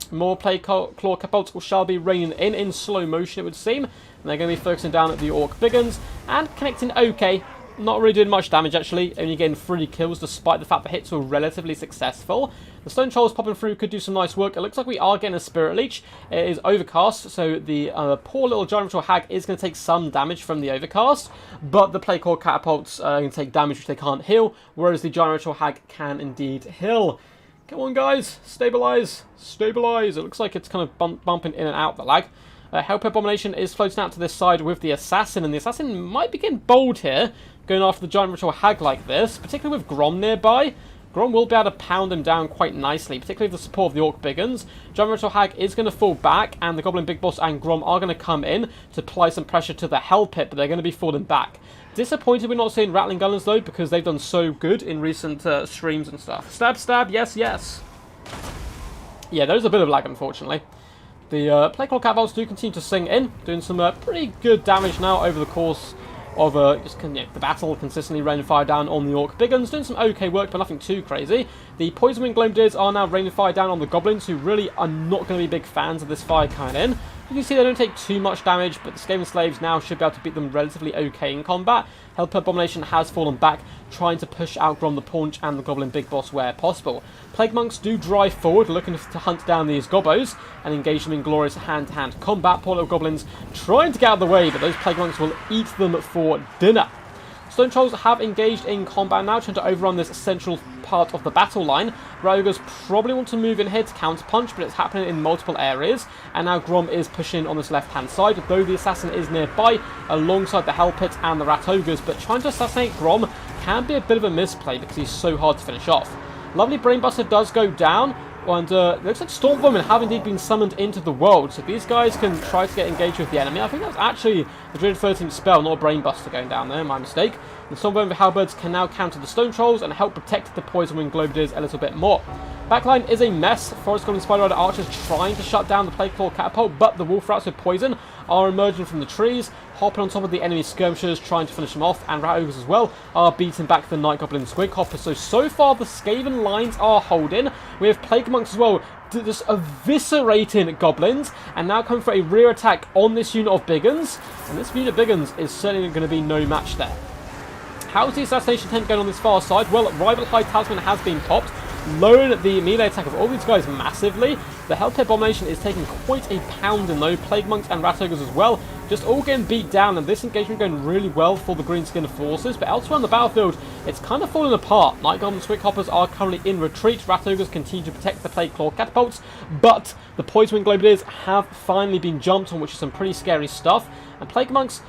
More Plague Claw Catapults shall be raining in slow motion, it would seem. And they're going to be focusing down at the Orc Biggins and connecting okay. Not really doing much damage, actually. Only getting 3 kills, despite the fact the hits were relatively successful. The Stone Trolls popping through could do some nice work. It looks like we are getting a Spirit Leech. It is overcast, so the poor little Giant Troll Hag is going to take some damage from the overcast. But the Plague Claw Catapults are going to take damage which they can't heal, whereas the Giant Troll Hag can indeed heal. Come on, guys. Stabilize. Stabilize. It looks like it's kind of bumping in and out the lag. Help Abomination is floating out to this side with the Assassin, and the Assassin might be getting bold here, going after the Giant Ritual Hag like this, particularly with Grom nearby. Grom will be able to pound him down quite nicely, particularly with the support of the Orc Biggins. Giant Ritual Hag is going to fall back, and the Goblin Big Boss and Grom are going to come in to apply some pressure to the Hell Pit, but they're going to be falling back. Disappointed we're not seeing Rattling Gunners though, because they've done so good in recent streams and stuff. Stab, stab, yes, yes. Yeah, there's a bit of lag, unfortunately. The Plague Claw Catapults do continue to sing in, doing some pretty good damage now over the course of the battle, consistently raining fire down on the Orc Biggins, doing some okay work, but nothing too crazy. The Poison Wing Gloamdeers are now raining fire down on the Goblins, who really are not going to be big fans of this fire coming in. You can see they don't take too much damage, but the Skaven Slaves now should be able to beat them relatively okay in combat. Help Abomination has fallen back, trying to push out Grom the Paunch and the Goblin Big Boss where possible. Plague Monks do drive forward, looking to hunt down these Gobbos and engage them in glorious hand-to-hand combat. Poor little Goblins trying to get out of the way, but those Plague Monks will eat them for dinner. Stone Trolls have engaged in combat now, trying to overrun this central part of the battle line. Ogres probably want to move in here to counterpunch, but it's happening in multiple areas. And now Grom is pushing on this left-hand side, though the Assassin is nearby, alongside the Hell Pit and the Rat Ogres. But trying to assassinate Grom can be a bit of a misplay, because he's so hard to finish off. Lovely Brainbuster does go down, and it looks like Storm Vermin have indeed been summoned into the world, so these guys can try to get engaged with the enemy. I think that's actually the Druid 13th spell, not a Brainbuster going down there, my mistake. The Storm Vermin Halberds can now counter the Stone Trolls and help protect the Poison Wing Gloamdeers a little bit more. Backline is a mess. Forest Goblin Spider Rider Archers trying to shut down the Plague Claw Catapult, but the Wolf Rats with Poison are emerging from the trees, hopping on top of the enemy skirmishers, trying to finish them off, and Rat Ogres as well are beating back the Night Goblin Squig Hopper. So far the Skaven lines are holding. We have Plague Monks as well, just eviscerating Goblins, and now coming for a rear attack on this unit of Biggins, and this unit of Biggins is certainly going to be no match there. How's the assassination attempt going on this far side? Well, Rival High Talisman has been popped, lowering the melee attack of all these guys massively. The Hell Pit Abomination is taking quite a pounding though. Plague Monks and Rat Ogres as well, just all getting beat down, and this engagement going really well for the Green Skin forces. But elsewhere on the battlefield, it's kind of falling apart. Night Goblin Squig Hoppers are currently in retreat. Rat Ogres continue to protect the Plague Claw Catapults, but the Poison Wing Gloamdeers have finally been jumped on, which is some pretty scary stuff. And Plague Monks,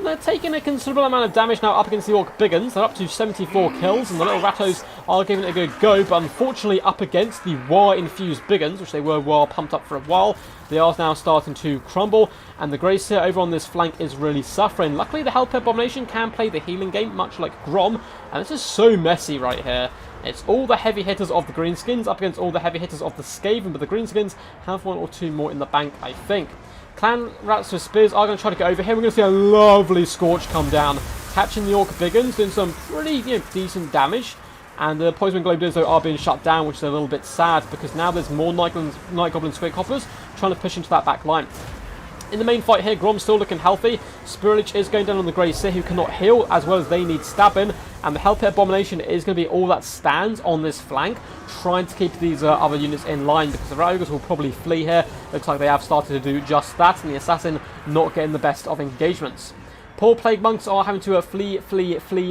they're taking a considerable amount of damage now up against the Orc Biggins. They're up to 74 kills, and the little Rattos are giving it a good go, but unfortunately up against the War-infused Biggins, which they were well pumped up for a while, they are now starting to crumble, and the Grey Seer over on this flank is really suffering. Luckily, the Hell Pit Abomination can play the healing game, much like Grom, and this is so messy right here. It's all the heavy hitters of the Greenskins up against all the heavy hitters of the Skaven, but the Greenskins have one or two more in the bank, I think. Clan Rats with Spears are going to try to get over here. We're going to see a lovely Scorch come down, catching the Orc Biggins, doing some pretty decent damage. And the Poison Wing Gloamdeers though are being shut down, which is a little bit sad, because now there's more Night Goblin Squig Hoppers trying to push into that back line. In the main fight here, Grom's still looking healthy. Spirit is going down on the Grey Seer, who cannot heal, as well as they need stabbing. And the Hell Pit Abomination is going to be all that stands on this flank, trying to keep these other units in line, because the Rat Ogres will probably flee here. Looks like they have started to do just that, and the Assassin not getting the best of engagements. Poor Plague Monks are having to flee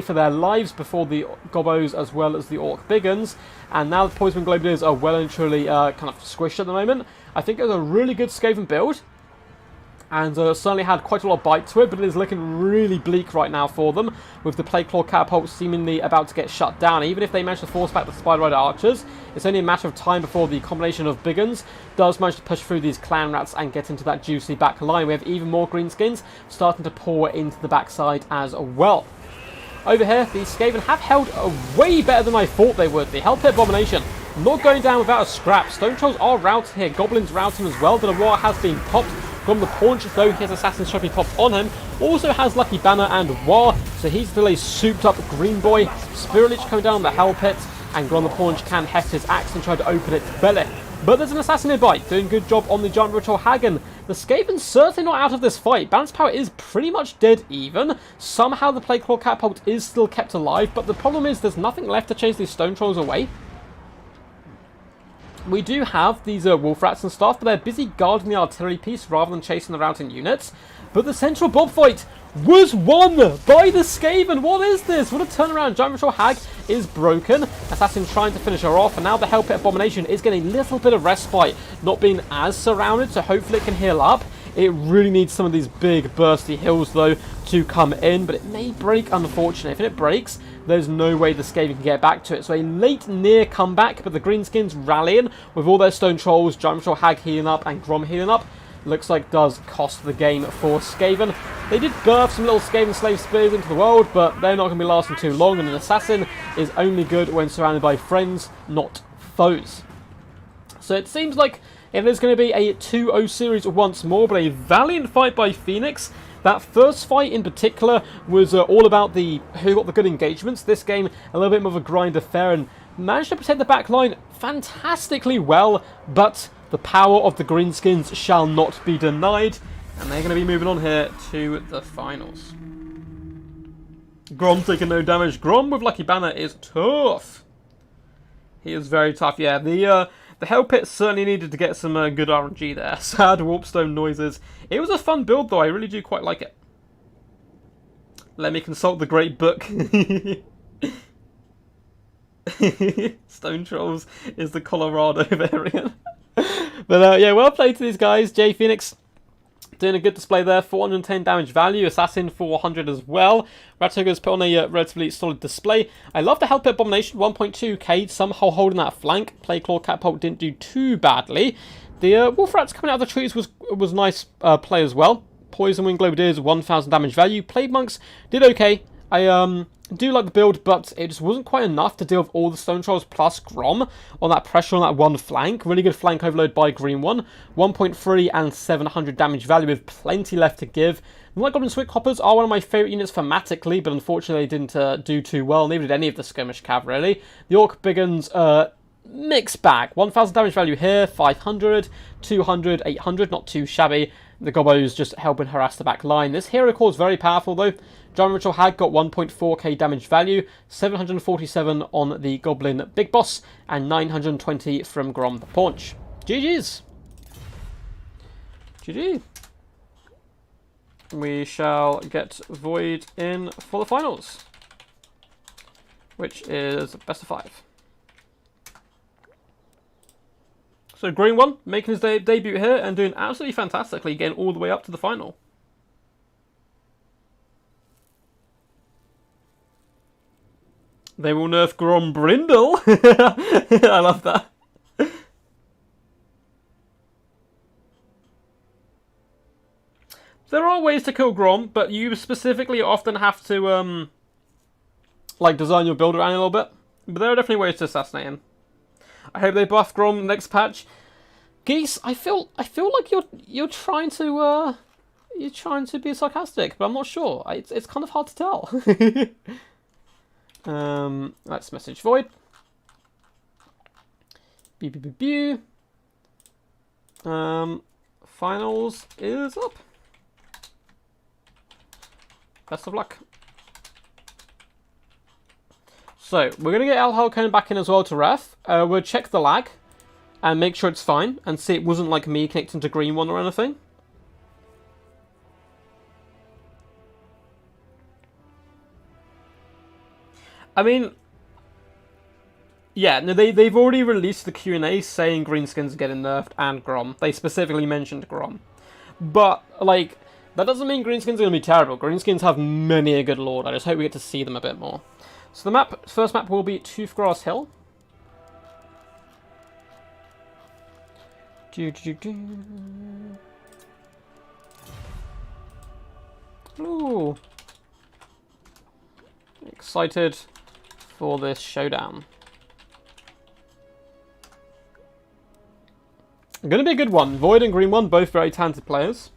for their lives before the Gobbos as well as the Orc Biggins. And now the Poison Globulars are well and truly kind of squished at the moment. I think it was a really good Skaven build, and certainly had quite a lot of bite to it, but it is looking really bleak right now for them, with the Plague Claw Catapult seemingly about to get shut down. Even if they manage to force back the Spider Rider Archers, it's only a matter of time before the combination of Biggins does manage to push through these Clan Rats and get into that juicy back line. We have even more Greenskins starting to pour into the backside as well. Over here, the Skaven have held way better than I thought they would. The Hell Pit Abomination not going down without a scrap. Stone Trolls are routed here. Goblins routing as well. The War has been popped. Grom the Paunch, though his Assassin's Trophy popped on him, also has Lucky Banner and War, so he's still a souped up Green Boy. Spirit Lich coming down the Hell Pit, and Grom the Paunch can heft his axe and try to open its belly. But there's an Assassin nearby, doing a good job on the Giant Ritual Hagen. The Skaven's certainly not out of this fight. Balance power is pretty much dead even. Somehow the Plague Claw Catapult is still kept alive, but the problem is there's nothing left to chase these Stone Trolls away. We do have these Wolf Rats and stuff, but they're busy guarding the artillery piece rather than chasing the routing units. But the central Bob fight was won by the Skaven. What is this? What a turnaround. Giant Ritual Hag is broken. Assassin trying to finish her off, and now the Hell Pit Abomination is getting a little bit of respite, not being as surrounded, so hopefully it can heal up. It really needs some of these big bursty hills though to come in, but it may break, unfortunately. If it breaks, there's no way the Skaven can get back to it. So a late near comeback, but the Greenskins rallying with all their Stone Trolls, Giant Ritual Hag healing up and Grom healing up. Looks like does cost the game for Skaven. They did birth some little Skaven slave spears into the world, but they're not going to be lasting too long, and an Assassin is only good when surrounded by friends, not foes. So it seems like it is going to be a 2-0 series once more, but a valiant fight by Phoenix. That first fight in particular was all about the who got the good engagements. This game, a little bit more of a grind affair, and managed to protect the back line fantastically well, but the power of the Greenskins shall not be denied, and they're going to be moving on here to the finals. Grom taking no damage. Grom with Lucky Banner is tough. He is very tough, yeah. The Hell Pit certainly needed to get some good RNG there. Sad Warpstone noises. It was a fun build though, I really do quite like it. Let me consult the great book. Stone Trolls is the Colorado variant. But yeah, well played to these guys. J Phoenix doing a good display there. 410 damage value. Assassin 400 as well. Rat Ogres put on a relatively solid display. I love the Hell Pit Abomination. 1.2k. Somehow holding that flank. Plague Claw Catapult didn't do too badly. The Wolf Rats coming out of the trees was nice play as well. Poison Wing Globadiers 1000 damage value. Plague Monks did okay. I do like the build, but it just wasn't quite enough to deal with all the Stone Trolls plus Grom on that pressure on that one flank. Really good flank overload by Green One. 1.3 and 700 damage value with plenty left to give. The Light Goblin Swick Hoppers are one of my favourite units thematically, but unfortunately they didn't do too well. Neither did any of the Skirmish Cav, really. The Orc Biggins, mixed bag. 1000 damage value here, 500, 200, 800, not too shabby. The Gobbos just helping harass the back line. This hero core is very powerful though. Giant Ritual Hag got 1.4k damage value, 747 on the Goblin Big Boss, and 920 from Grom the Paunch. GG's. GG. We shall get Void in for the finals, which is best of 5. So Green One making his debut here and doing absolutely fantastically, getting all the way up to the final. They will nerf Grom Brindle. I love that. There are ways to kill Grom, but you specifically often have to like design your build around a little bit. But there are definitely ways to assassinate him. I hope they buff Grom next patch. Geese, I feel like you're trying to be sarcastic, but I'm not sure. It's kind of hard to tell. Let's message Void. Finals is up. Best of luck. So, we're going to get El Halcón back in as well to ref. We'll check the lag and make sure it's fine and see it wasn't like me connecting to green one or anything. I mean, yeah, no, they've already released the Q&A saying greenskins are getting nerfed and Grom. They specifically mentioned Grom. But, like, that doesn't mean greenskins are going to be terrible. Greenskins have many a good lord. I just hope we get to see them a bit more. So the first map will be Toothgrass Hill. Ooh. Excited for this showdown. Going to be a good one. Void and Green One, both very talented players.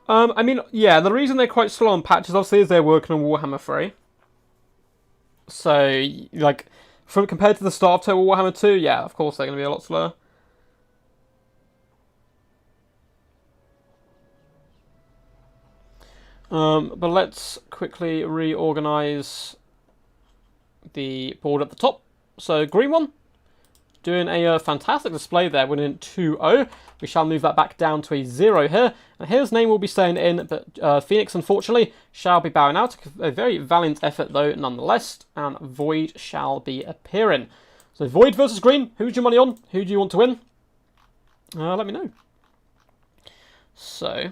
I mean, yeah, the reason they're quite slow on patches, obviously, is they're working on Warhammer 3. So, like, compared to the start of Total Warhammer 2, yeah, of course they're going to be a lot slower. But let's quickly reorganize the board at the top. So, Green One, doing a fantastic display there, winning 2-0. We shall move that back down to a 0 here. And his name will be staying in, but Phoenix, unfortunately, shall be bowing out. A very valiant effort, though, nonetheless. And Void shall be appearing. So Void versus Green. Who's your money on? Who do you want to win? Let me know. So.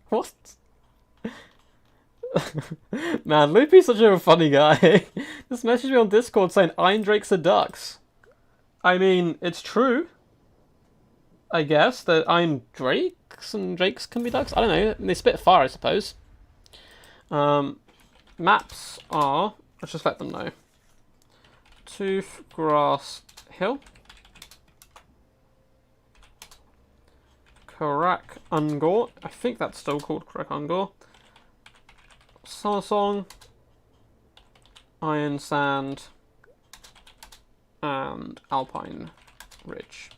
What? Man, Loopy's such a funny guy. Just messaged me on Discord saying Iron Drakes are ducks. I mean, it's true. I guess that Iron Drakes and Drakes can be ducks. I don't know. They spit fire, I suppose. Maps are... Let's just let them know. Toothgrass Hill. Karak Ungor. I think that's still called Karak Ungor. Summer Song, Iron Sand, and Alpine Ridge.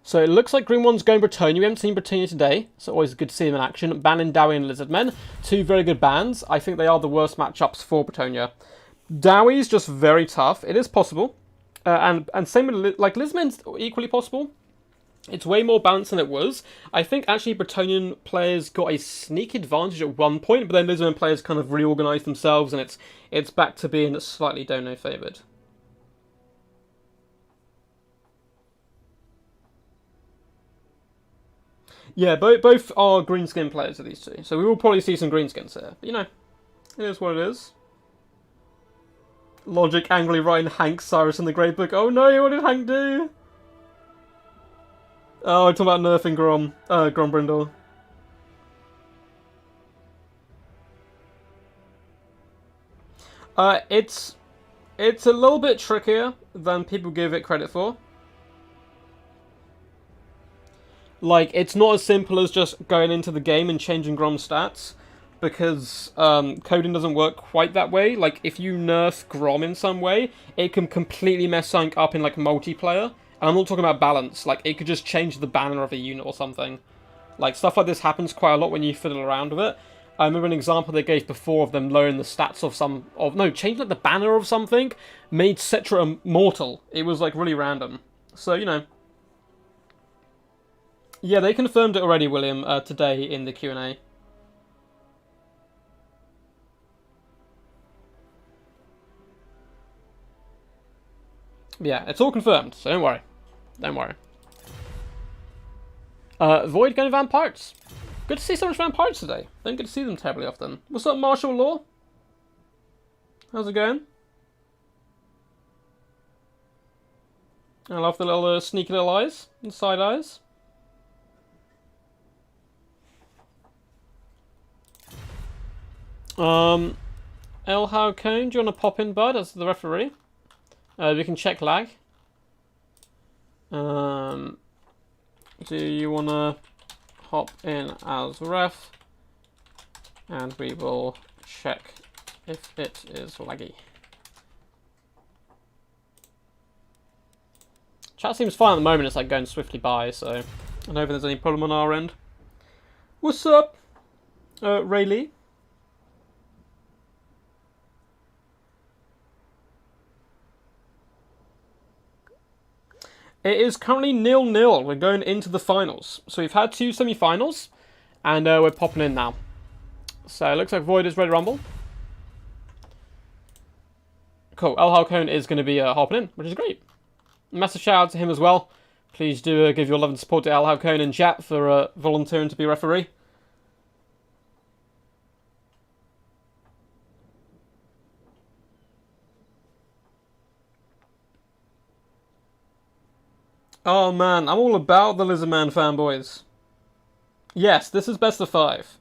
So it looks like Green One's going Bretonnia. We haven't seen Bretonnia today, so always good to see them in action. Banning Dowie and Lizardmen, two very good bans. I think they are the worst matchups for Bretonnia. Dowie's just very tough. It is possible, and same with like Lizardmen's equally possible. It's way more balanced than it was. I think actually Bretonian players got a sneak advantage at one point, but then Lizardmen players kind of reorganised themselves, and it's back to being slightly dono favoured. Yeah, both are greenskin players of these two, so we will probably see some greenskins here. But, you know, it is what it is. Logic angrily writing Hank Cyrus in the Grey Book. Oh no, what did Hank do? Oh, I'm talking about nerfing Grom Brindle. It's a little bit trickier than people give it credit for. Like, it's not as simple as just going into the game and changing Grom's stats, because coding doesn't work quite that way. Like, if you nerf Grom in some way, it can completely mess something up in, like, multiplayer. And I'm not talking about balance. Like, it could just change the banner of a unit or something. Like, stuff like this happens quite a lot when you fiddle around with it. I remember an example they gave before of them lowering the stats of changing like the banner of something, made Cetra immortal. It was, like, really random. So, you know. Yeah, they confirmed it already, William, today in the Q&A. Yeah, it's all confirmed, so don't worry. Don't worry. Void going Vampires. Good to see so much Vampires today. Don't get to see them terribly often. What's up, Martial Law? How's it going? I love the little sneaky little eyes and side eyes. El Halcón, do you want to pop in, bud, as the referee? We can check lag. Do you want to hop in as ref? And we will check if it is laggy. Chat seems fine at the moment. It's like going swiftly by, so I don't know if there's any problem on our end. What's up, Ray Lee? It is currently 0-0. We're going into the finals. So we've had 2 semi-finals, and we're popping in now. So it looks like Void is ready to rumble. Cool. El Halcone is going to be hopping in, which is great. Massive shout out to him as well. Please do give your love and support to El Halcone in chat for volunteering to be referee. Oh man, I'm all about the Lizardman fanboys. Yes, this is best of 5.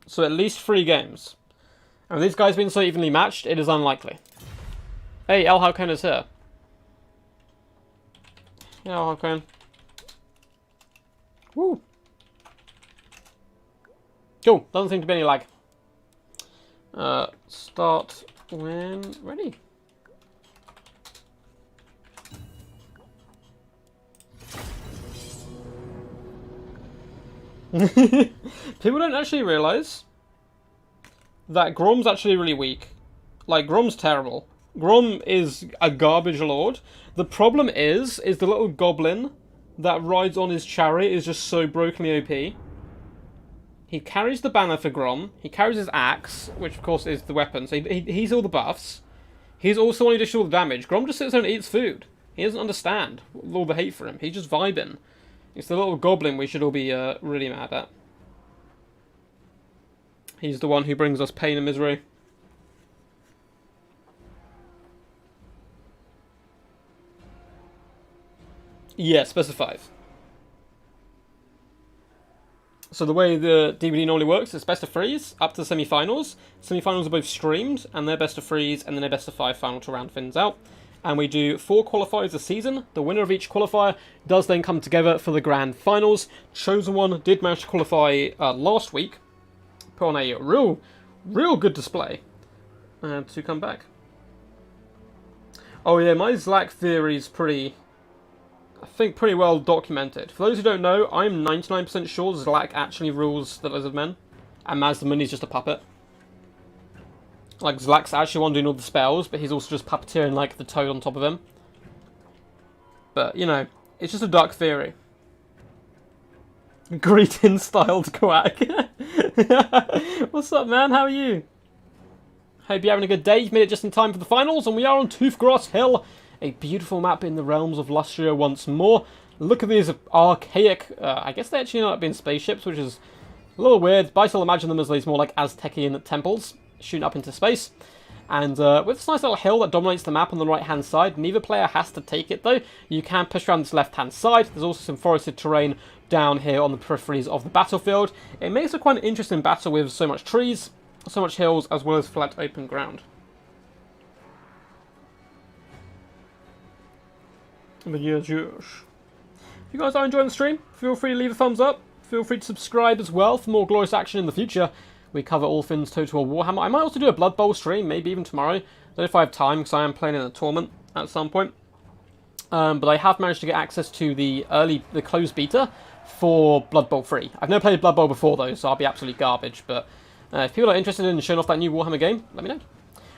So at least 3 games. And with these guys being so evenly matched, it is unlikely. Hey, El Halcone is here. Yeah, El Halcone. Woo! Cool, doesn't seem to be any lag. Start when ready. People don't actually realise that Grom's actually really weak. Like, Grom's terrible. Grom is a garbage lord. The problem is the little goblin that rides on his chariot is just so brokenly OP. He carries the banner for Grom. He carries his axe, which of course is the weapon. So he's all the buffs. He's also only just all the damage. Grom just sits there and eats food. He doesn't understand all the hate for him. He's just vibing. It's the little goblin we should all be really mad at. He's the one who brings us pain and misery. Yes, best of 5. So the way the DVD normally works is best of 3s up to the semi-finals. Semi-finals are both streamed, and they're best of 3s, and then a best of 5 final to round things out. And we do 4 qualifiers a season. The winner of each qualifier does then come together for the grand finals. Chosen one did manage to qualify last week. Put on a real good display. To come back. Oh yeah, my Zlak theory is pretty well documented. For those who don't know, I'm 99% sure Zlak actually rules the Lizardmen. And Mazdaman is just a puppet. Like, Zlak's actually one doing all the spells, but he's also just puppeteering, like, the toad on top of him. But, you know, it's just a dark theory. Greeting-styled quack. What's up, man? How are you? Hope you're having a good day. You've made it just in time for the finals, and we are on Toothgrass Hill. A beautiful map in the realms of Lustria once more. Look at these archaic... I guess they actually end up being spaceships, which is a little weird, but I still imagine them as these more like Aztecian temples, shooting up into space. And with this nice little hill that dominates the map on the right-hand side, neither player has to take it, though. You can push around this left-hand side. There's also some forested terrain down here on the peripheries of the battlefield. It makes it quite an interesting battle with so much trees, so much hills, as well as flat open ground. But yes. If you guys are enjoying the stream, feel free to leave a thumbs up. Feel free to subscribe as well for more glorious action in the future. We cover all things Total War Warhammer. I might also do a Blood Bowl stream, maybe even tomorrow. I don't know if I have time, because I am playing in a tournament at some point. But I have managed to get access to the closed beta for Blood Bowl 3. I've never played Blood Bowl before, though, so I'll be absolutely garbage. But if people are interested in showing off that new Warhammer game, let me know.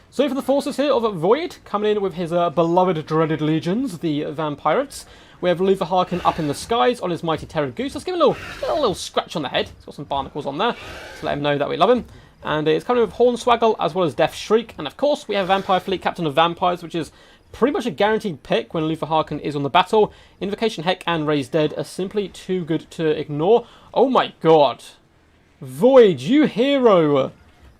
So for the forces here of Void, coming in with his beloved dreaded legions, the Vampirates. We have Luthor up in the skies on his mighty Terran Goose. Let's give him a little scratch on the head. He's got some barnacles on there to let him know that we love him. And it's coming in with Hornswaggle as well as Death Shriek. And of course, we have Vampire Fleet, Captain of Vampires, which is pretty much a guaranteed pick when Luthor is on the battle. Invocation Heck and Raise Dead are simply too good to ignore. Oh my god. Void, you hero.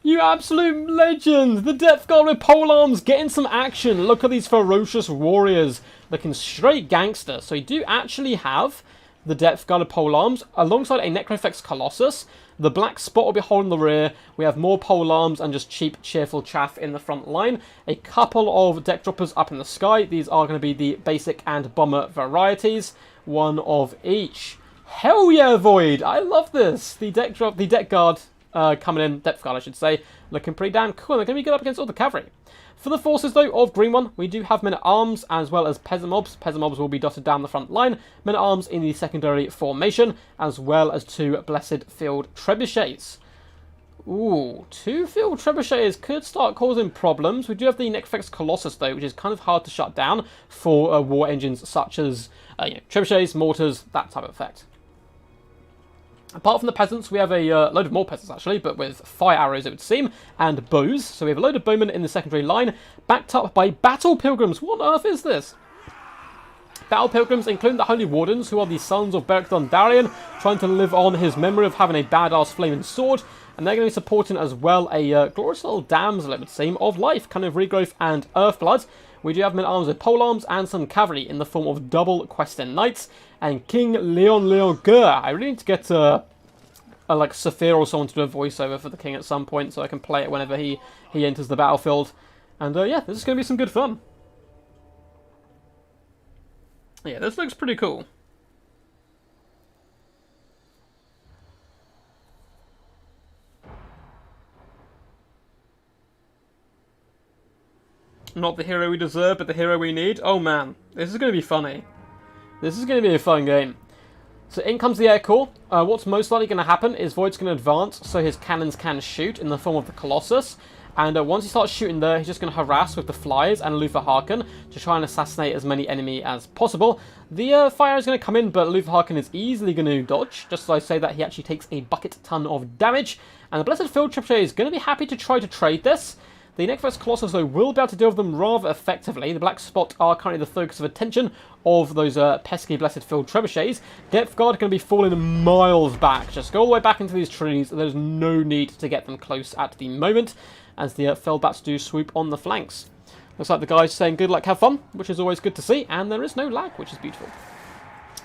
You absolute legend! The Depth Guard with polearms getting some action. Look at these ferocious warriors looking straight gangster. So you do actually have the Depth Guard with polearms alongside a Necrofex Colossus. The black spot will be holding the rear. We have more polearms and just cheap, cheerful chaff in the front line. A couple of deck droppers up in the sky. These are going to be the basic and bomber varieties. One of each. Hell yeah, Void! I love this. The deck guard coming in, depth guard I should say, looking pretty damn cool. They're going to be good up against all the cavalry. For the forces, though, of Green One, we do have men-at-arms as well as peasant mobs. Peasant mobs will be dotted down the front line. Men-at-arms in the secondary formation, as well as 2 Blessed Field Trebuchets. Ooh, 2 Field Trebuchets could start causing problems. We do have the Necrofex Colossus, though, which is kind of hard to shut down for war engines such as trebuchets, mortars, that type of effect. Apart from the peasants, we have a load of more peasants, actually, but with fire arrows, it would seem, and bows. So we have a load of bowmen in the secondary line, backed up by battle pilgrims. What on earth is this? Battle pilgrims, including the Holy Wardens, who are the sons of Beric Dondarrion, trying to live on his memory of having a badass flaming sword. And they're going to be supporting as well a glorious little damsel, it would seem, of life, kind of regrowth and earthblood. We do have men-at-arms with polearms and some cavalry in the form of double questing knights and King Leon Gur. I really need to get like Saphir or someone to do a voiceover for the king at some point so I can play it whenever he enters the battlefield. And yeah, this is going to be some good fun. Yeah, this looks pretty cool. Not the hero we deserve, but the hero we need. Oh man, this is going to be funny. This is going to be a fun game. So in comes the air core. What's most likely going to happen is Void's going to advance so his cannons can shoot in the form of the Colossus. And once he starts shooting there, he's just going to harass with the flyers and Luther Harkin to try and assassinate as many enemy as possible. The fire is going to come in, but Luther Harkin is easily going to dodge. Just as I say that, he actually takes a bucket ton of damage. And the Blessed Field Trebuchet is going to be happy to try to trade this. The Necrofex Colossus, though, will be able to deal with them rather effectively. The Black Spot are currently the focus of attention of those pesky Blessed Field Trebuchets. Depth Guard are going to be falling miles back. Just go all the way back into these trees. There's no need to get them close at the moment, as the Fellbats do swoop on the flanks. Looks like the guys saying good luck, have fun, which is always good to see, and there is no lag, which is beautiful.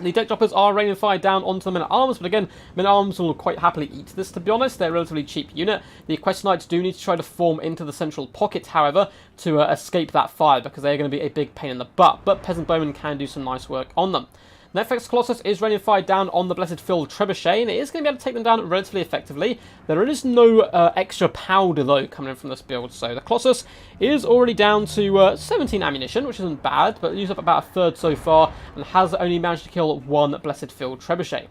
The deck droppers are raining fire down onto the men-at-arms, but again, men-at-arms will quite happily eat this, to be honest. They're a relatively cheap unit. The Quest Knights do need to try to form into the central pocket, however, to escape that fire, because they're going to be a big pain in the butt, but Peasant Bowmen can do some nice work on them. Necrofex Colossus is raining fire down on the Blessed Field Trebuchet, and it is going to be able to take them down relatively effectively. There is no extra powder, though, coming in from this build, so the Colossus is already down to 17 ammunition, which isn't bad, but used up about a third so far, and has only managed to kill 1 Blessed Field Trebuchet.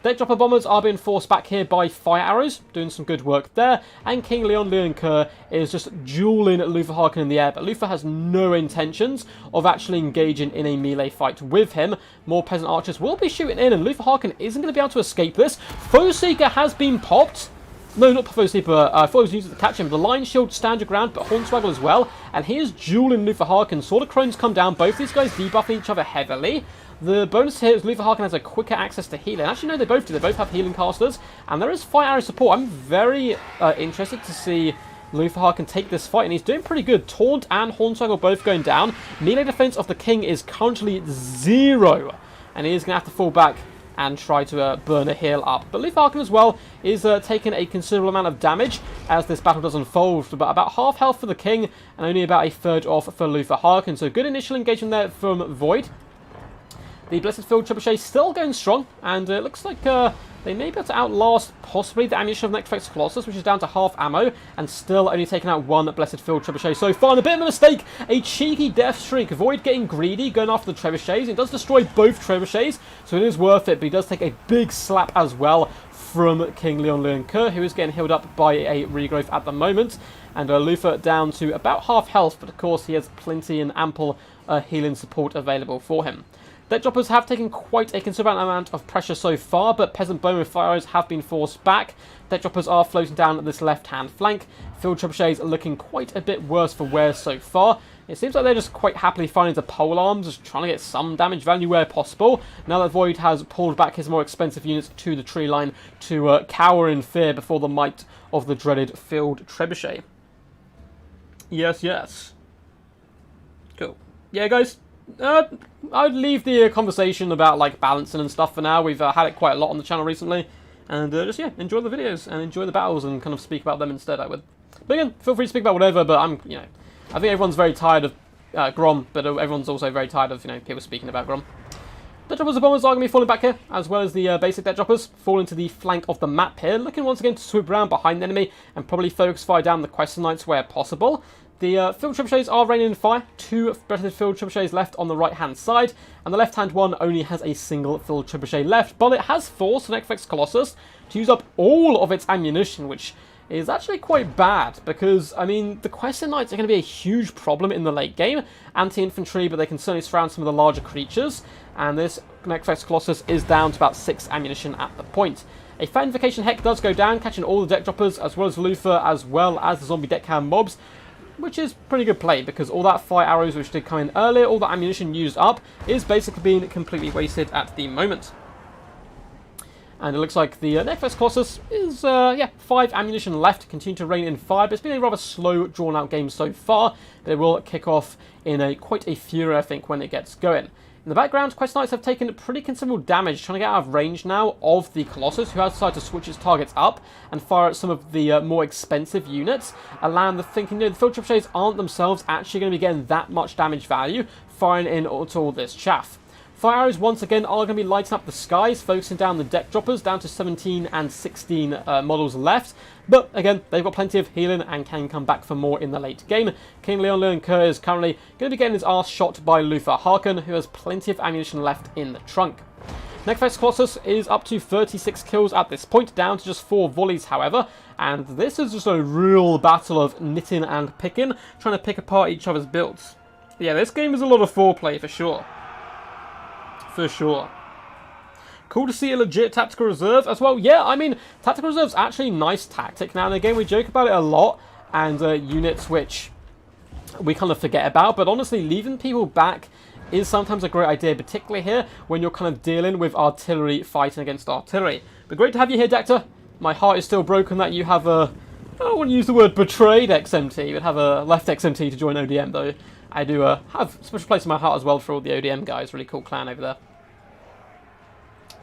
Deck Dropper Bombers are being forced back here by fire arrows, doing some good work there, and King Leon Kerr is just dueling Luther Harkin in the air, but Luther has no intentions of actually engaging in a melee fight with him. More Peasant Archers will be shooting in, and Luther Harkin isn't going to be able to escape this. Foe Seeker has been popped. No, not Foe Seeker, I thought he was using to catch him. The Lion Shield, stand your ground, but Hornswaggle as well, and he is dueling Luther Harkin. Sword of Crones come down, both these guys debuffing each other heavily. The bonus here is Luther Harkin has a quicker access to healing. Actually, no, they both do. They both have healing casters. And there is fire arrow support. I'm very interested to see Luther Harkin take this fight. And he's doing pretty good. Taunt and Hornswaggle both going down. Melee defense of the king is currently 0. And he is going to have to fall back and try to burn a heal up. But Luther Harkin as well is taking a considerable amount of damage as this battle does unfold. But about half health for the king and only about a third off for Luther Harkin. So good initial engagement there from Void. The Blessed Field Trebuchet still going strong, and it looks like they may be able to outlast possibly the ammunition of Necrofex Colossus, which is down to half ammo, and still only taking out 1 Blessed Field Trebuchet so far. And a bit of a mistake, a cheeky death streak. Void getting greedy, going after the Trebuchets. It does destroy both Trebuchets, so it is worth it, but he does take a big slap as well from King Leon Kerr, who is getting healed up by a regrowth at the moment. And Luther down to about half health, but of course he has plenty and ample healing support available for him. Deck Droppers have taken quite a considerable amount of pressure so far, but Peasant Bowmen with fire arrows have been forced back. Deck Droppers are floating down this left-hand flank. Field Trebuchets are looking quite a bit worse for wear so far. It seems like they're just quite happily finding the pole arms, just trying to get some damage value where possible. Now that Void has pulled back his more expensive units to the tree line to cower in fear before the might of the dreaded Field Trebuchet. Yes, yes. Cool. Yeah, guys. I'd leave the conversation about like balancing and stuff for now. We've had it quite a lot on the channel recently, and just yeah, enjoy the videos and enjoy the battles and kind of speak about them instead. I would, but again, feel free to speak about whatever. But I think everyone's very tired of Grom, but everyone's also very tired of people speaking about Grom. Deck Droppers and Bombers are going to be falling back here, as well as the basic Deck Droppers fall into the flank of the map here, looking once again to swoop around behind the enemy and probably focus fire down the Question Knights where possible. The Field Trebuchets are raining in fire, 2 Breathed Field Trebuchets left on the right-hand side, and the left-hand one only has a single Field Trebuchet left, but it has forced the Necrofex Colossus to use up all of its ammunition, which is actually quite bad, because, I mean, the Question Knights are going to be a huge problem in the late game. Anti-infantry, but they can certainly surround some of the larger creatures, and this Necrofex Colossus is down to about 6 ammunition at the point. A Fat Invocation Heck does go down, catching all the Deck Droppers, as well as Luthor, as well as the Zombie Deckhand mobs, which is pretty good play, because all that fire arrows which did come in earlier, all that ammunition used up, is basically being completely wasted at the moment. And it looks like the Necrofex Colossus is, 5 ammunition left to continue to rain in fire, but it's been a rather slow, drawn-out game so far, but it will kick off in quite a fury, I think, when it gets going. In the background, Quest Knights have taken pretty considerable damage, trying to get out of range now of the Colossus, who has decided to switch its targets up and fire at some of the more expensive units, allowing the thinking, the Field Trebuchets aren't themselves actually going to be getting that much damage value, firing in to all this chaff. Fire arrows, once again, are going to be lighting up the skies, focusing down the Deck Droppers, down to 17 and 16 models left. But, again, they've got plenty of healing and can come back for more in the late game. King Leon Kerr is currently going to be getting his arse shot by Luthor Harkon, who has plenty of ammunition left in the trunk. Necrofex Colossus is up to 36 kills at this point, down to just 4 volleys, however. And this is just a real battle of knitting and picking, trying to pick apart each other's builds. Yeah, this game is a lot of foreplay, for sure. For sure. Cool to see a legit Tactical Reserve as well. Yeah, I mean, Tactical Reserve's actually a nice tactic. Now and again, we joke about it a lot, and units which we kind of forget about, but honestly, leaving people back is sometimes a great idea, particularly here when you're kind of dealing with artillery fighting against artillery. But great to have you here, Dector. My heart is still broken that you have I don't want to use the word betrayed XMT. You would have a left XMT to join ODM, though. I do have a special place in my heart as well for all the ODM guys. Really cool clan over there.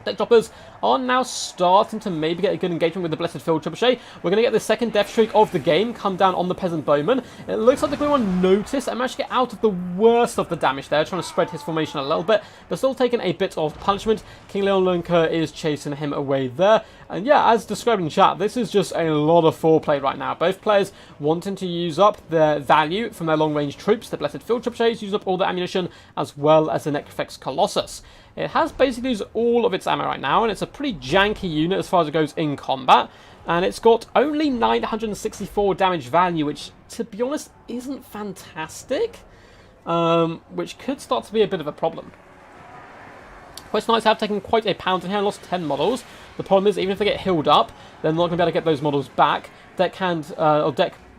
Deck Droppers are now starting to maybe get a good engagement with the Blessed Field Trebuchet. We're going to get the second death streak of the game come down on the Peasant Bowman. It looks like they're going to notice and manage to get out of the worst of the damage there, trying to spread his formation a little bit, but still taking a bit of punishment. King Leon Lunker is chasing him away there. And yeah, as described in chat, this is just a lot of foreplay right now. Both players wanting to use up their value from their long-range troops. The Blessed Field Trebuchets use up all the ammunition, as well as the Necrofex Colossus. It has basically used all of its ammo right now, and it's a pretty janky unit as far as it goes in combat. And it's got only 964 damage value, which, to be honest, isn't fantastic. Which could start to be a bit of a problem. Quest Knights have taken quite a pounding here and lost 10 models. The problem is, even if they get healed up, they're not going to be able to get those models back. Deck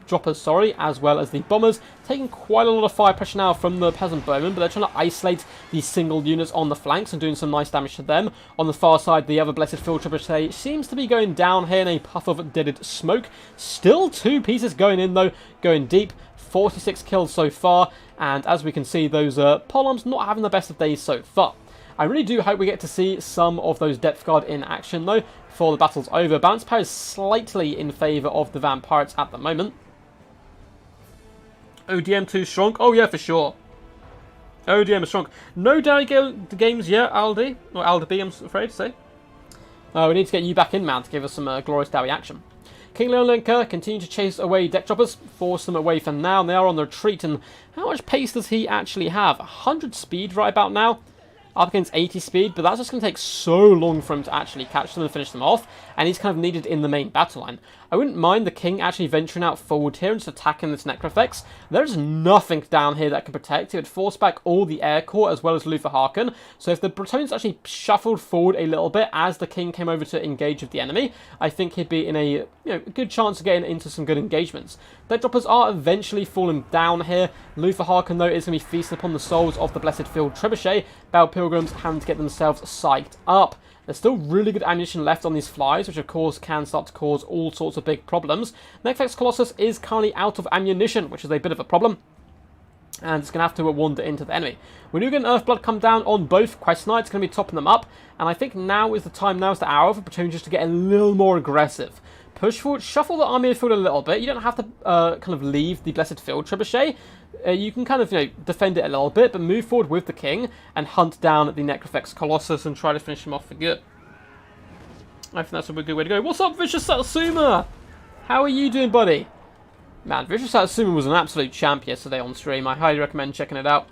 Droppers, as well as the Bombers, taking quite a lot of fire pressure now from the Peasant Bowmen, but they're trying to isolate these single units on the flanks and doing some nice damage to them. On the far side, the other Blessed Field Trebuchet seems to be going down here in a puff of deaded smoke. Still 2 pieces going in, though, going deep. 46 kills so far, and as we can see, those Polums not having the best of days so far. I really do hope we get to see some of those Depth Guard in action, though, before the battle's over. Balance power is slightly in favour of the Vampires at the moment. ODM too strong? Oh yeah, for sure. ODM is strong. No Dairy games yet, Aldi. Or Aldi, I'm afraid to say. We need to get you back in, man, to give us some glorious Dowie action. King Leon Linker continue to chase away Deck Droppers, force them away for now, and they are on the retreat. And how much pace does he actually have? 100 speed right about now? Up against 80 speed, but that's just going to take so long for him to actually catch them and finish them off, and he's kind of needed in the main battle line. I wouldn't mind the King actually venturing out forward here and just attacking this Necrofex. There's nothing down here that can protect. It would force back all the Air Corps as well as Luthor Harkon, so if the Bretons actually shuffled forward a little bit as the King came over to engage with the enemy, I think he'd be in a good chance of getting into some good engagements. Deck Droppers are eventually falling down here. Luthor Harkon, though, is going to be feasting upon the souls of the Blessed Field Trebuchet. Battle Pilgrims having to get themselves psyched up. There's still really good ammunition left on these flies, which of course can start to cause all sorts of big problems. Necrofex Colossus is currently out of ammunition, which is a bit of a problem. and it's going to have to wander into the enemy. We do get an Earthblood come down on both Quest Knights, going to be topping them up, and I think now is the hour for Platoon just to get a little more aggressive. Push forward, shuffle the army field a little bit. You don't have to kind of leave the Blessed Field Trebuchet. You can kind of, defend it a little bit, but move forward with the king and hunt down the Necrofex Colossus and try to finish him off for good. I think that's a good way to go. What's up, Vicious Satsuma? How are you doing, buddy? Man, Vicious Satsuma was an absolute champ yesterday on stream. I highly recommend checking it out.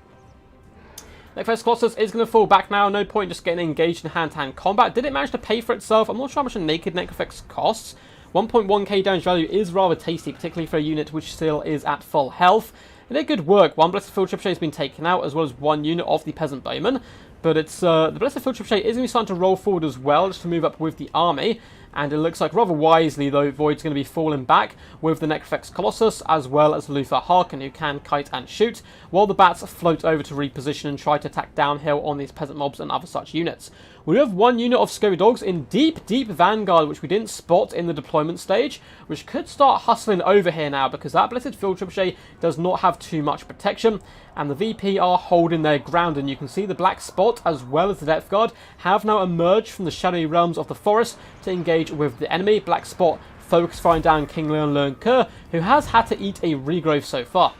Necrofex Colossus is going to fall back now. No point just getting engaged in hand-to-hand combat. Did it manage to pay for itself? I'm not sure how much a naked Necrofex costs. 1.1k damage value is rather tasty, particularly for a unit which still is at full health. It did good work. One Blessed Field Trebuchet has been taken out, as well as one unit of the Peasant Bowman. But it's the Blessed Field Trebuchet is going to be starting to roll forward as well, just to move up with the army. And it looks like rather wisely, though, Void's going to be falling back with the Necrofex Colossus, as well as Luther Harkin, who can kite and shoot, while the bats float over to reposition and try to attack downhill on these peasant mobs and other such units. We have one unit of Scurvy Dogs in deep Vanguard, which we didn't spot in the deployment stage, which could start hustling over here now, because that Blessed Field Trebuchet does not have too much protection, and the VP are holding their ground, and you can see the Black Spot, as well as the Depth Guard, have now emerged from the shadowy realms of the forest to engage with the enemy. Black Spot focus firing down King Leon Kerr, who has had to eat a regrowth so far.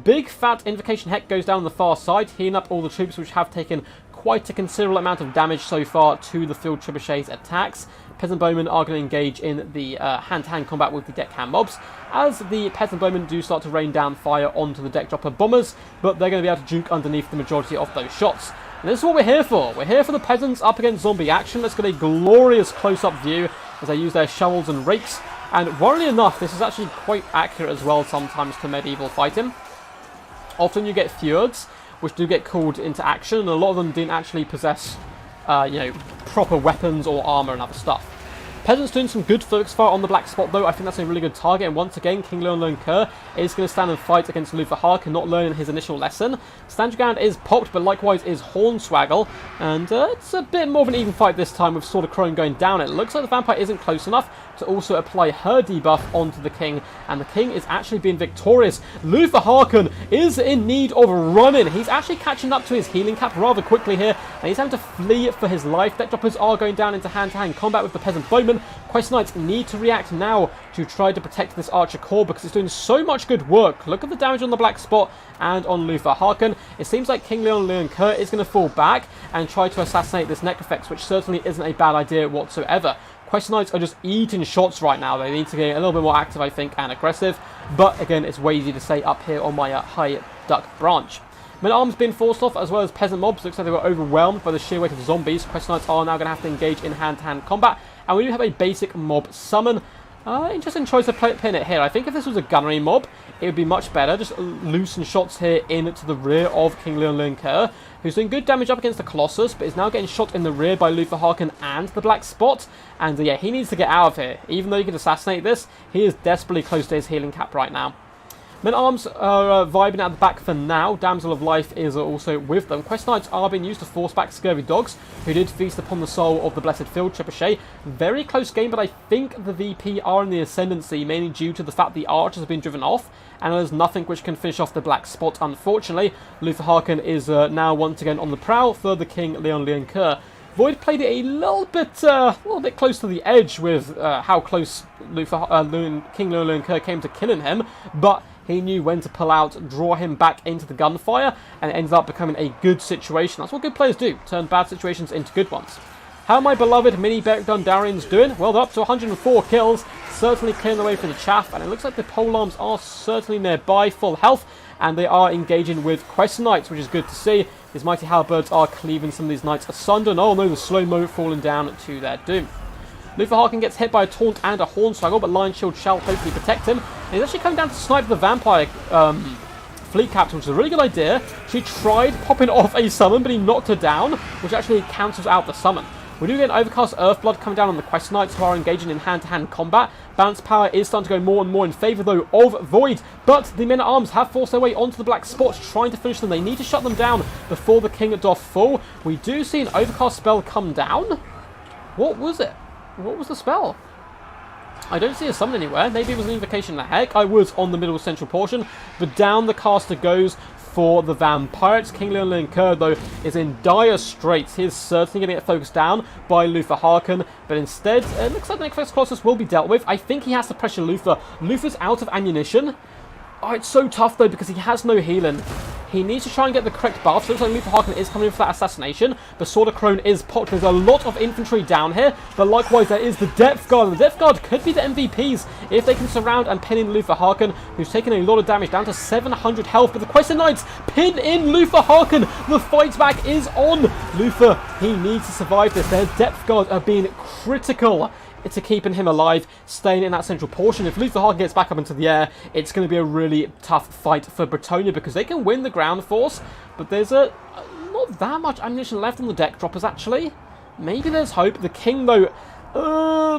Big fat Invocation Heck goes down the far side, healing up all the troops which have taken quite a considerable amount of damage so far to the Field Trebuchet's attacks. Peasant Bowmen are going to engage in the hand-to-hand combat with the deckhand mobs, as the Peasant Bowmen do start to rain down fire onto the deck dropper bombers, but they're going to be able to juke underneath the majority of those shots. And this is what we're here for. We're here for the peasants up against zombie action. Let's get a glorious close-up view as they use their shovels and rakes. And worryingly enough, this is actually quite accurate as well sometimes to medieval fighting. Often you get fjords, which do get called into action, and a lot of them didn't actually possess, proper weapons or armor and other stuff. Peasants doing some good focus fire on the Black Spot, though. I think that's a really good target, and once again, King Leon Kerr is going to stand and fight against Luther Harkin, not learning his initial lesson. Stand your ground is popped, but likewise is Hornswaggle, and it's a bit more of an even fight this time with Sword of Crone going down. It looks like the Vampire isn't close enough to also apply her debuff onto the King, and the King is actually being victorious. Luther Harkin is in need of running. He's actually catching up to his healing cap rather quickly here, and he's having to flee for his life. Deck droppers are going down into hand-to-hand combat with the Peasant Bowman. Quest Knights need to react now to try to protect this Archer core, because it's doing so much good work. Look at the damage on the Black Spot and on Luther Harkin. It seems like King Leon Kerr is going to fall back and try to assassinate this Necrofex, which certainly isn't a bad idea whatsoever. Quest Knights are just eating shots right now. They need to get a little bit more active, I think, and aggressive. But again, it's way easy to say up here on my high duck branch. Men-at-arms being forced off, as well as peasant mobs. Looks like they were overwhelmed by the sheer weight of the zombies. Quest Knights are now going to have to engage in hand-to-hand combat. And we do have a basic mob summon. Interesting choice to pin it here. I think if this was a gunnery mob, it would be much better. Just loosen shots here into the rear of King Leon Kerr, who's doing good damage up against the Colossus, but is now getting shot in the rear by Luther Harkin and the Black Spot. And yeah, he needs to get out of here. Even though you can assassinate this, he is desperately close to his healing cap right now. Men-at-arms are vibing at the back for now. Damsel of Life is also with them. Quest Knights are being used to force back Scurvy Dogs, who did feast upon the soul of the Blessed Field Trebuchet. Very close game, but I think the VP are in the ascendancy, mainly due to the fact the archers have been driven off, and there's nothing which can finish off the Black Spot, unfortunately. Luther Harkin is now once again on the prowl for the King Leon Kerr. Void played it a little bit close to the edge with how close King Leon Kerr came to killing him, but he knew when to pull out, draw him back into the gunfire, and it ended up becoming a good situation. That's what good players do, turn bad situations into good ones. How my beloved mini Beric Dondarrions doing? Well, they're up to 104 kills, certainly clearing the way for the chaff, and it looks like the polearms are certainly nearby, full health, and they are engaging with Quest Knights, which is good to see. These mighty halberds are cleaving some of these knights asunder, and oh no, the slow-mo falling down to their doom. Luther Harkin gets hit by a taunt and a Hornswaggle, but Lion Shield shall hopefully protect him. And he's actually coming down to snipe the Vampire fleet captain, which is a really good idea. She tried popping off a summon, but he knocked her down, which actually cancels out the summon. We do get an Overcast Earthblood coming down on the Quest Knights, who are engaging in hand-to-hand combat. Balance power is starting to go more and more in favour, though, of Void. But the Men-at-Arms have forced their way onto the Black Spot, trying to finish them. They need to shut them down before the King doth fall. We do see an Overcast spell come down. What was it? What was the spell? I don't see a summon anywhere. Maybe it was an invocation of the heck. I was on the middle central portion, but down the caster goes for the Vampires. King Leon Kerr, though, is in dire straits. He is certainly going to get focused down by Luther Harkin, but instead, it looks like the next Colossus will be dealt with. I think he has to pressure Luther. Luther's out of ammunition. Oh, it's so tough, though, because he has no healing. He needs to try and get the correct buff. So it looks like Luther Harkin is coming in for that assassination. The Sword of Crone is popped. There's a lot of infantry down here. But likewise, there is the Depth Guard. And the Depth Guard could be the MVPs if they can surround and pin in Luther Harkin, who's taken a lot of damage, down to 700 health. But the Question Knights pin in Luther Harkin. The fight back is on. Luther, he needs to survive this. Their Depth Guard are being critical to keeping him alive, staying in that central portion. If Luther Harkin gets back up into the air, it's going to be a really tough fight for Bretonnia, because they can win the ground force, but there's not that much ammunition left on the deck droppers, actually. Maybe there's hope. The King, though,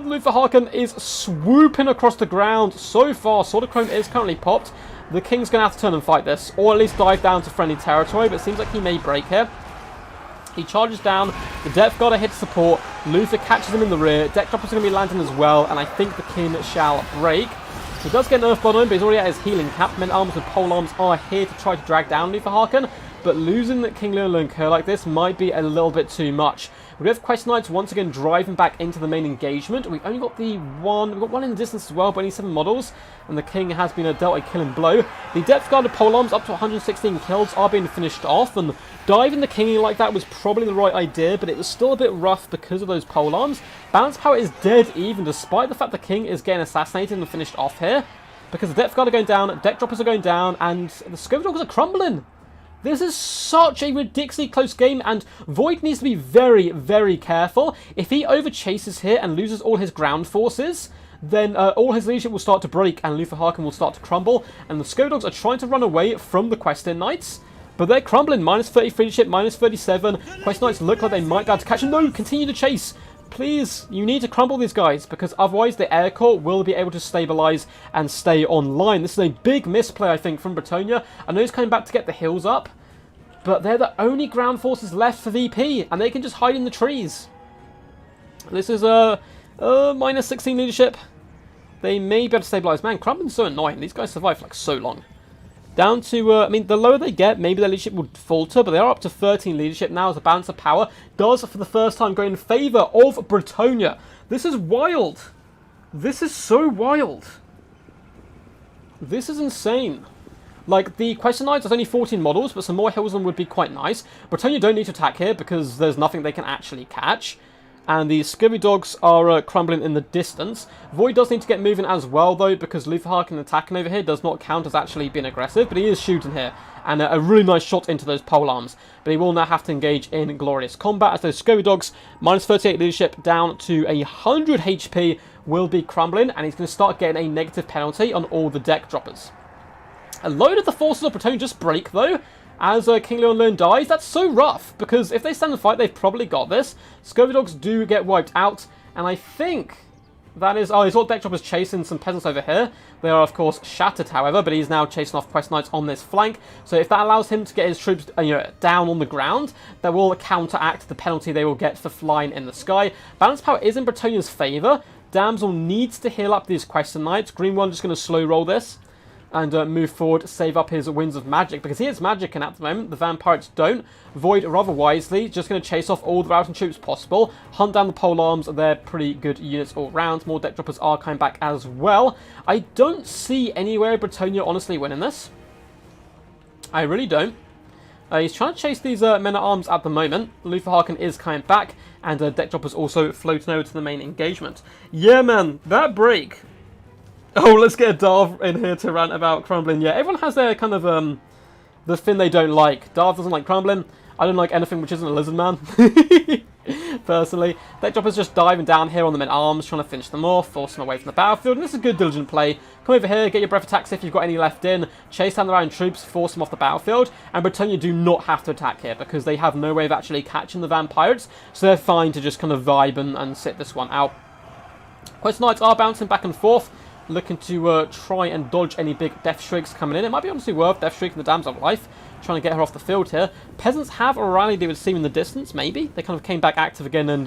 Luther Harkin is swooping across the ground so far. Sword of Chrome is currently popped. The King's going to have to turn and fight this, or at least dive down to friendly territory, but it seems like he may break here. He charges down, the Depth Guard are here to support, Luther catches him in the rear, deck droppers are going to be landing as well, and I think the King shall break. He does get an Earthblood on him, but he's already at his healing cap. Men arms with pole arms are here to try to drag down Luther Harkin, but losing King Leon Kerr like this might be a little bit too much. We have Quest Knights once again driving back into the main engagement. We've only got we've got one in the distance as well, but only 7 models, and the King has been dealt a killing blow. The Depth Guard of pole arms up to 116 kills are being finished off, and diving the King like that was probably the right idea, but it was still a bit rough because of those pole arms. Balance Power is dead even, despite the fact the King is getting assassinated and finished off here, because the Depth Guard are going down, deck droppers are going down, and the Scurvy Dogs are crumbling. This is such a ridiculously close game, and Void needs to be very, very careful. If he overchases here and loses all his ground forces, then all his leadership will start to break, and Luther Harkin will start to crumble, and the Scurvy Dogs are trying to run away from the Question Knights, but they're crumbling. Minus 33 leadership, minus 37. Quest Knights look like they might be able to catch him. No, continue to chase. Please, you need to crumble these guys, because otherwise the Air Corps will be able to stabilize and stay online. This is a big misplay, I think, from Bretonnia. I know he's coming back to get the hills up, but they're the only ground forces left for VP, and they can just hide in the trees. This is minus 16 leadership. They may be able to stabilize. Man, crumbling's so annoying. These guys survive for like so long. Down to, I mean, the lower they get, maybe their leadership would falter, but they are up to 13 leadership now as the balance of power does, for the first time, go in favour of Bretonnia. This is wild. This is so wild. This is insane. Like, the Question Knights, there's only 14 models, but some more hills would be quite nice. Bretonnia don't need to attack here, because there's nothing they can actually catch. And the Scurvy Dogs are crumbling in the distance. Void does need to get moving as well, though, because Luther Harkin attacking over here does not count as actually being aggressive, but he is shooting here. And a really nice shot into those pole arms. But he will now have to engage in glorious combat, as those Scurvy Dogs, minus 38 leadership, down to 100 HP, will be crumbling, and he's going to start getting a negative penalty on all the deck droppers. A load of the forces of Bretonnia just break, though, as King Leon dies. That's so rough, because if they stand and fight, they've probably got this. Scurvy Dogs do get wiped out, and I think that is... Oh, he's got deck droppers chasing some peasants over here. They are, of course, shattered, however, but he's now chasing off Quest Knights on this flank. So if that allows him to get his troops down on the ground, that will counteract the penalty they will get for flying in the sky. Balance power is in Bretonnia's favour. Damsel needs to heal up these Question Knights. Green One just going to slow roll this and move forward, save up his Winds of Magic, because he is magic, and at the moment the Vampires don't. Void, rather wisely, just going to chase off all the routing troops possible, hunt down the pole arms. They're pretty good units all round. More deck droppers are coming back as well. I don't see anywhere Bretonnia honestly winning this. I really don't. He's trying to chase these men-at-arms at the moment. Luther Harkin is coming back, and deck droppers also floating over to the main engagement. Yeah, man, that break. Oh, let's get a Darv in here to rant about crumbling. Yeah, everyone has their kind of, the thing they don't like. Darv doesn't like crumbling. I don't like anything which isn't a lizard man. Personally. Deck droppers just diving down here on the men-arms, trying to finish them off, force them away from the battlefield. And this is good diligent play. Come over here, get your breath attacks if you've got any left in. Chase down the Iron troops, force them off the battlefield. And Bretonnia do not have to attack here, because they have no way of actually catching the Vampires. So they're fine to just kind of vibe and sit this one out. Quest Knights are bouncing back and forth, looking to try and dodge any big Death Shrieks coming in. It might be honestly worth Death Shriek and the Damsel of Life, trying to get her off the field here. Peasants have rallied, they would seem, in the distance, maybe. They kind of came back active again, and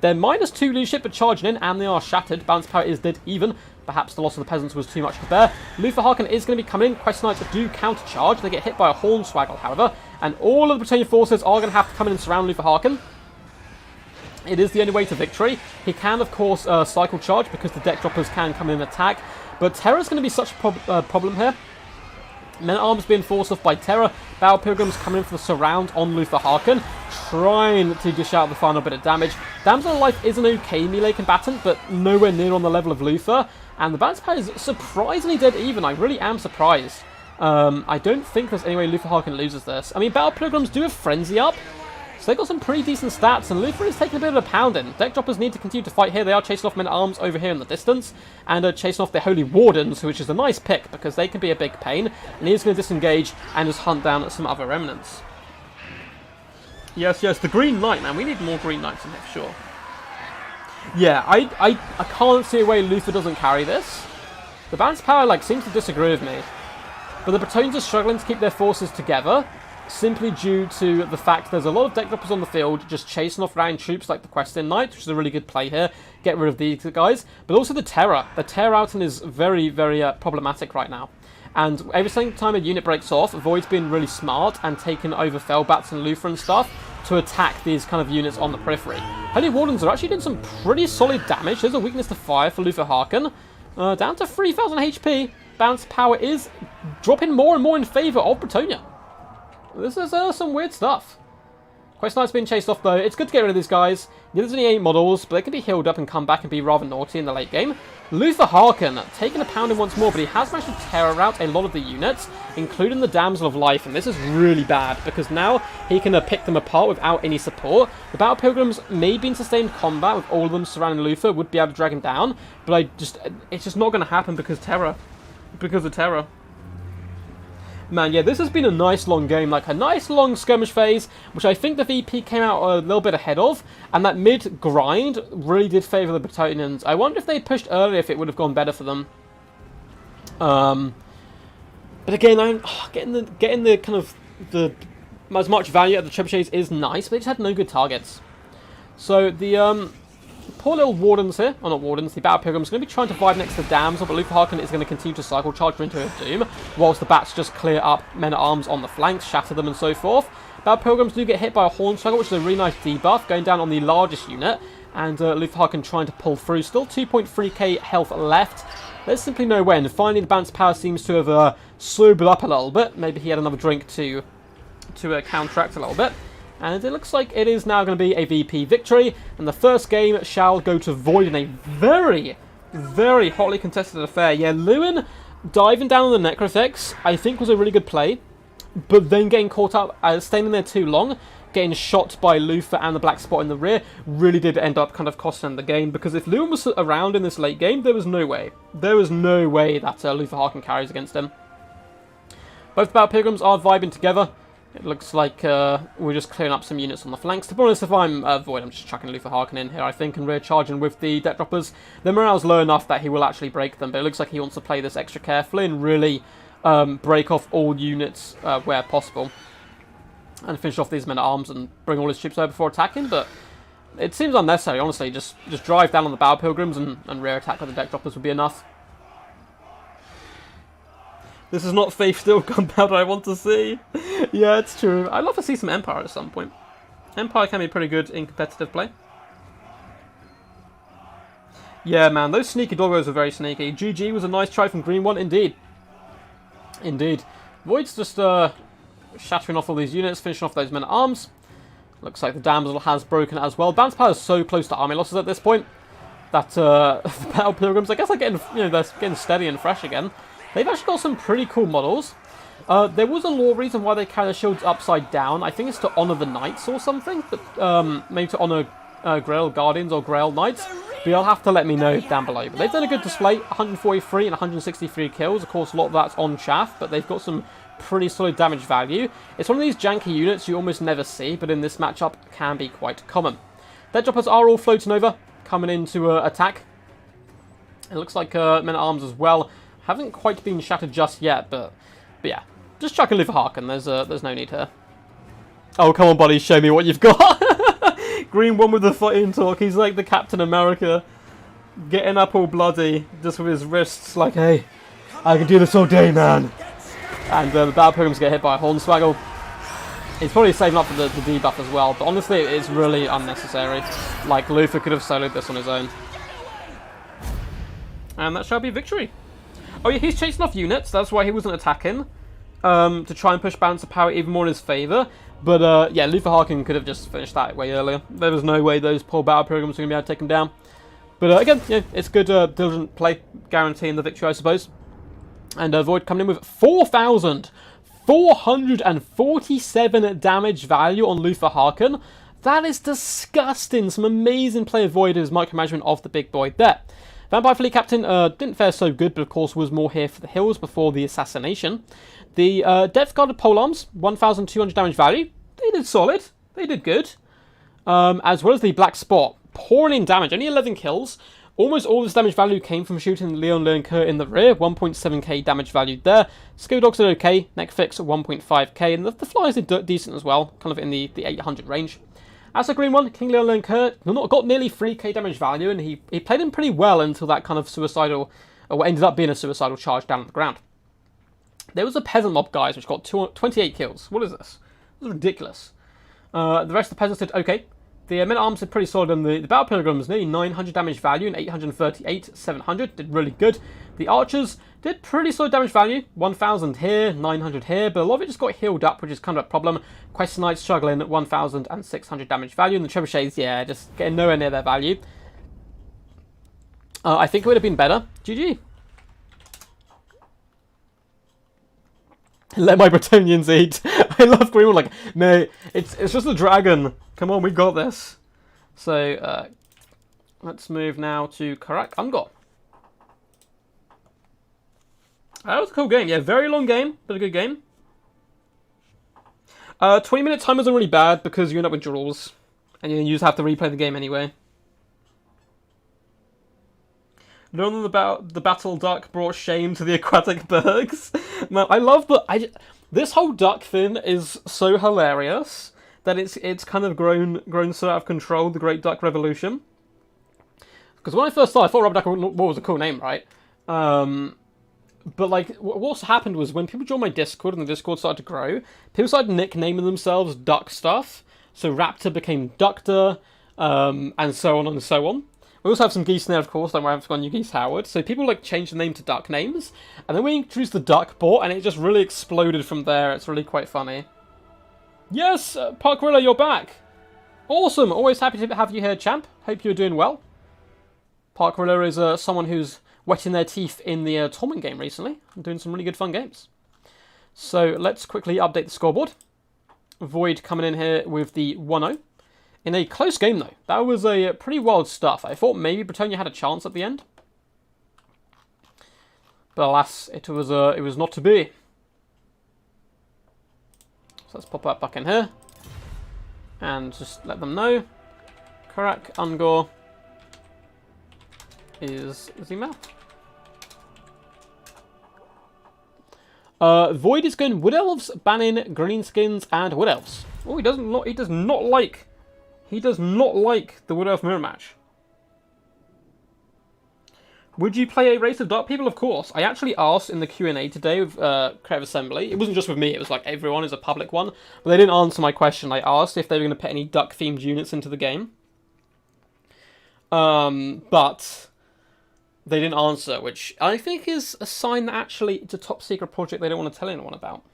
they're minus 2 leadership but charging in, and they are shattered. Balance power is dead even. perhaps the loss of the peasants was too much to bear. Luther Harkin is going to be coming in. Quest Knights do countercharge. They get hit by a Hornswaggle, however, and all of the Bretonnian forces are going to have to come in and surround Luther Harkin. It is the only way to victory. He can, of course, cycle charge because the deck droppers can come in and attack, but Terror's going to be such a problem here. Men-at-Arms being forced off by Terror. Battle Pilgrims coming in for the surround on Luther Harkin, trying to dish out the final bit of damage. Damsel in Life is an okay melee combatant, but nowhere near on the level of Luther. And the Balance Power is surprisingly dead even. I really am surprised. I don't think there's any way Luther Harkin loses this. I mean, Battle Pilgrims do have Frenzy up, so they've got some pretty decent stats, and Luther is taking a bit of a pounding. Deck droppers need to continue to fight here. They are chasing off Men-at-Arms over here in the distance, and chasing off the Holy Wardens, which is a nice pick, because they can be a big pain, and he's going to disengage and just hunt down some other remnants. Yes, the Green Knight, man. We need more Green Knights in here, for sure. Yeah, I can't see a way Luther doesn't carry this. The Balance Power, like, seems to disagree with me. But the Bretonians are struggling to keep their forces together, simply due to the fact there's a lot of deck droppers on the field just chasing off round troops like the Questing Knight, which is a really good play here. Get rid of these guys. But also the Terror. The Terror outing is very, very problematic right now. And every single time a unit breaks off, Void's been really smart and taken over Felbats and Luther and stuff to attack these kind of units on the periphery. Holy Wardens are actually doing some pretty solid damage. There's a weakness to fire for Luther Harkin. Down to 3,000 HP. Balance Power is dropping more and more in favour of Bretonnia. This is some weird stuff. Quest Knight's being chased off though. It's good to get rid of these guys. Yeah, there's only 8 models, but they can be healed up and come back and be rather naughty in the late game. Luther Harkin taking a pounding once more, but he has managed to terror out a lot of the units, including the Damsel of Life, and this is really bad because now he can pick them apart without any support. The Battle Pilgrims may be in sustained combat with all of them surrounding Luther, would be able to drag him down, but it's just not going to happen because of Terror. Man, yeah, this has been a nice long game, like a nice long skirmish phase, which I think the VP came out a little bit ahead of, and that mid-grind really did favour the Bretonnians. I wonder if they pushed earlier, if it would have gone better for them. But again, I'm getting the kind of as much value at the trebuchets is nice, but they just had no good targets. So the poor little Wardens here, or not Wardens, the Battle Pilgrims, going to be trying to vibe next to the Damsel, but Luther Harkin is going to continue to cycle charge into her doom, whilst the Bats just clear up Men-at-Arms on the flanks, shatter them and so forth. Battle Pilgrims do get hit by a Hornswaggle, which is a really nice debuff, going down on the largest unit, and Luther Harkin trying to pull through. Still 2.3k health left. There's simply no way, and finally the Balance Power seems to have sobered up a little bit. Maybe he had another drink to counteract a little bit. And it looks like it is now going to be a VP victory, and the first game shall go to Void in a very, very hotly contested affair. Yeah, Lewin diving down on the Necrothex, I think was a really good play, but then getting caught up, staying in there too long, getting shot by Luther and the Black Spot in the rear, really did end up kind of costing him the game, because if Lewin was around in this late game, there was no way. There was no way that Luther Harkin carries against him. Both Battle Pilgrims are vibing together. It looks like we're just clearing up some units on the flanks. To be honest, if I'm Void, I'm just chucking Luther Harkin in here, I think, and rear charging with the deck droppers. The morale's low enough that he will actually break them, but it looks like he wants to play this extra carefully and really break off all units where possible. And finish off these Men-at-Arms and bring all his troops over before attacking, but it seems unnecessary, honestly. Just drive down on the Battle Pilgrims and rear attack with the deck droppers would be enough. This is not Faith Steel Gunpowder I want to see. Yeah, it's true. I'd love to see some Empire at some point. Empire can be pretty good in competitive play. Yeah, man, those sneaky doggos are very sneaky. GG was a nice try from Green One, indeed. Indeed. Void's just shattering off all these units, finishing off those Men-at-Arms. Looks like the Damsel has broken as well. Balance Power is so close to army losses at this point that the Battle Pilgrims, I guess, are getting, they're getting steady and fresh again. They've actually got some pretty cool models. There was a lore reason why they carry their shields upside down. I think it's to honour the Knights or something. But maybe to honour Grail Guardians or Grail Knights. But you'll have to let me know down below. But they've done a good display. 143 and 163 kills. Of course, a lot of that's on chaff. But they've got some pretty solid damage value. It's one of these janky units you almost never see. But in this matchup, can be quite common. Dead droppers are all floating over. Coming in to attack. It looks like Men-at-Arms as well. Haven't quite been shattered just yet, but yeah. Just chuck a Luther Harkin, there's no need here. Oh, come on, buddy, show me what you've got. Green One with the fighting talk, he's like the Captain America. getting up all bloody, just with his wrists, like, hey, I can do this all day, man. And the Battle Pilgrims get hit by a Hornswaggle. He's probably saving up for the debuff as well, but honestly, it's really unnecessary. Like, Luther could have soloed this on his own. And that shall be victory. Oh yeah, he's chasing off units, that's why he wasn't attacking. To try and push balance of power even more in his favour. But yeah, Luther Harkin could have just finished that way earlier. There was no way those poor Battle Pilgrims were going to be able to take him down. But again, yeah, it's good diligent play, guaranteeing the victory, I suppose. And Void coming in with 4,447 damage value on Luther Harkin. That is disgusting. Some amazing play of Void as micromanagement of the big boy there. Vampire Fleet Captain didn't fare so good, but of course was more here for the hills before the assassination. The Depth Guarded Polearms, 1,200 damage value. They did solid. They did good. As well as the Black Spot, pouring in damage. Only 11 kills. Almost all this damage value came from shooting Leon Leoncoeur in the rear. 1.7k damage value there. Skill Dogs did okay. Neck Fix 1.5k. And the Flyers did decent as well. Kind of in the 800 range. As a green one, King Leon Leoncoeur got nearly 3k damage value. And he played him pretty well until that kind of suicidal, or what ended up being a suicidal charge down on the ground. There was a Peasant Mob, guys, which got 28 kills. What is this? This is ridiculous. The rest of the Peasants did okay. The Men-at-Arms did pretty solid, and the Battle Pilgrims, nearly 900 damage value and 838, 700, did really good. The Archers did pretty solid damage value, 1,000 here, 900 here, but a lot of it just got healed up, which is kind of a problem. Quest Knights struggling at 1,600 damage value, and the Trebuchets, yeah, just getting nowhere near their value. I think it would have been better. GG. Let my Bretonians eat. I love Greenwood. Like, mate, it's just a dragon. Come on, we got this. So, let's move now to Karak Ungor. That was a cool game. Yeah, very long game, but a good game. 20-minute time isn't really bad because you end up with draws. And you just have to replay the game anyway. None about the battle duck brought shame to the aquatic bergs. Man, I love this whole duck thing is so hilarious that it's kind of grown so out of control. The Great Duck Revolution. Because when I first started, I thought Rubber Duck was a cool name, right? But like, what's happened was when people joined my Discord and the Discord started to grow, people started nicknaming themselves duck stuff. So Raptor became Ductor, and so on and so on. We also have some geese now, of course, like I haven't forgotten you, Geese Howard. So people like changed the name to duck names, and then we introduced the duck bot, and it just really exploded from there. It's really quite funny. Yes, Parkrilla, you're back. Awesome, always happy to have you here, champ. Hope you're doing well. Parkrilla is someone who's wetting their teeth in the Torment game recently, and doing some really good fun games. So let's quickly update the scoreboard. Void coming in here with the 1-0. In a close game, though. That was a pretty wild stuff. I thought maybe Bretonia had a chance at the end. But alas, it was not to be. So let's pop that back in here. And just let them know. Karak Ungor is email. Void is going Wood Elves, banning Greenskins and Wood Elves. Oh, he does not like the Wood Elf mirror match. Would you play a race of dark people? Of course. I actually asked in the Q&A today with Creative Assembly. It wasn't just with me, it was like everyone, is a public one. But they didn't answer my question. I asked if they were going to put any duck-themed units into the game. But they didn't answer, which I think is a sign that actually it's a top secret project they don't want to tell anyone about.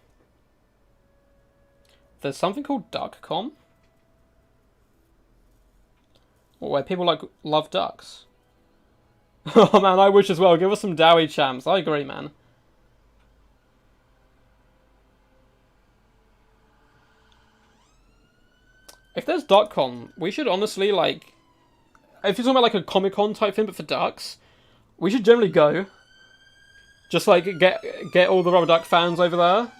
There's something called DuckCon. Where people like love ducks. Oh man, I wish as well. Give us some Dowie champs. I agree, man. If there's DuckCon, we should honestly, like, if you're talking about like a Comic-Con type thing, but for ducks, we should generally go. Just like get all the Rubber Duck fans over there,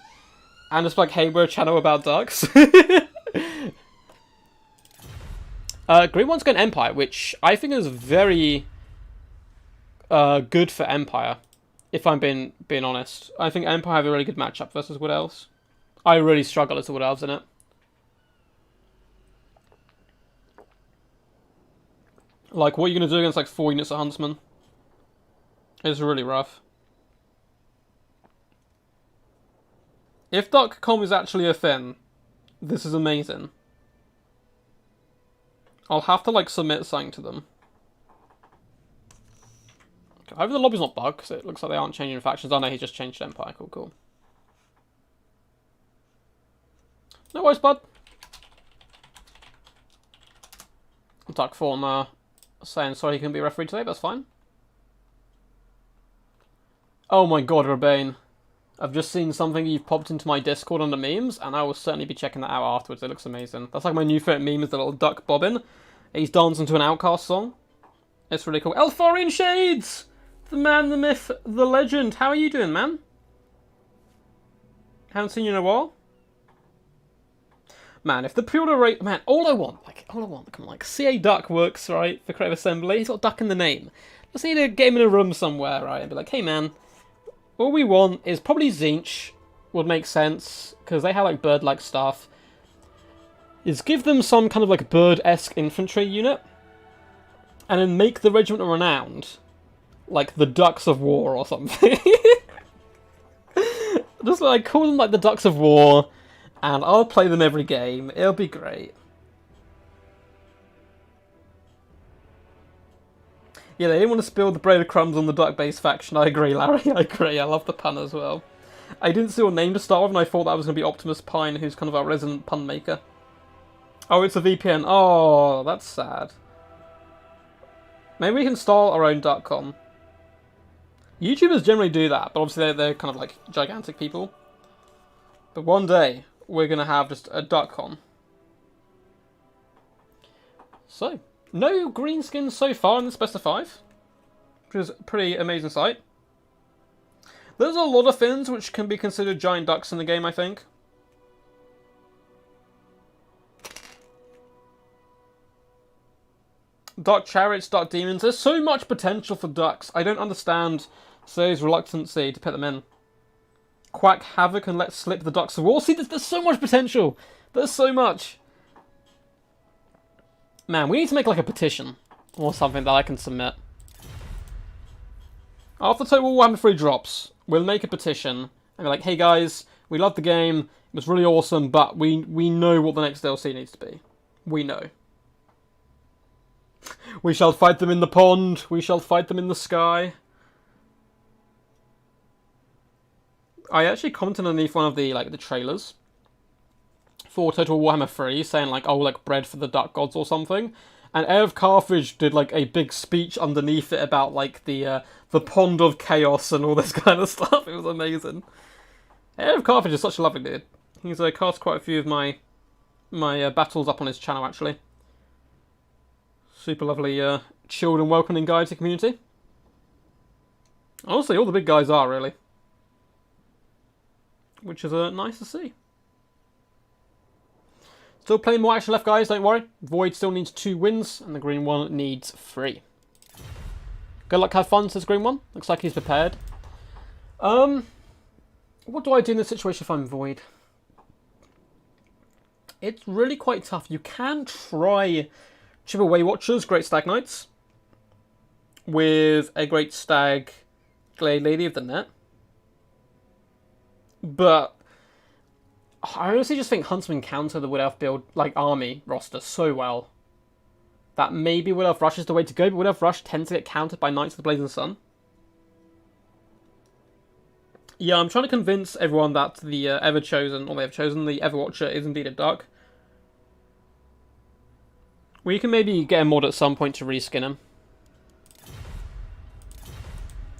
and just like, hey, we're a channel about ducks. Green One's going Empire, which I think is very good for Empire, if I'm being honest. I think Empire have a really good matchup versus Wood Elves. I really struggle as the Wood Elves in it. Like, what are you going to do against, like, 4 units of Huntsman? It's really rough. If .com is actually a thing, this is amazing. I'll have to, like, submit something to them. Okay, I hope the lobby's not bugged, because it looks like they aren't changing factions. Oh no, he just changed Empire. Cool, cool. No worries, bud. Duck Fawn saying sorry he couldn't be refereed today, that's fine. Oh my god, Rebane. I've just seen something you've popped into my Discord under memes, and I will certainly be checking that out afterwards. It looks amazing. That's like my new favourite meme is the little duck bobbing. He's dancing to an Outcast song. It's really cool. Elforian Shades! The man, the myth, the legend. How are you doing, man? Haven't seen you in a while. Man, if the pre-order rate... Man, all I want, come on, like, CA Duck works, right, for Creative Assembly. He's got Duck in the name. Just need to get him in a room somewhere, right, and be like, hey, man, all we want is probably Zinch, would make sense, because they have, like, bird-like stuff. Is give them some kind of, like, bird-esque infantry unit, and then make the regiment renowned, like, the Ducks of War or something. Just, like, call them, like, the Ducks of War, and I'll play them every game. It'll be great. Yeah, they didn't want to spill the breadcrumbs on the duck-based faction. I agree, Larry. I agree. I love the pun as well. I didn't see your name to start with, and I thought that was going to be Optimus Pine, who's kind of our resident pun maker. Oh, it's a VPN. Oh, that's sad. Maybe we can start our own .com. YouTubers generally do that, but obviously they're kind of like gigantic people. But one day, we're going to have just a .com. So, no green skins so far in this best of 5, which is a pretty amazing sight. There's a lot of things which can be considered giant ducks in the game, I think. Duck chariots, duck demons. There's so much potential for ducks. I don't understand Say's reluctancy to put them in. Quack havoc and let slip the Ducks of War. See, there's so much potential. There's so much. Man, we need to make like a petition or something that I can submit. After Total Warhammer 3 drops, we'll make a petition and be like, hey guys, we love the game, it was really awesome, but we know what the next DLC needs to be. We know. We shall fight them in the pond, we shall fight them in the sky. I actually commented underneath one of the the trailers for Total Warhammer 3, saying like, oh, like bread for the duck gods or something. And Air of Carthage did like a big speech underneath it about like the pond of chaos and all this kind of stuff. It was amazing. Air of Carthage is such a lovely dude. He's cast quite a few of my battles up on his channel actually. Super lovely, chilled and welcoming guy to the community. Honestly, all the big guys are really, which is nice to see. Still plenty more action left, guys, don't worry. Void still needs 2 wins, and the green one needs 3. Good luck, have fun, says green one. Looks like he's prepared. What do I do in this situation if I'm Void? It's really quite tough. You can try chip away Watchers, Great Stag Knights, with a Great Stag Glade Lady of the Net. But I honestly just think Huntsman counter the Wood Elf build, army roster so well that maybe Wood Elf Rush is the way to go, but Wood Elf Rush tends to get countered by Knights of the Blazing Sun. Yeah, I'm trying to convince everyone that the Everchosen, or they have chosen, the Everwatcher is indeed a duck. We can maybe get a mod at some point to reskin him.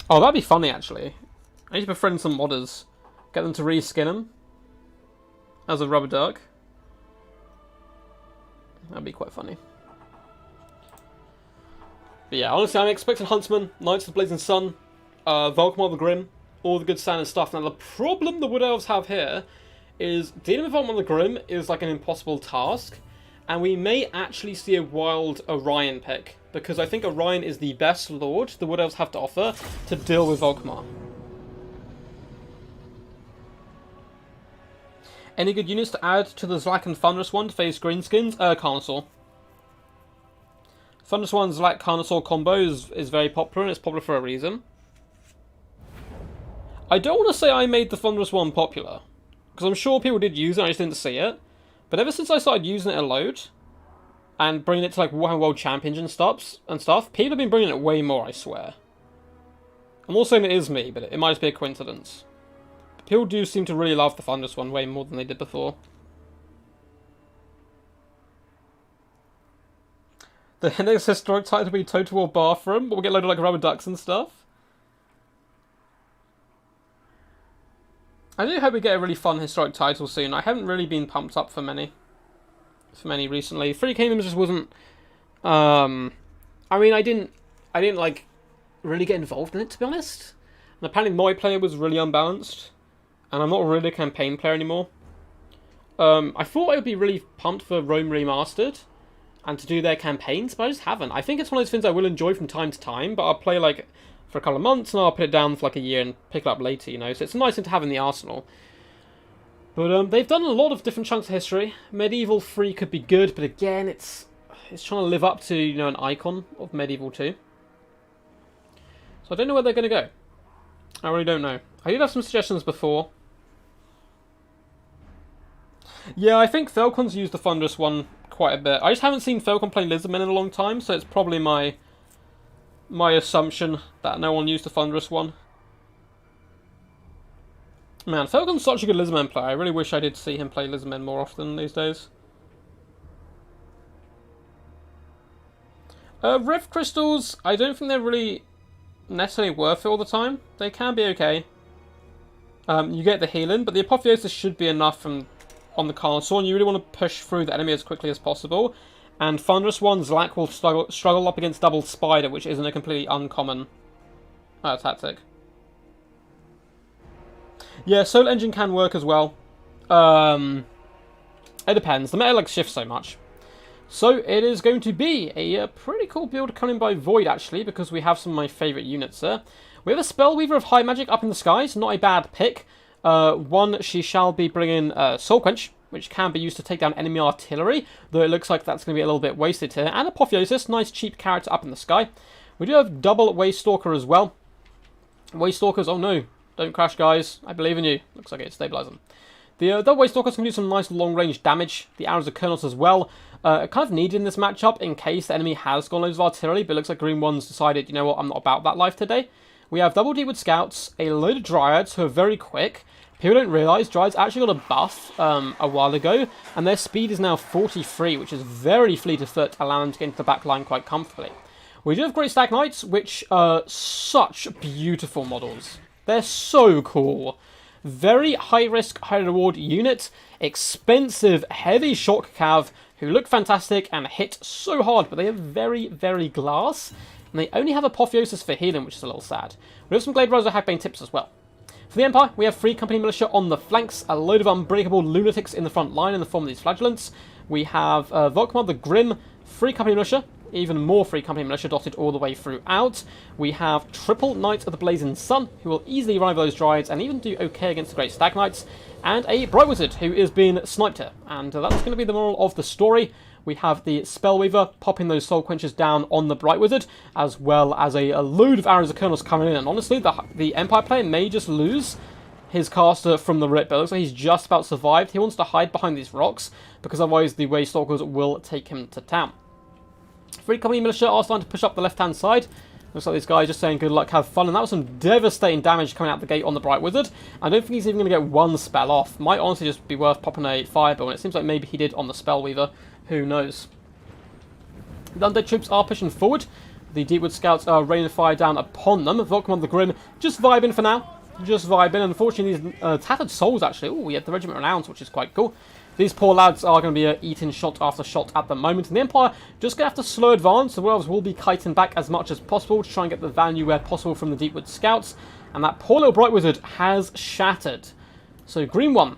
Oh, that'd be funny actually. I need to befriend some modders. Get them to reskin him as a rubber duck. That'd be quite funny. But yeah, honestly, I'm expecting Huntsman, Knights of the Blazing Sun, Volkmar the Grim, all the good standard stuff. Now, the problem the Wood Elves have here is dealing with Volkmar the Grim is like an impossible task, and we may actually see a wild Orion pick, because I think Orion is the best lord the Wood Elves have to offer to deal with Volkmar. Any good units to add to the Zlak and Thunderous one to face greenskins? Carnosaur. Thunderous One's Lack Carnosaur combo is very popular, and it's popular for a reason. I don't want to say I made the Thunderous One popular, because I'm sure people did use it, I just didn't see it. But ever since I started using it a load, and bringing it to like Warhammer World Champions and stuff, people have been bringing it way more, I swear. I'm not saying it is me, but it might just be a coincidence. But people do seem to really love the Thunderous One way more than they did before. The next historic title will be Total War Bathroom, but we'll get loaded like rubber ducks and stuff. I do hope we get a really fun historic title soon. I haven't really been pumped up for many recently. Three Kingdoms just wasn't. I mean, I didn't like really get involved in it, to be honest. And apparently, my player was really unbalanced, and I'm not really a campaign player anymore. I thought I would be really pumped for Rome Remastered and to do their campaigns, but I just haven't. I think it's one of those things I will enjoy from time to time, but I'll play like for a couple of months and I'll put it down for like a year and pick it up later, you know. So it's a nice thing to have in the arsenal. But they've done a lot of different chunks of history. Medieval 3 could be good, but again, it's trying to live up to, you know, an icon of Medieval 2. So I don't know where they're going to go. I really don't know. I did have some suggestions before. Yeah, I think Falcon's used the Thunderous One quite a bit. I just haven't seen Falcon play Lizardmen in a long time, so it's probably my assumption that no one used the Thunderous One. Man, Falcon's such a good Lizardmen player. I really wish I did see him play Lizardmen more often these days. Rift Crystals, I don't think they're really necessarily worth it all the time. They can be okay. You get the healing, but the Apotheosis should be enough on the Carnosaur, and you really want to push through the enemy as quickly as possible. And Thunderous One's Lack will struggle up against Double Spider, which isn't a completely uncommon tactic. Yeah, Soul Engine can work as well. It depends. The meta shifts so much. So it is going to be a pretty cool build coming by Void, actually, because we have some of my favourite units there. We have a Spellweaver of High Magic up in the skies. Not a bad pick. One, she shall be bringing Soul Quench, which can be used to take down enemy artillery, though it looks like that's going to be a little bit wasted here. And Apotheosis, nice cheap character up in the sky. We do have double Waystalker as well. Waystalkers, oh no, don't crash, guys. I believe in you. Looks like it's stabilizing. The double Waystalkers can do some nice long-range damage. The Arrows of Kurnos as well. Kind of needed in this matchup in case the enemy has gone loads of artillery, but it looks like Green One's decided, you know what, I'm not about that life today. We have double Deepwood Scouts, a load of Dryads who are very quick. People don't realise Dryads actually got a buff a while ago, and their speed is now 43, which is very fleet of foot, allowing them to get into the back line quite comfortably. We do have Great Stag Knights, which are such beautiful models. They're so cool. Very high risk, high reward unit. Expensive, heavy shock cav, who look fantastic and hit so hard, but they are very, very glass. And they only have Apotheosis for healing, which is a little sad. We have some Glade Riser Hackbane tips as well. For the Empire, we have 3 Company Militia on the flanks, a load of unbreakable lunatics in the front line in the form of these flagellants. We have Volkmar the Grim, 3 Company Militia, even more 3 Company Militia dotted all the way throughout. We have triple Knights of the Blazing Sun, who will easily rival those Dryads and even do okay against the Great Stag Knights. And a Bright Wizard, who is being sniped here. And that's going to be the moral of the story. We have the Spellweaver popping those Soul Quenches down on the Bright Wizard, as well as a load of Arrows of Kurnos coming in. And honestly, the Empire player may just lose his caster from the rip, but it looks like he's just about survived. He wants to hide behind these rocks, because otherwise the Waystalkers will take him to town. 3 Company Militia are starting to push up the left-hand side. Looks like this guy is just saying good luck, have fun, and that was some devastating damage coming out the gate on the Bright Wizard. I don't think he's even going to get one spell off. Might honestly just be worth popping a Fireball, and it seems like maybe he did on the Spellweaver. Who knows? The undead troops are pushing forward. The Deepwood Scouts are raining fire down upon them. Volkmar the Grim just vibing for now. Just vibing. Unfortunately, these Tattered Souls actually. Oh, we have the Regiment Renowned, which is quite cool. These poor lads are going to be eating shot after shot at the moment. And the Empire just going to have to slow advance. The Werewolves will be kiting back as much as possible to try and get the value where possible from the Deepwood Scouts. And that poor little Bright Wizard has shattered. So Green One,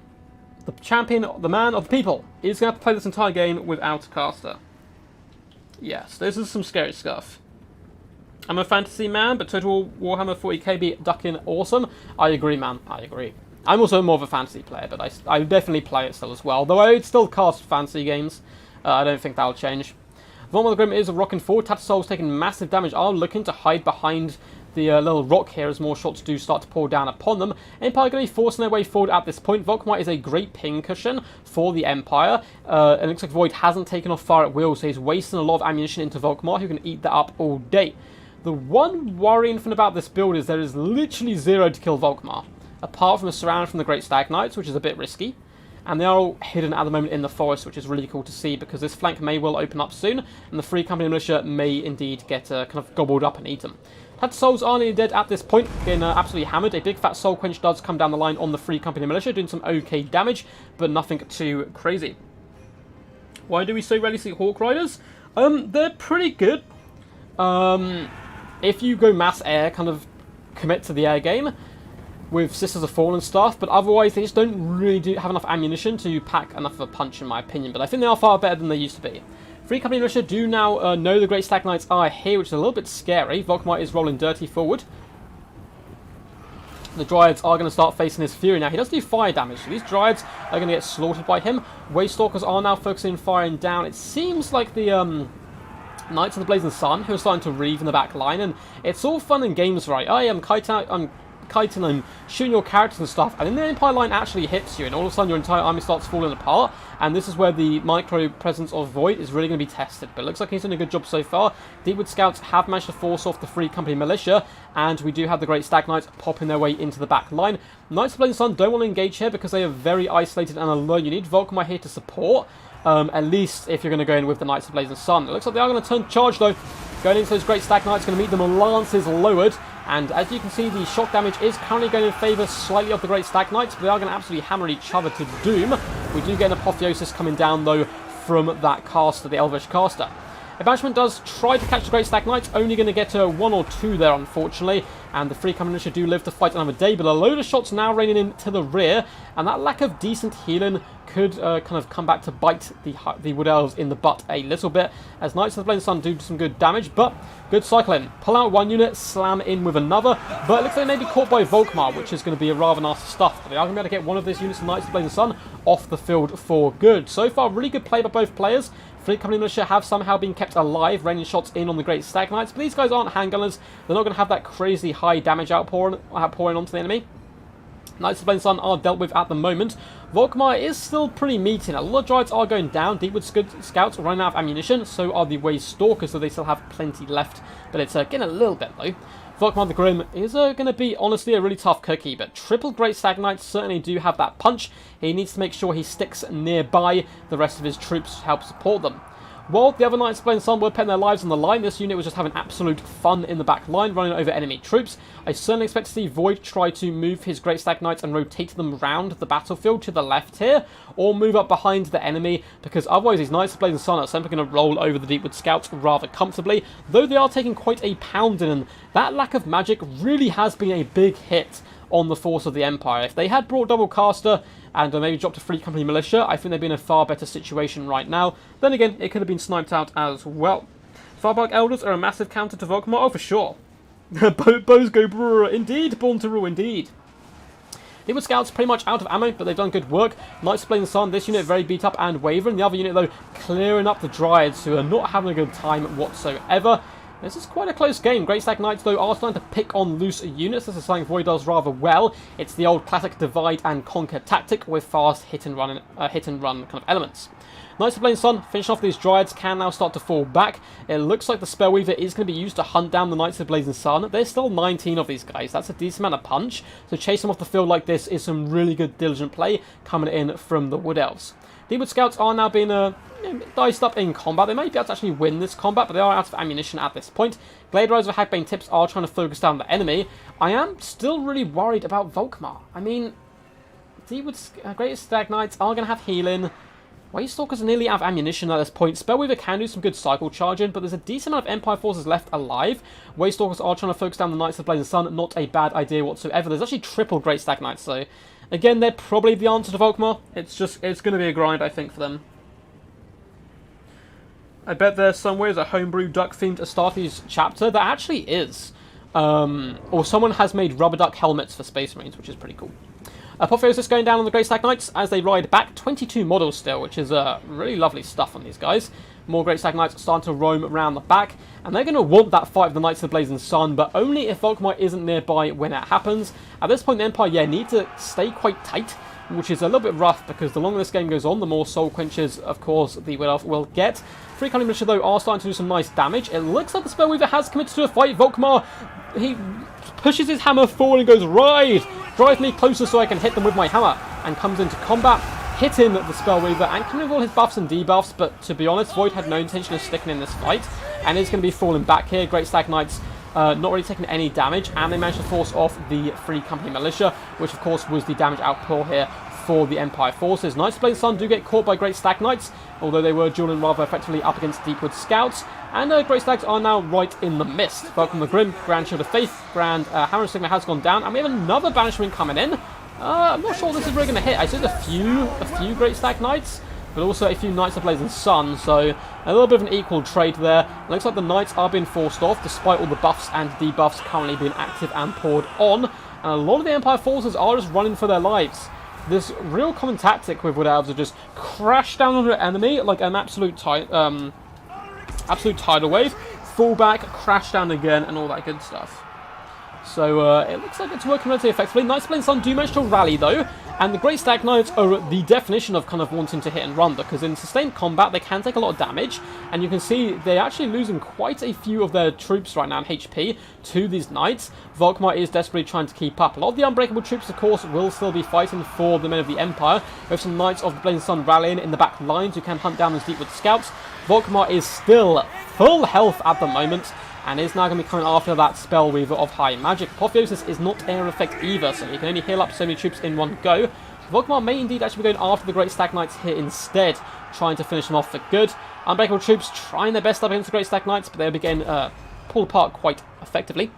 the champion, the man of the people, is going to have to play this entire game without a caster. Yes, this is some scary stuff. I'm a fantasy man, but Total Warhammer 40k be ducking awesome. I agree, man. I agree. I'm also more of a fantasy player, but I definitely play it still as well. Though I would still cast fantasy games. I don't think that'll change. Volkmar the Grim is rocking forward. Tattersalls taking massive damage, are looking to hide behind the little rock here as more shots do start to pour down upon them. Empire going to be forcing their way forward at this point. Volkmar is a great ping cushion for the Empire. It looks like Void hasn't taken off fire at will, so he's wasting a lot of ammunition into Volkmar, who can eat that up all day. The one worrying thing about this build is there is literally zero to kill Volkmar, apart from a surround from the Great Stag Knights, which is a bit risky. And they are all hidden at the moment in the forest, which is really cool to see, because this flank may well open up soon, and the Free Company Militia may indeed get kind of gobbled up and eaten. Tattersouls are nearly dead at this point, getting absolutely hammered. A big fat Soul Quench does come down the line on the Free Company Militia, doing some okay damage, but nothing too crazy. Why do we so rarely see Hawk Riders? They're pretty good. If you go mass air, kind of commit to the air game with Sisters of Fallen and stuff, but otherwise they just don't really have enough ammunition to pack enough of a punch, in my opinion. But I think they are far better than they used to be. Free Company Militia do now know the Great Stag Knights are here, which is a little bit scary. Volkmar is rolling dirty forward. The Dryads are going to start facing his Fury now. He does do fire damage, so these Dryads are going to get slaughtered by him. Waystalkers are now focusing on firing down. It seems like the Knights of the Blazing Sun, who are starting to reeve in the back line, and it's all fun and games, right? I'm kiting and shooting your characters and stuff, and then the Empire line actually hits you, and all of a sudden your entire army starts falling apart, and this is where the micro presence of Void is really going to be tested. But it looks like he's done a good job so far. Deepwood Scouts have managed to force off the Free Company Militia, and we do have the Great Stag Knights popping their way into the back line. Knights of the Blazing Sun don't want to engage here because they are very isolated and alone. You need Volkmar here to support, at least if you're going to go in with the Knights of the Blazing Sun. It looks like they are going to turn charge though. Going into those Great Stag Knights, going to meet them on lances lowered. And as you can see, the shock damage is currently going in favour slightly of the Great Stag Knights, but they are going to absolutely hammer each other to doom. We do get an Apotheosis coming down, though, from that caster, the Elvish caster. Banishment does try to catch the Great Stag Knights, only going to get to 1 or 2 there, unfortunately. And the Free Company Militia do live to fight another day, but a load of shots now raining in to the rear, and that lack of decent healing could kind of come back to bite the Wood Elves in the butt a little bit, as Knights of the Blazing Sun do some good damage, but good cycling. Pull out one unit, slam in with another, but it looks like they may be caught by Volkmar, which is going to be a rather nasty stuff, but they are going to be able to get one of these units of Knights of the Blazing Sun off the field for good. So far, really good play by both players. Free Company Militia have somehow been kept alive, raining shots in on the Great Stag Knights, but these guys aren't handgunners. They're not going to have that crazy high damage outpouring onto the enemy. Knights of the Blazing Sun are dealt with at the moment. Volkmar is still pretty meaty. A lot of Dryads are going down. Deepwood Scouts are running out of ammunition, so are the Waystalkers, so they still have plenty left, but it's getting a little bit low. Volkmar the Grim is going to be, honestly, a really tough cookie, but triple Great Stag Knights certainly do have that punch. He needs to make sure he sticks nearby the rest of his troops to help support them. While the other Knights of the Blazing Sun were putting their lives on the line, this unit was just having absolute fun in the back line, running over enemy troops. I certainly expect to see Void try to move his Great Stag Knights and rotate them round the battlefield to the left here, or move up behind the enemy, because otherwise these Knights of the Blazing Sun are simply going to roll over the Deepwood Scouts rather comfortably, though they are taking quite a pounding, and that lack of magic really has been a big hit on the force of the Empire. If they had brought double caster and maybe dropped a Free Company Militia, I think they'd be in a far better situation right now. Then again, it could have been sniped out as well. Farbark Elders are a massive counter to Volkmar, oh for sure. Bows go brr, indeed, born to rule, indeed. Deepwood Scouts pretty much out of ammo, but they've done good work. Knights of the Blazing Sun, this unit very beat up and wavering. The other unit, though, clearing up the Dryads, who are not having a good time whatsoever. This is quite a close game. Great Stag Knights, though, are starting to pick on loose units. This is something Void does rather well. It's the old classic divide and conquer tactic with fast hit and run kind of elements. Knights of the Blazing Sun, finishing off these Dryads, can now start to fall back. It looks like the Spellweaver is going to be used to hunt down the Knights of the Blazing Sun. There's still 19 of these guys. That's a decent amount of punch. So chase them off the field like this is some really good diligent play coming in from the Wood Elves. Deepwood Scouts are now being diced up in combat. They might be able to actually win this combat, but they are out of ammunition at this point. Glade Riders with Hagbane Tips are trying to focus down the enemy. I am still really worried about Volkmar. I mean, Deepwood Great Stag Knights are going to have healing. Waystalkers are nearly out of ammunition at this point. Spellweaver can do some good cycle charging, but there's a decent amount of Empire forces left alive. Waystalkers are trying to focus down the Knights of the Blazing Sun. Not a bad idea whatsoever. There's actually triple Great Stag Knights, so again, they're probably the answer to Volkmar. It's going to be a grind, I think, for them. I bet there somewhere is a homebrew duck-themed Astartes chapter. That actually is. Or someone has made rubber duck helmets for Space Marines, which is pretty cool. Apotheosis going down on the Great Stag Knights as they ride back. 22 models still, which is really lovely stuff on these guys. More Great Stag Knights starting to roam around the back, and they're going to want that fight with the Knights of the Blazing Sun, but only if Volkmar isn't nearby when it happens. At this point, the Empire, yeah, need to stay quite tight, which is a little bit rough, because the longer this game goes on, the more soul quenches, of course, the Wood Elf will get. Free Company Militia, though, are starting to do some nice damage. It looks like the Spellweaver has committed to a fight. Volkmar, he pushes his hammer forward and goes, "Ride! Drive me closer so I can hit them with my hammer," and comes into combat, hitting the Spellweaver and coming with all his buffs and debuffs, but to be honest, Void had no intention of sticking in this fight, and is going to be falling back here. Great Stag Knights not really taking any damage, and they managed to force off the Free Company Militia, which of course was the damage outpour here for the Empire forces. Knights of the Blazing Sun do get caught by Great Stag Knights, although they were dueling rather effectively up against Deepwood Scouts, and Great Stags are now right in the mist. Welcome the Grim, Grand Shield of Faith, Grand Hammer and Sigma has gone down, and we have another Banishment coming in. I'm not sure this is really going to hit. I see a few Great Stag Knights, but also a few Knights of Blazing Sun, so a little bit of an equal trade there. Looks like the Knights are being forced off, despite all the buffs and debuffs currently being active and poured on, and a lot of the Empire forces are just running for their lives. This real common tactic with Wood Elves is just crash down on your enemy like an absolute tidal wave, fall back, crash down again, and all that good stuff. So it looks like it's working relatively effectively. Knights of Blazing Sun do manage to rally though, and the Great Stag Knights are the definition of kind of wanting to hit and run, because in sustained combat they can take a lot of damage, and you can see they're actually losing quite a few of their troops right now in HP to these Knights. Volkmar is desperately trying to keep up. A lot of the Unbreakable troops, of course, will still be fighting for the men of the Empire, with some Knights of the Blazing Sun rallying in the back lines who can hunt down those Deepwood Scouts. Volkmar is still full health at the moment, and is now going to be coming after that Spellweaver of High Magic. Apotheosis is not air effect either, so you can only heal up so many troops in one go. Volkmar may indeed actually be going after the Great Stag Knights here instead, trying to finish them off for good. Unbreakable troops trying their best up against the Great Stag Knights, but they'll be getting pulled apart quite effectively.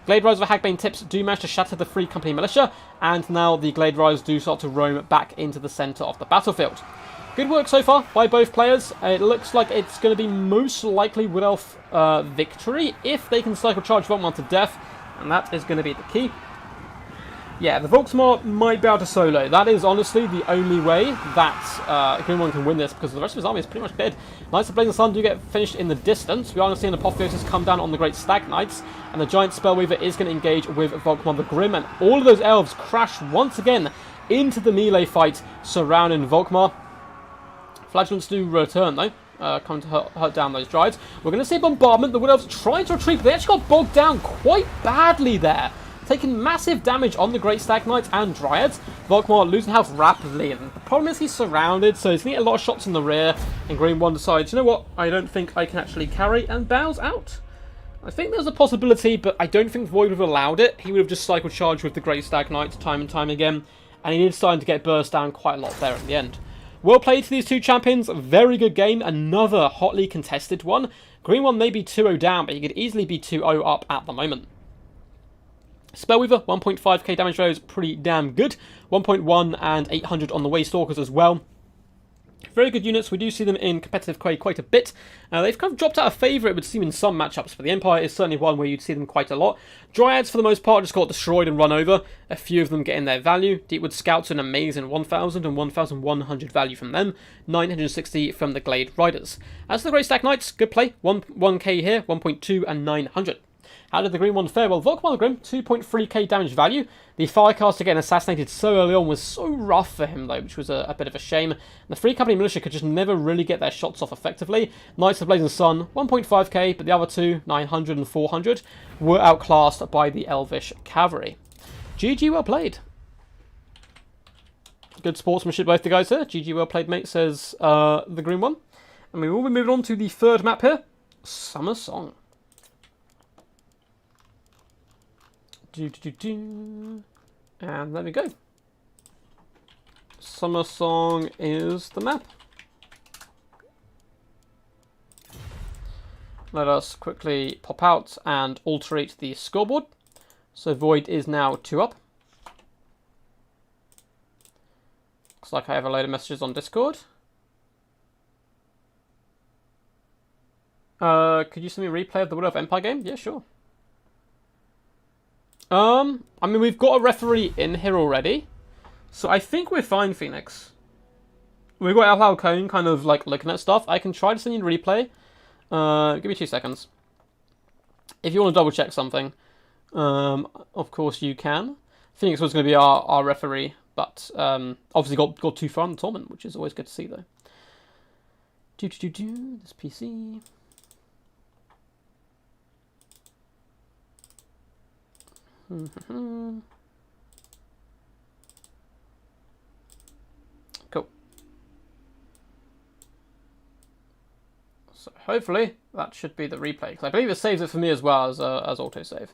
Glade Riders of Hagbane Tips do manage to shatter the Free Company Militia, and now the Glade Riders do start to roam back into the centre of the battlefield. Good work so far by both players. It looks like it's going to be most likely Wood Elf victory if they can cycle charge Volkmar to death, and that is going to be the key. Yeah, the Volkmar might be able to solo. That is honestly the only way that Grimwon can win this, because the rest of his army is pretty much dead. Knights of Blazing Sun do get finished in the distance. We are seeing Apotheosis come down on the Great Stag Knights, and the Giant Spellweaver is going to engage with Volkmar the Grim, and all of those elves crash once again into the melee fight surrounding Volkmar. Flagellants do return though, coming to hurt down those Dryads. We're going to see bombardment. The Wood Elves trying to retreat, but they actually got bogged down quite badly there, taking massive damage on the Great Stag Knights and Dryads. Volkmar losing health rapidly, and the problem is he's surrounded, so he's going to get a lot of shots in the rear, and Green 1 decides, you know what, I don't think I can actually carry, and bows out. I think there's a possibility, but I don't think Void would have allowed it. He would have just cycle charged with the Great Stag Knights time and time again, and he is starting to get burst down quite a lot there at the end. Well played to these two champions, very good game, another hotly contested one. Green 1 may be 2-0 down, but he could easily be 2-0 up at the moment. Spellweaver, 1.5k damage value is pretty damn good. 1.1 and 800 on the Waystalkers as well. Very good units. We do see them in competitive quite a bit. They've kind of dropped out of favour, it would seem, in some matchups, but the Empire is certainly one where you'd see them quite a lot. Dryads, for the most part, just got destroyed and run over. A few of them getting their value. Deepwood Scouts, an amazing 1,000 and 1,100 value from them. 960 from the Glade Riders. As for the Great Stag Knights, good play. 1k here, 1.2 and 900. How did the Green 1 fare? Well, Volkmar the Grim, 2.3k damage value. The Firecaster getting assassinated so early on was so rough for him, though, which was a bit of a shame. The Free Company Militia could just never really get their shots off effectively. Knights of the Blazing Sun, 1.5k, but the other two, 900 and 400, were outclassed by the Elvish Cavalry. GG, well played. Good sportsmanship, both the guys here. GG, well played, mate, says the Green 1. And we will be moving on to the third map here, Summer Song. And there we go. Summer Song is the map. Let us quickly pop out and alterate the scoreboard. So Void is now 2 up. Looks like I have a load of messages on Discord. Could you send me a replay of the Wood Elf Empire game? Yeah, sure. I mean, we've got a referee in here already, so I think we're fine, Phoenix. we've got Al Halcone kind of like looking at stuff. I can try to send you a replay. Give me 2 seconds. If you want to double check something, of course you can. Phoenix was going to be our referee, but obviously got too far in the tournament, which is always good to see though. This PC. Cool. So hopefully that should be the replay, because I believe it saves it for me as well as autosave.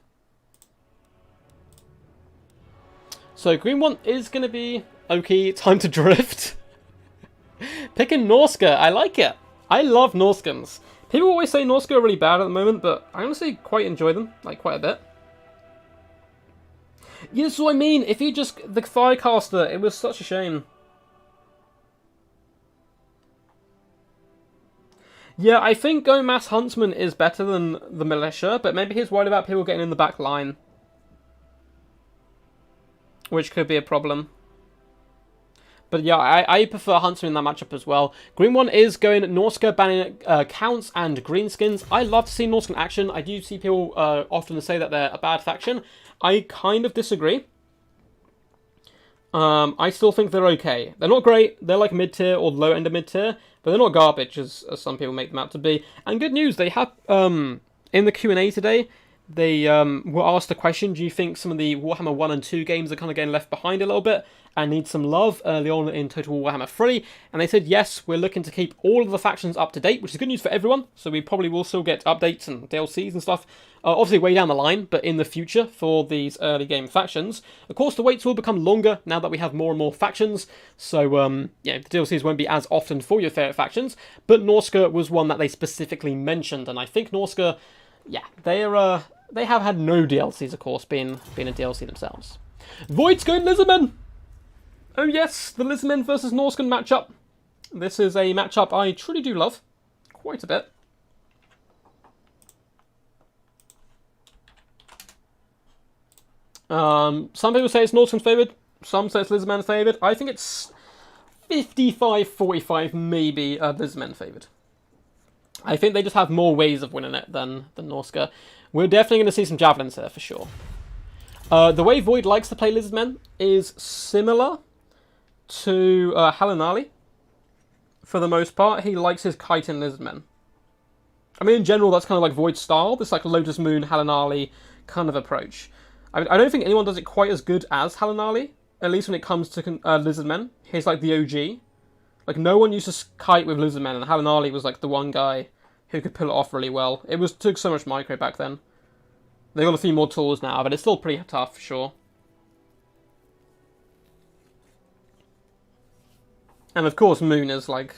So green one is going to be okay. Time to drift. Picking Norska, I like it. I love Norskans. People always say Norska are really bad at the moment, but I honestly quite enjoy them, like quite a bit. Yeah, that's what I mean. If you just the Firecaster, it was such a shame. Yeah, I think going Mass Huntsman is better than the Militia, but maybe he's worried about people getting in the back line, which could be a problem. But yeah, I prefer Huntsman in that matchup as well. Green one is going Norska, banning Counts and Greenskins. I love to see Norska in action. I do see people often say that they're a bad faction. I kind of disagree. I still think they're okay. They're not great. They're like mid-tier or low end of mid-tier, but they're not garbage as some people make them out to be. And good news, they have in the Q&A today, they were asked the question, do you think some of the Warhammer 1 and 2 games are kind of getting left behind a little bit and need some love early on in Total Warhammer 3? And they said, yes, we're looking to keep all of the factions up to date, which is good news for everyone. So we probably will still get updates and DLCs and stuff, obviously way down the line, but in the future for these early game factions. Of course, the waits will become longer now that we have more and more factions. So, yeah, the DLCs won't be as often for your favourite factions. But Norska was one that they specifically mentioned, and I think Norska, yeah, they have had no DLCs, of course, being a DLC themselves. Void's going Lizardmen! Oh yes, the Lizardmen versus Norscan matchup. This is a matchup I truly do love. Quite a bit. Some people say it's Norscan favoured. Some say it's Lizardmen favoured. I think it's 55-45, maybe Lizardmen favoured. I think they just have more ways of winning it than Norska. We're definitely going to see some javelins here for sure. The way Void likes to play Lizardmen is similar to Halinali. For the most part, he likes his kite and Lizardmen. I mean, in general, that's kind of like Void's style. This like Lotus Moon, Halinali kind of approach. I don't think anyone does it quite as good as Halinali, at least when it comes to Lizardmen. He's like the OG. Like, no one used to kite with Lizardmen, and Halinali was like the one guy who could pull it off really well. It took so much micro back then. They got a few more tools now, but it's still pretty tough, for sure. And of course, Moon is like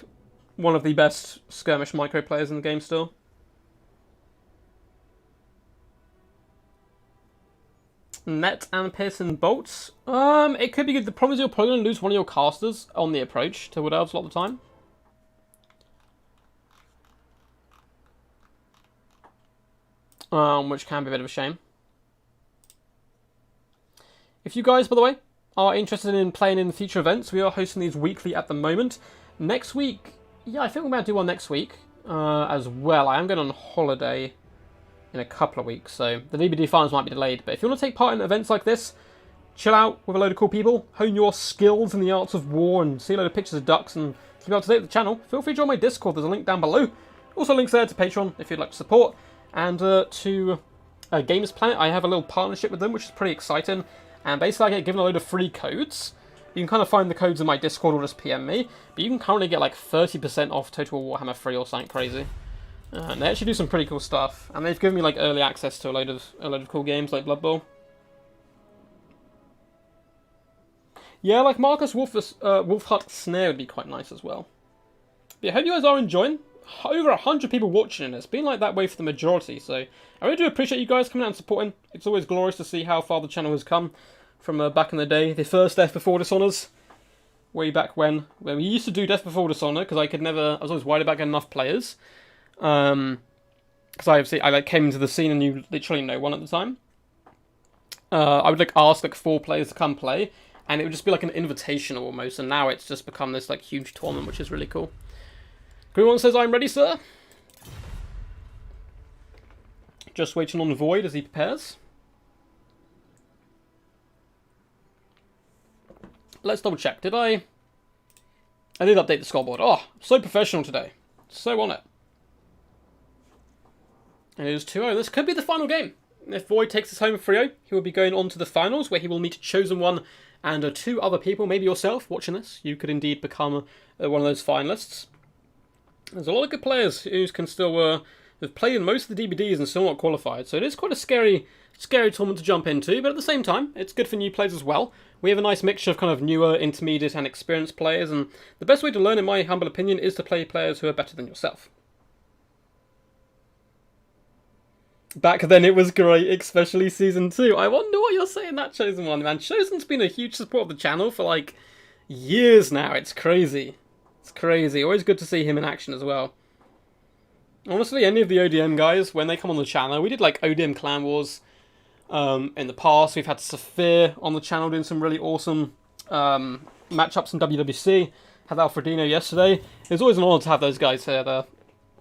one of the best skirmish micro players in the game still. Net and Pearson bolts. It could be good. The problem is you're probably going to lose one of your casters on the approach to Wood Elves a lot of the time. Which can be a bit of a shame. If you guys, by the way, are interested in playing in future events, we are hosting these weekly at the moment. Next week, yeah, I think we're going to do one next week as well. I am going on holiday in a couple of weeks, so the DBD finals might be delayed. But if you want to take part in events like this, chill out with a load of cool people, hone your skills in the arts of war, and see a load of pictures of ducks, and keep up to date with the channel, feel free to join my Discord. There's a link down below. Also links there to Patreon if you'd like to support. And to Gamers Planet, I have a little partnership with them, which is pretty exciting. And basically I get given a load of free codes. You can kind of find the codes in my Discord or just PM me. But you can currently get like 30% off Total Warhammer 3 or something crazy. And they actually do some pretty cool stuff. And they've given me like early access to a load of cool games like Blood Bowl. Yeah, like Marcus Wolfhut Snare would be quite nice as well. But yeah, hope you guys are enjoying. Over 100 people watching, and it's been like that way for the majority, so I really do appreciate you guys coming out and supporting. It's always glorious to see how far the channel has come from back in the day. The first Death Before Dishonours, way back when we used to do Death Before Dishonour, because I was always worried about getting enough players. Because I like came into the scene and knew literally no one at the time. I would like ask like 4 players to come play, and it would just be like an invitational almost, and now it's just become this like huge tournament, which is really cool. Greenone says, "I'm ready, sir." Just waiting on Void as he prepares. Let's double check. Did I did update the scoreboard. Oh, so professional today. So on it. It is 2-0. This could be the final game. If Void takes us home 3-0, he will be going on to the finals, where he will meet Chosen One and 2 other people. Maybe yourself watching this. You could indeed become one of those finalists. There's a lot of good players who can still have played in most of the DBDs and still not qualified. So it is quite a scary tournament to jump into. But at the same time, it's good for new players as well. We have a nice mixture of kind of newer, intermediate and experienced players. And the best way to learn, in my humble opinion, is to play players who are better than yourself. Back then it was great, especially Season 2. I wonder what you're saying, that Chosen One, man. Chosen's been a huge support of the channel for, like, years now. It's crazy. It's crazy. Always good to see him in action as well. Honestly, any of the ODM guys, when they come on the channel, we did, like, ODM Clan Wars in the past. We've had Saphir on the channel doing some really awesome matchups in WWC. Had Alfredino yesterday. It's always an honour to have those guys here. They're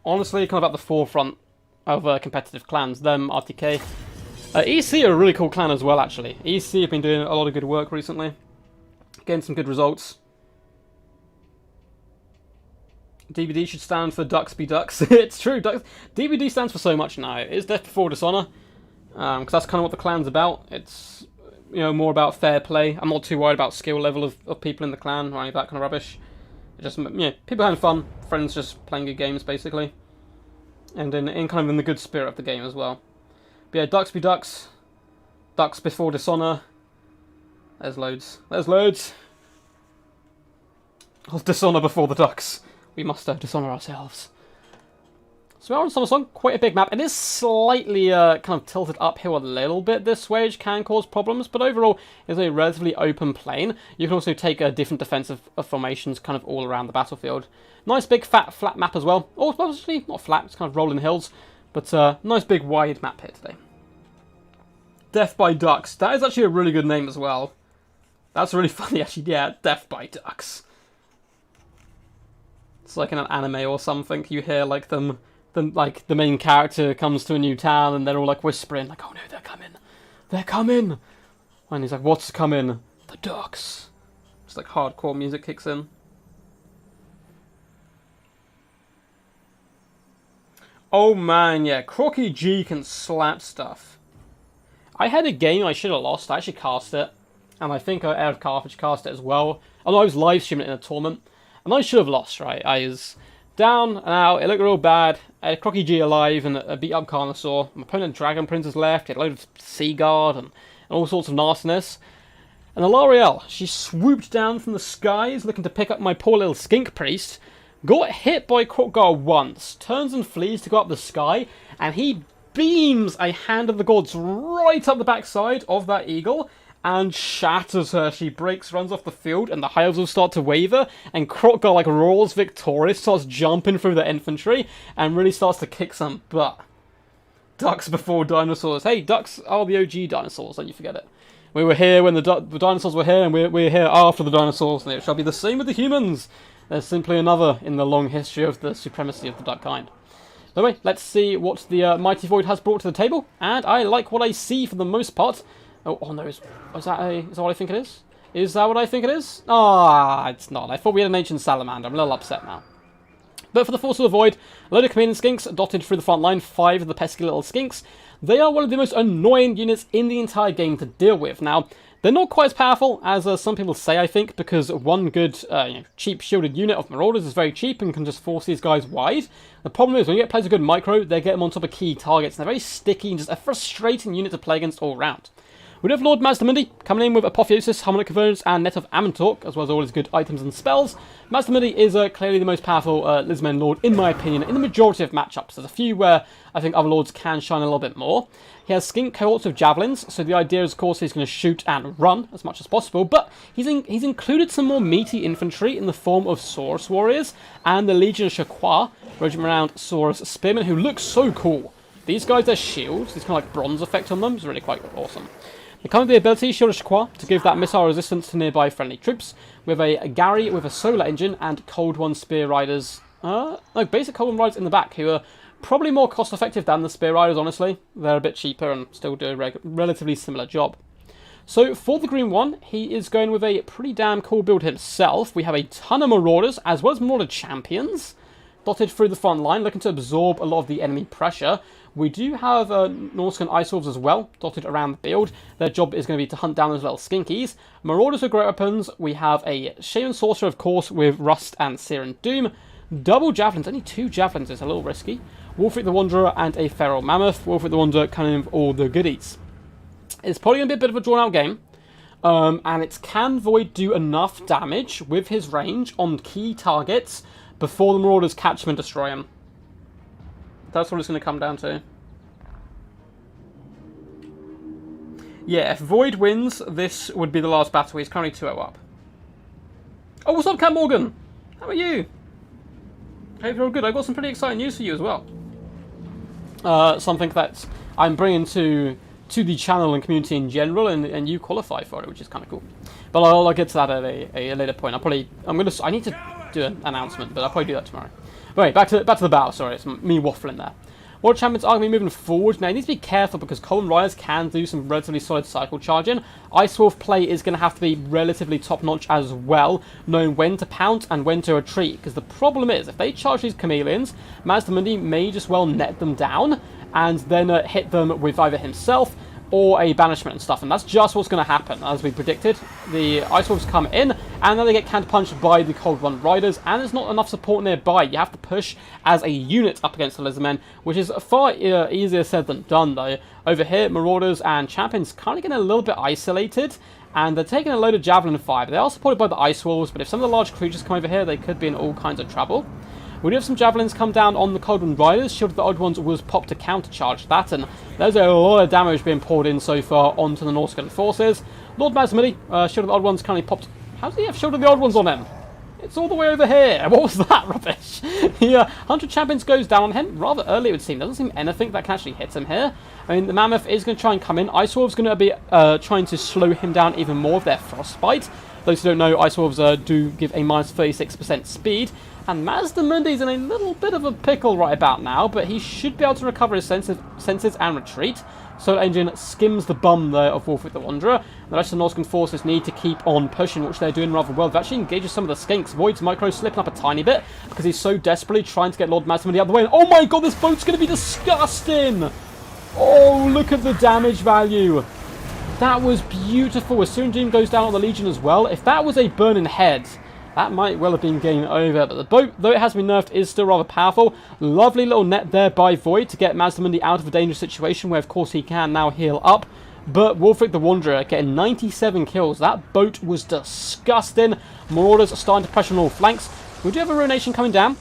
honestly kind of at the forefront of competitive clans, them, RTK. EC are a really cool clan as well, actually. EC have been doing a lot of good work recently. Getting some good results. DVD should stand for Ducks Be Ducks. It's true, DVD stands for so much now. It's Death Before Dishonour, because that's kind of what the clan's about. It's, you know, more about fair play. I'm not too worried about skill level of people in the clan or any of that kind of rubbish. It's just, you know, people having fun, friends just playing good games, basically. And in kind of in the good spirit of the game as well. But yeah, Ducks Be Ducks. Ducks Before Dishonour. There's loads. There's loads. I'll dishonour before the ducks. We must dishonour ourselves. So we're on Summer Song, quite a big map. It is slightly kind of tilted uphill a little bit this way, which can cause problems, but overall it's a relatively open plane. You can also take different defensive formations kind of all around the battlefield. Nice big flat map as well. Or obviously not flat, it's kind of rolling hills, but nice big wide map here today. Death by Ducks. That is actually a really good name as well. That's really funny actually, yeah, Death by Ducks. It's like in an anime or something, you hear like like the main character comes to a new town and they're all like whispering, like, oh no, they're coming. They're coming! And he's like, what's coming? The ducks. It's like hardcore music kicks in. Oh man, yeah, Crocky G can slap stuff. I had a game I should have lost. I actually cast it. And I think I aired Carthage cast it as well. Although I was live streaming it in a tournament. And I should have lost, right? I was down and out, it looked real bad. I had Crocky G alive and a beat up Carnosaur. My opponent Dragon Princess left, he had a load of Sea Guard and all sorts of nastiness. And the L'Oreal, she swooped down from the skies looking to pick up my poor little Skink Priest. Got hit by Krotgar once, turns and flees to go up the sky, and he beams a Hand of the Gods right up the backside of that eagle and shatters her. She breaks, runs off the field, and the hives will start to waver, and Krotgar, like, roars victorious, starts jumping through the infantry, and really starts to kick some butt. Ducks before dinosaurs. Hey, ducks are the OG dinosaurs, don't you forget it. We were here when the dinosaurs were here, and we're here after the dinosaurs, and it shall be the same with the humans. There's simply another in the long history of the supremacy of the duck kind. Anyway, let's see what the Mighty Void has brought to the table, and I like what I see for the most part. Oh no, is that what I think it is? Is that what I think it is? Ah, it's not. I thought we had an ancient salamander. I'm a little upset now. But for the Force of the Void, a load of chameleon skinks dotted through the front line, 5 of the pesky little skinks. They are one of the most annoying units in the entire game to deal with. Now, they're not quite as powerful as some people say, I think, because one good, cheap shielded unit of Marauders is very cheap and can just force these guys wide. The problem is, when you get players with good micro, they get them on top of key targets, and they're very sticky and just a frustrating unit to play against all round. We have Lord Mazdamundi coming in with Apotheosis, Harmonic Convergence, and Net of Amantalk, as well as all his good items and spells. Mazdamundi is clearly the most powerful Lizmen Lord, in my opinion, in the majority of matchups. There's a few where I think other Lords can shine a little bit more. He has skink cohorts of javelins, so the idea is, of course, he's going to shoot and run as much as possible, but he's included some more meaty infantry in the form of Saurus Warriors, and the Legion of Shaqua, regiment around Saurus Spearmen, who look so cool. These guys, their shields, this kind of like bronze effect on them is really quite awesome. They come with the ability Shield of Shaqua to give that missile resistance to nearby friendly troops, with a Gary with a solar engine and Cold One Spear Riders. No, basic Cold One Riders in the back, who are probably more cost effective than the Spear Riders, honestly. They're a bit cheaper and still do a relatively similar job. So for the green one, he is going with a pretty damn cool build himself. We have a ton of Marauders, as well as Marauder Champions, dotted through the front line, looking to absorb a lot of the enemy pressure. We do have Norscan Ice Wolves as well, dotted around the field. Their job is going to be to hunt down those little skinkies. Marauders with great weapons. We have a Shaman Sorcerer, of course, with Rust and Sear and Doom. Double Javelins, only 2 Javelins is a little risky. Wolfric the Wanderer and a Feral Mammoth. Wolfric the Wanderer coming with all the goodies. It's probably going to be a bit of a drawn-out game. And it can Void do enough damage with his range on key targets before the Marauders catch him and destroy him. That's what it's going to come down to. Yeah, if Void wins, this would be the last battle. He's currently 2-0 up. Oh, what's up, Cam Morgan? How are you? Hope you're all good. I've got some pretty exciting news for you as well. Something that I'm bringing to the channel and community in general, and you qualify for it, which is kind of cool. But I'll get to that at a later point. I need to do an announcement, but I'll probably do that tomorrow. But anyway, back to the battle. Sorry, it's me waffling there. World Champions are going to be moving forward. Now, you need to be careful because Cold Riders can do some relatively solid cycle charging. Ice Wolf play is going to have to be relatively top-notch as well, knowing when to pounce and when to retreat. Because the problem is, if they charge these chameleons, Mazdamundi may just well net them down and then hit them with either himself or a banishment and stuff, and that's just what's going to happen. As we predicted, the Ice Wolves come in, and then they get counter-punched by the Cold One Riders, and there's not enough support nearby. You have to push as a unit up against the Lizardmen, which is far easier said than done, though. Over here, Marauders and Champions kind of getting a little bit isolated, and they're taking a load of Javelin fire. They are supported by the Ice Wolves, but if some of the large creatures come over here, they could be in all kinds of trouble. We do have some Javelins come down on the Cold One Riders. Shield of the Odd Ones was popped to countercharge that, and there's a lot of damage being poured in so far onto the Norscan forces. Lord Mazdamundi, Shield of the Odd Ones currently popped. How does he have Shield of the Odd Ones on him? It's all the way over here. What was that rubbish? The Hunter Champions goes down on him rather early, it would seem. Doesn't seem anything that can actually hit him here. I mean, the Mammoth is going to try and come in. Ice Wolves going to be trying to slow him down even more with their Frostbite. Those who don't know, Ice Wolves do give a minus 36% speed. And Mazdamundi's in a little bit of a pickle right about now, but he should be able to recover his senses and retreat. Solar Engine skims the bum there of Wolfric the Wanderer. The rest of the Norscan forces need to keep on pushing, which they're doing rather well. They've actually engaged some of the skinks. Void's micro slipping up a tiny bit because he's so desperately trying to get Lord Mazdamundi out of the way. And oh my god, this boat's going to be disgusting! Oh, look at the damage value. That was beautiful. As soon as Doom goes down on the Legion as well, if that was a burning head, that might well have been game over. But the boat, though it has been nerfed, is still rather powerful. Lovely little net there by Void to get Mazdamundi out of a dangerous situation where, of course, he can now heal up. But Wolfric the Wanderer getting 97 kills. That boat was disgusting. Marauders are starting to pressure on all flanks. We do have a Ruination coming down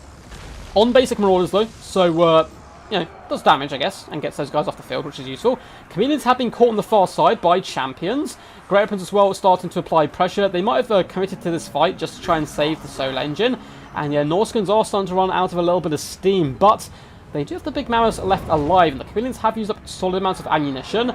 on basic Marauders, though. So, you know, does damage, I guess, and gets those guys off the field, which is useful. Chameleons have been caught on the far side by Champions. Great Weapons as well starting to apply pressure. They might have committed to this fight just to try and save the Solar Engine. And yeah, Norscans are starting to run out of a little bit of steam, but they do have the big Mammoths left alive, and the Chameleons have used up solid amounts of ammunition.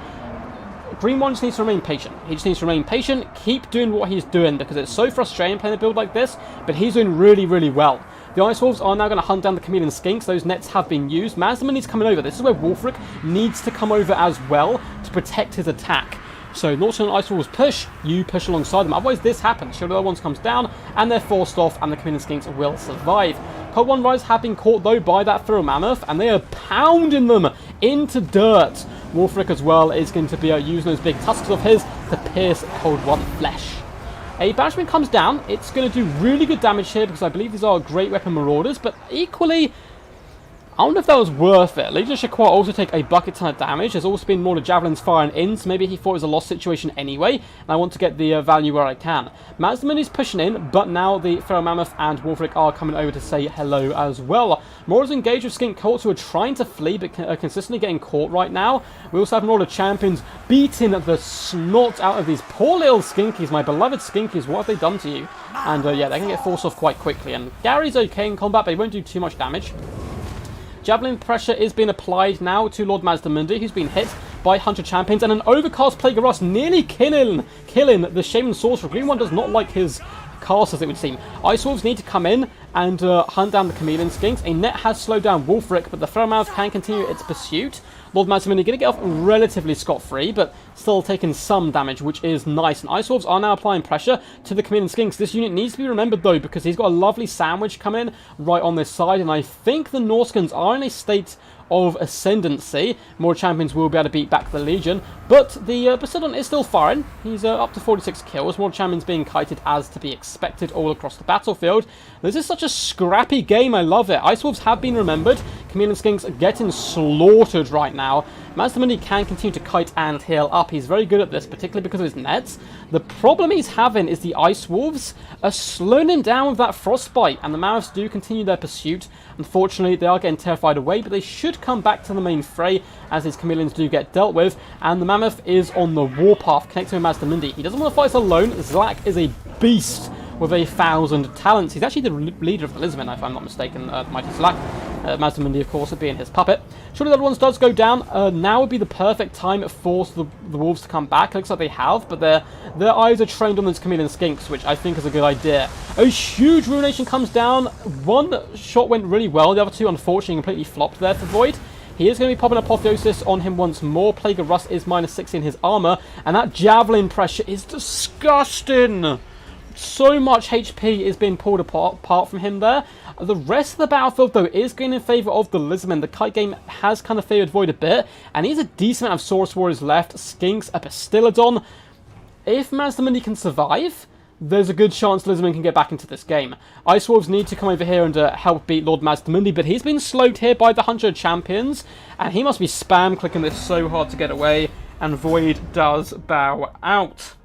Green one just needs to remain patient. He just needs to remain patient, keep doing what he's doing, because it's so frustrating playing a build like this, but he's doing really, really well. The Ice Wolves are now going to hunt down the Chameleon Skinks. Those nets have been used. Mazdamundi's coming over. This is where Wolfric needs to come over as well to protect his attack. So Norscan and Ice Wolves push, you push alongside them. Otherwise this happens. Shield of the Other Ones comes down, and they're forced off, and the Chameleon Skinks will survive. Cold One Riders have been caught, though, by that Feral Mammoth, and they are pounding them into dirt. Wolfric as well is going to be using those big tusks of his to pierce Cold One flesh. A Banishment comes down. It's going to do really good damage here because I believe these are great weapon Marauders, but equally, I wonder if that was worth it. Legion of Shaqua also take a bucket ton of damage. There's also been more to Javelins firing in, so maybe he thought it was a lost situation anyway, and I want to get the value where I can. Mazdamundi's pushing in, but now the Feral Mammoth and Wolfric are coming over to say hello as well. Marauders engaged with Skink Cults who are trying to flee, but are consistently getting caught right now. We also have Marauder Champions beating the snot out of these poor little Skinkies. My beloved Skinkies, what have they done to you? And yeah, they're going to get forced off quite quickly, and Gary's okay in combat, but he won't do too much damage. Javelin pressure is being applied now to Lord Mazdamundi, who's been hit by Hunter Champions, and an Overcast Plague of Rust nearly killing the Shaman Sorcerer. Green one does not like his casters, it would seem. Ice Wolves need to come in and hunt down the Chameleon Skinks. A net has slowed down Wolfric, but the Ferromouth can continue its pursuit. Lord Mazamini going to get off relatively scot-free, but still taking some damage, which is nice. And Ice Wolves are now applying pressure to the Chameleon Skinks. This unit needs to be remembered, though, because he's got a lovely sandwich coming right on this side, and I think the Norskans are in a state of ascendancy. More champions will be able to beat back the Legion, but the Basildon is still firing. He's up to 46 kills. More champions being kited as to be expected all across the battlefield. This is such a scrappy game. I love it. Ice Wolves have been remembered. Chameleon Skinks are getting slaughtered right now. Mazdamundi can continue to kite and heal up. He's very good at this, particularly because of his nets. The problem he's having is the Ice Wolves are slowing him down with that Frostbite, and the Mammoths do continue their pursuit. Unfortunately, they are getting terrified away, but they should come back to the main fray as these Chameleons do get dealt with. And the Mammoth is on the warpath, connecting with Mazdamundi. He doesn't want to fight alone. Zlak is a beast with 1,000 talents. He's actually the leader of the Lisbon, if I'm not mistaken, Mighty Zlak. Mazdamundi, of course, being his puppet. Surely the other ones does go down. Now would be the perfect time for the Wolves to come back. It looks like they have, but their eyes are trained on those Chameleon Skinks, which I think is a good idea. A huge Ruination comes down. One shot went really well. The other two, unfortunately, completely flopped there for Void. He is going to be popping Apotheosis on him once more. Plague of Rust is -6 in his armor, and that Javelin pressure is disgusting. So much HP is being pulled apart from him there. The rest of the battlefield, though, is going in favour of the Lisman. The kite game has kind of favoured Void a bit, and he has a decent amount of Saurus Warriors left. Skinks, a Pastillodon. If Mazdamundi can survive, there's a good chance Lisman can get back into this game. Ice Wolves need to come over here and help beat Lord Mazdamundi, but he's been slowed here by the Hunter Champions, and he must be spam clicking this so hard to get away, and Void does bow out.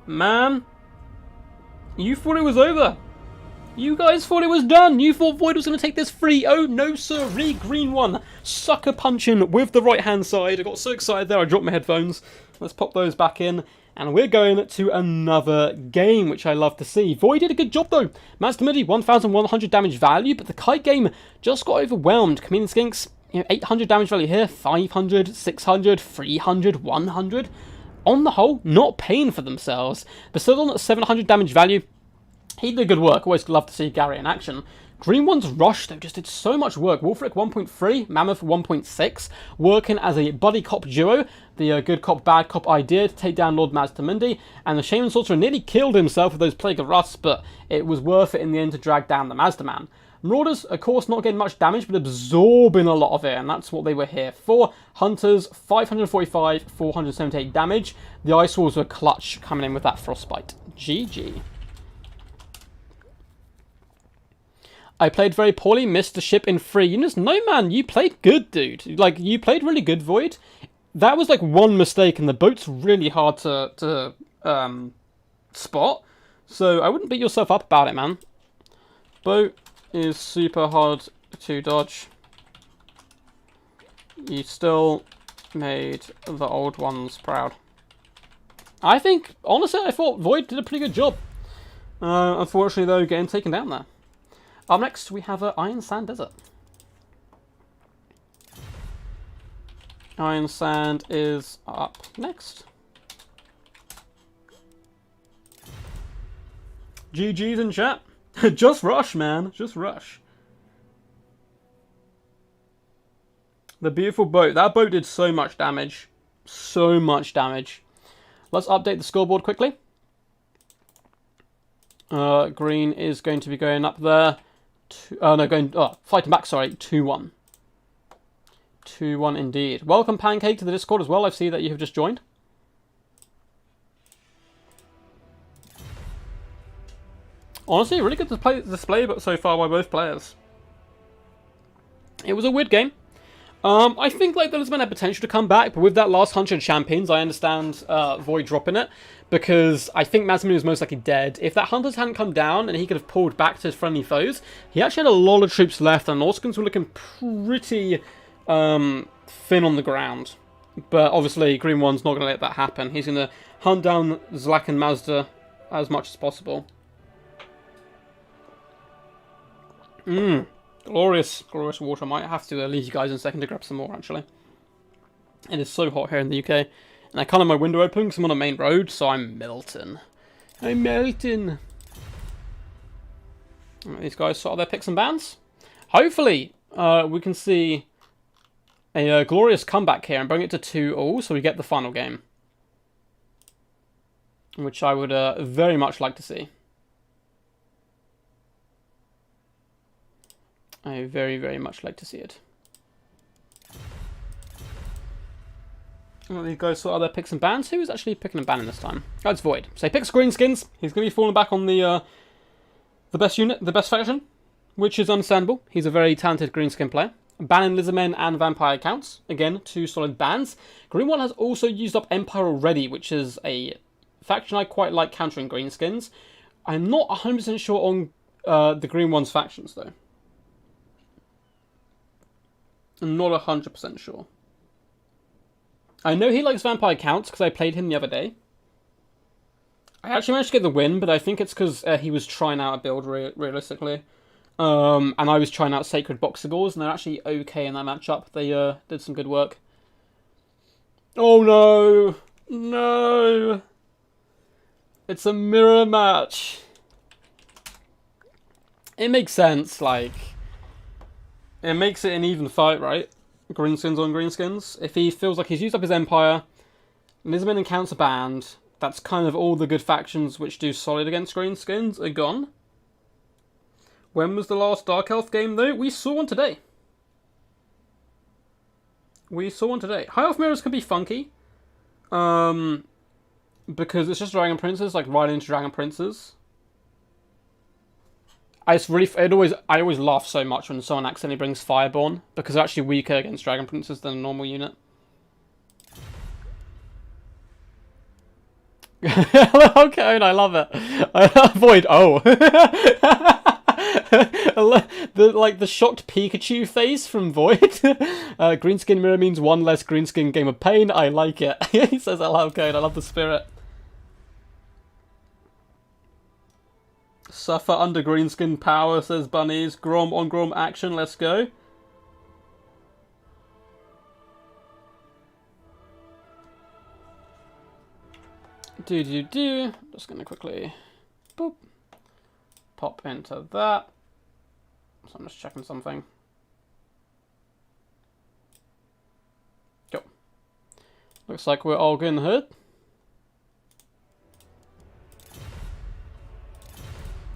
Man, you thought it was over. You guys thought it was done. You thought Void was going to take this free. Oh, no, sirree, green one. Sucker punching with the right-hand side. I got so excited there, I dropped my headphones. Let's pop those back in. And we're going to another game, which I love to see. Void did a good job, though. Mazdamundi, 1,100 damage value, but the kite game just got overwhelmed. Chameleon Skinks, 800 damage value here, 500, 600, 300, 100. On the whole, not paying for themselves. Basildon, 700 damage value. He did good work. Always love to see Gary in action. Green One's Rush, though, just did so much work. Wolfric 1.3, Mammoth 1.6, working as a buddy cop duo. The good cop, bad cop idea to take down Lord Mazdamundi. And the Shaman Sorcerer nearly killed himself with those Plague of Rust, but it was worth it in the end to drag down the Mazdaman. Marauders, of course, not getting much damage, but absorbing a lot of it, and that's what they were here for. Hunters, 545, 478 damage. The Ice Wolves were clutch coming in with that Frostbite. GG. I played very poorly, missed the ship in 3 units. No, man, you played good, dude. Like, you played really good, Void. That was, like, one mistake, and the boat's really hard to spot. So I wouldn't beat yourself up about it, man. Boat is super hard to dodge. You still made the old ones proud. I think, honestly, I thought Void did a pretty good job. Unfortunately, though, getting taken down there. Up next, we have Iron Sand Desert. Iron Sand is up next. GG's in chat. Just rush, man. Just rush. The beautiful boat. That boat did so much damage. So much damage. Let's update the scoreboard quickly. Green is going to be going up there. Fighting back, sorry. 2-1. 2-1 indeed. Welcome, Pancake, to the Discord as well. I see that you have just joined. Honestly, really good display so far by both players. It was a weird game. I think like the Lisbon had potential to come back, but with that last 100 champions, I understand Void dropping it, because I think Mazdamundi was most likely dead. If that Hunters hadn't come down and he could have pulled back to his friendly foes, he actually had a lot of troops left, and Norskans were looking pretty thin on the ground. But obviously, Green One's not going to let that happen. He's going to hunt down Zlak and Mazda as much as possible. Glorious, glorious water. I might have to leave you guys in a second to grab some more, actually. It is so hot here in the UK. And I can't have my window open because I'm on a main road, so I'm melting. I'm melting. These guys sort of their picks and bans. Hopefully, we can see a glorious comeback here and bring it to 2-2 so we get the final game. Which I would very much like to see. I very, very much like to see it. Well, these guys sort of their picks and bans. Who is actually picking and banning this time? Oh, it's Void. So he picks Greenskins. He's going to be falling back on the best unit, the best faction, which is understandable. He's a very talented Greenskin player. Banning Lizardmen and Vampire counts. Again, 2 solid bans. Green One has also used up Empire already, which is a faction I quite like countering Greenskins. I'm not 100% sure on the Green One's factions, though. I'm not 100% sure. I know he likes Vampire counts because I played him the other day. I actually managed to get the win, but I think it's because he was trying out a build realistically. And I was trying out Sacred Boxigors, and they're actually okay in that matchup. They did some good work. Oh no! No! It's a mirror match. It makes sense, like... It makes it an even fight, right? Greenskins on Greenskins. If he feels like he's used up his Empire, Lizardmen and Counts are banned, that's kind of all the good factions which do solid against Greenskins are gone. When was the last Dark Elf game, though? We saw one today. We saw one today. High Elf mirrors can be funky. Because it's just Dragon Princes, like right into Dragon Princes. I always laugh so much when someone accidentally brings Fireborn, because they're actually weaker against Dragon Princes than a normal unit. Okay, I love it. Avoid. Oh. the shocked Pikachu face from Void. Greenskin mirror means one less greenskin game of pain. I like it. He says hello code. I love the spirit. Suffer under greenskin power, says Bunnies. Grom on Grom action. Let's go. Just gonna quickly boop, pop into that. So I'm just checking something. Go. Looks like we're all good in the hood.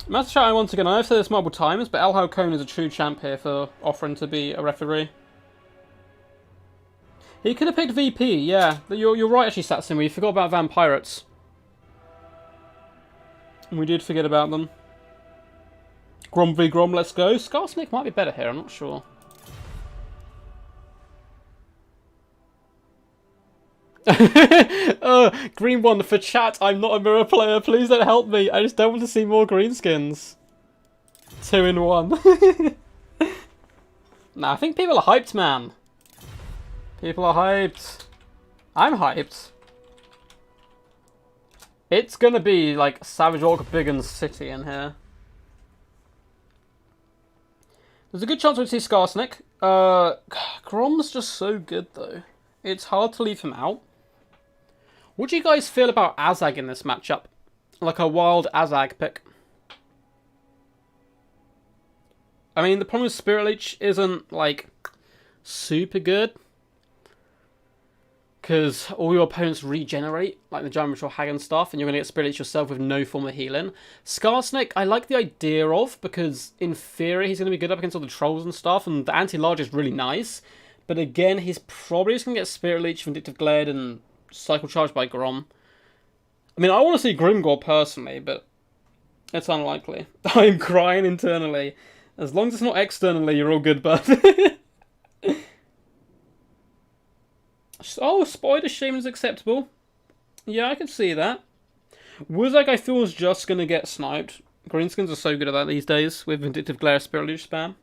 Master Chat, once again, I've said this multiple times, but El Halcón is a true champ here for offering to be a referee. He could have picked VP, yeah. You're right, actually, Satsun. We forgot about Vampirates. We did forget about them. Grom v Grom, let's go. Scarsnake might be better here, I'm not sure. Green one for chat. I'm not a mirror player. Please don't help me. I just don't want to see more greenskins. 2 in 1. Nah, I think people are hyped, man. People are hyped. I'm hyped. It's gonna be like Savage Orc Biggen's City in here. There's a good chance we'll see Scarsnick. Grom's just so good though. It's hard to leave him out. What do you guys feel about Azag in this matchup? Like a wild Azag pick. I mean, the problem with Spirit Leech isn't like super good. Because all your opponents regenerate, like the Giant Ritual Hag and stuff, and you're going to get Spirit Leech yourself with no form of healing. Scarsnake, I like the idea of, because in theory he's going to be good up against all the trolls and stuff, and the anti-large is really nice. But again, he's probably just going to get Spirit Leech, Vindictive Glare, and Cycle Charge by Grom. I mean, I want to see Grimgor personally, but it's unlikely. I'm crying internally. As long as it's not externally, you're all good, bud. Oh, Spider Shaman is acceptable. Yeah, I can see that. Wuzak, I feel, is just going to get sniped. Greenskins are so good at that these days, with Vindictive Glare Spirit Leech spam.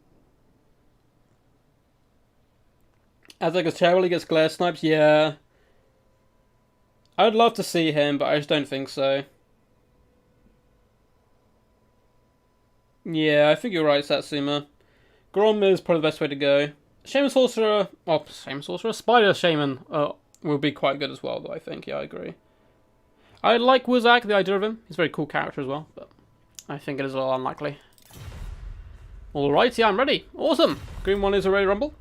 Azag is terrible, he gets Glare sniped, yeah. I'd love to see him, but I just don't think so. Yeah, I think you're right, Satsuma. Grom is probably the best way to go. Shaman Sorcerer, well, Shaman Sorcerer, Spider Shaman will be quite good as well, though, I think. Yeah, I agree. I like Wuzak, the idea of him. He's a very cool character as well, but I think it is all unlikely. Alright, yeah, I'm ready. Awesome. Green one is already Rumble.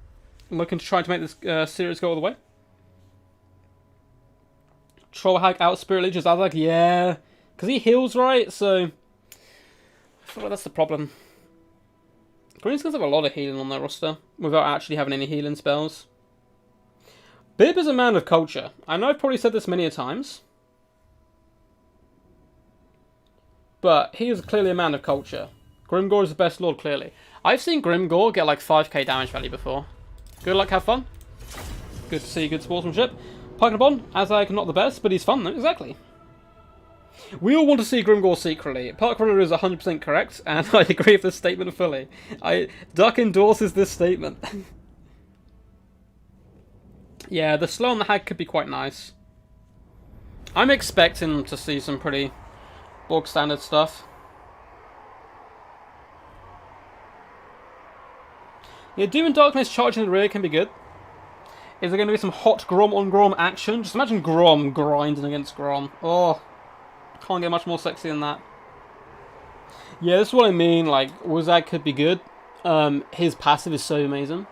I'm looking to try to make this series go all the way. Trollhag out Spirit Leech is Azag, yeah. Because he heals, right? So, I feel like that's the problem. Greenskins have a lot of healing on their roster, without actually having any healing spells. Bib is a man of culture. I know I've probably said this many a times. But he is clearly a man of culture. Grimgore is the best lord, clearly. I've seen Grimgore get like 5k damage value before. Good luck, have fun. Good to see good sportsmanship. Pokemon, Azag, not the best, but he's fun though, exactly. We all want to see Grimgore secretly. Parkrunner is 100% correct, and I agree with this statement fully. Duck endorses this statement. Yeah, the slow on the hag could be quite nice. I'm expecting to see some pretty bog standard stuff. Yeah, Doom and Darkness charging in the rear can be good. Is there going to be some hot Grom on Grom action? Just imagine Grom grinding against Grom. Oh, can't get much more sexy than that. Yeah, this is what I mean. Like, Wuzag could be good. His passive is so amazing.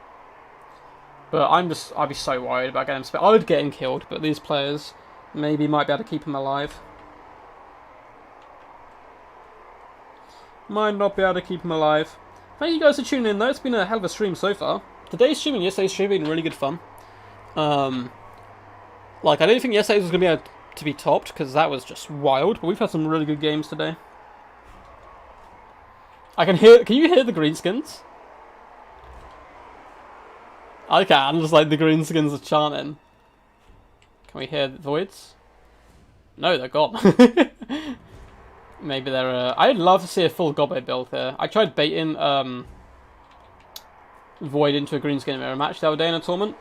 But I'd be so worried about getting him. I would get him killed, but these players maybe might be able to keep him alive. Might not be able to keep him alive. Thank you guys for tuning in though. It's been a hell of a stream so far. Today's stream and yesterday's stream have been really good fun. Like, I didn't think yesterday's was going to be able to be topped, because that was just wild, but we've had some really good games today. Can you hear the greenskins? I can, just like the greenskins are chanting. Can we hear the voids? No, they're gone. Maybe they're, I'd love to see a full Gobbo build here. I tried baiting, Void into a greenskin mirror match the other day in a tournament.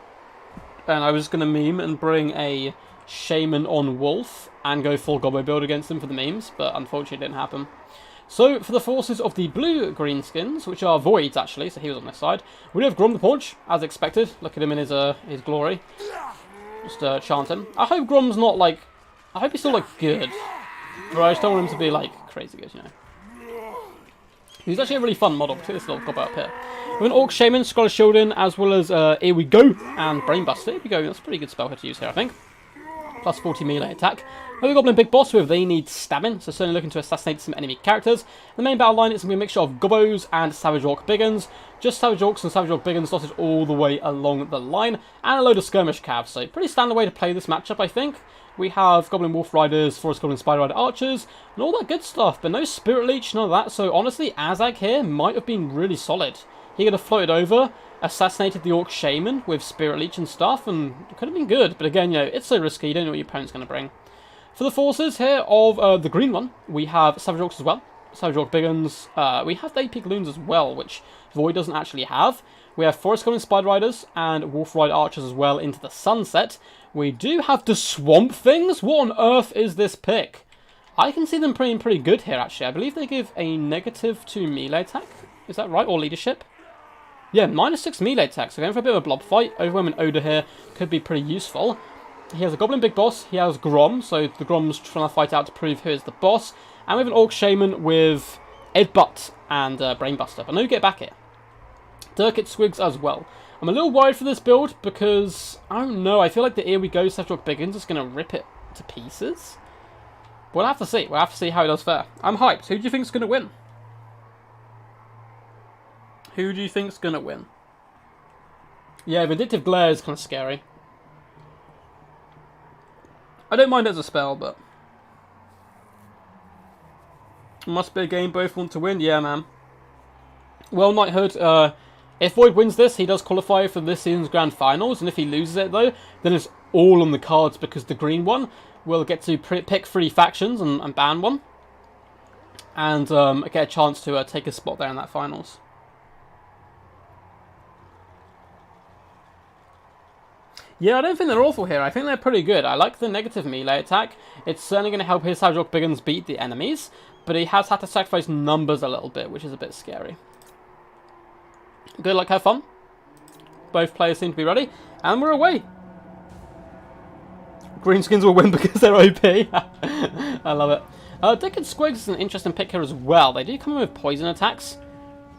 And I was going to meme and bring a Shaman on Wolf and go full Gobbo build against them for the memes, but unfortunately it didn't happen. So, for the forces of the blue greenskins, which are Voids actually, so he was on this side, we have Grom the Paunch, as expected. Look at him in his glory. Just chanting. I hope Grom's not like... I hope he's still like good. But I just don't want him to be like crazy good, you know. He's actually a really fun model, particularly this little Gobbo up here. We have an Orc Shaman, Scholar Shielding, as well as Here We Go, and Brainbuster. Here we go, that's a pretty good spell here to use here, I think. Plus 40 melee attack. We have a Goblin Big Boss with They Need Stabbing, so certainly looking to assassinate some enemy characters. The main battle line is going to be a mixture of Gobbos and Savage Orc Biggins. Just Savage Orcs and Savage Orc Biggins dotted all the way along the line, and a load of Skirmish Cavs, so pretty standard way to play this matchup, I think. We have Goblin Wolf Riders, Forest Goblin Spider Rider Archers, and all that good stuff, but no Spirit Leech, none of that, so honestly, Azag here might have been really solid. He could have floated over, assassinated the Orc Shaman with Spirit Leech and stuff, and it could have been good. But again, you know, it's so risky, you don't know what your opponent's going to bring. For the forces here of the green one, we have Savage Orcs as well. Savage Orc Biggins. We have the AP Loons as well, which Void doesn't actually have. We have Forest Goblin Spider Riders and Wolf Rider Archers as well into the sunset. We do have the Swamp Things. What on earth is this pick? I can see them playing pretty good here, actually. I believe they give a -2 melee attack. Is that right? Or leadership? Yeah, -6 melee attack, so going for a bit of a blob fight. Overwhelming Odor here could be pretty useful. He has a Goblin Big Boss, he has Grom, so the Grom's trying to fight out to prove who is the boss. And we have an Orc Shaman with Edbutt and Brainbuster, but no get back here. Durkit Swigs as well. I'm a little worried for this build because, I don't know, I feel like the Here We Go Savage Orc Biggins is going to rip it to pieces. We'll have to see, how it does fare. I'm hyped. Who do you think is going to win? Who do you think's gonna win? Yeah, Vindictive Glare is kind of scary. I don't mind it as a spell, but... Must be a game both want to win. Yeah, man. Well, Knighthood, if Void wins this, he does qualify for this season's Grand Finals, and if he loses it, though, then it's all on the cards, because the green one will get to pick 3 factions and ban one. And get a chance to take a spot there in that Finals. Yeah, I don't think they're awful here. I think they're pretty good. I like the negative melee attack. It's certainly going to help his Savage Orc Biggins beat the enemies, but he has had to sacrifice numbers a little bit, which is a bit scary. Good luck, have fun. Both players seem to be ready, and we're away. Greenskins will win because they're OP. I love it. Dick and Squigs is an interesting pick here as well. They do come in with poison attacks,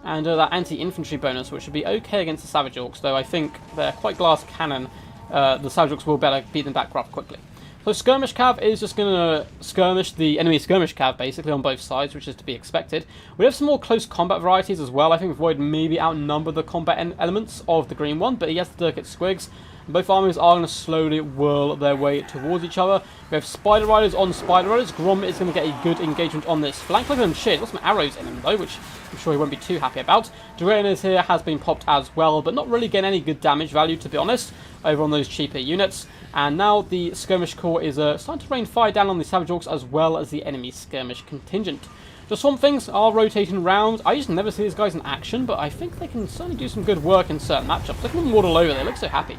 and that anti-infantry bonus, which should be okay against the Savage Orcs, though I think they're quite glass cannon. The Savage Orcs will better beat them back rather quickly. So Skirmish Cav is just going to skirmish the enemy Skirmish Cav, basically, on both sides, which is to be expected. We have some more close combat varieties as well. I think Void maybe outnumber the combat elements of the green one, but he has the Dirk at Squigs. Both armies are going to slowly whirl their way towards each other. We have Spider Riders on Spider Riders. Grom is going to get a good engagement on this flank. Look at him, shit. Got some arrows in him, though, which I'm sure he won't be too happy about. Duranus here has been popped as well, but not really getting any good damage value, to be honest, over on those cheaper units. And now the Skirmish Corps is starting to rain fire down on the Savage Orcs as well as the enemy Skirmish contingent. The Swamp Things are rotating round. I just never see these guys in action, but I think they can certainly do some good work in certain matchups. Look at them waddle over, they look so happy.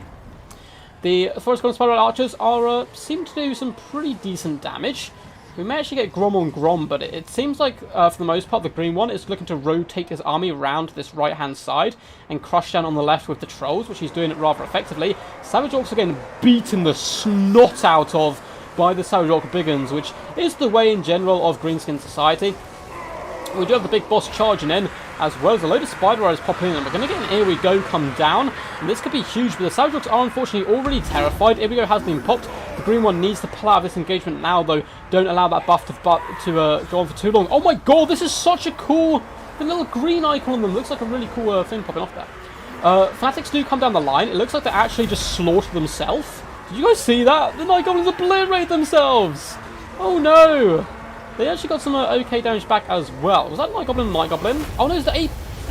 The Forest Golden Spiral Archers are seem to do some pretty decent damage. We may actually get Grom on Grom, but it seems like, for the most part, the green one is looking to rotate his army around to this right-hand side and crush down on the left with the Trolls, which he's doing it rather effectively. Savage Orcs are getting beaten the snot out of by the Savage Orc Biggins, which is the way in general of Greenskin society. We do have the big boss charging in, as well as a load of Spider Riders popping in, and we're going to get an Here We Go come down, and this could be huge, but the Savage Orcs are unfortunately already terrified. Here We Go has been popped. The green one needs to pull out of this engagement now, though. Don't allow that buff to go on for too long. Oh my god, this is such a cool... The little green icon on them looks like a really cool thing popping off there. Fanatics do come down the line. It looks like they actually just slaughtered themselves. Did you guys see that? The Night Goblins obliterated themselves! Oh no! They actually got some okay damage back as well. Was that Night Goblin? Night Goblin? Oh no, it's the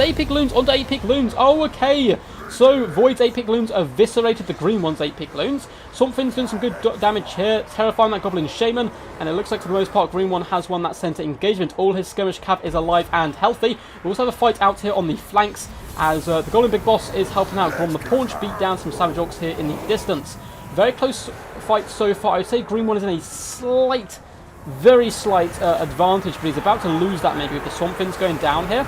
Apic Loons onto Apic Loons. Oh, okay. So, Void's Apic Loons eviscerated the green one's Apic Loons. Something's doing some good damage here, terrifying that Goblin Shaman, and it looks like for the most part, green one has won that centre engagement. All his Skirmish Cav is alive and healthy. We also have a fight out here on the flanks, as the Golden Big Boss is helping out Grom the Paunch, beat down some Savage Orcs here in the distance. Very close fight so far. I would say green one is in a slight... very slight advantage, but he's about to lose that maybe with the Swamp Fins going down here.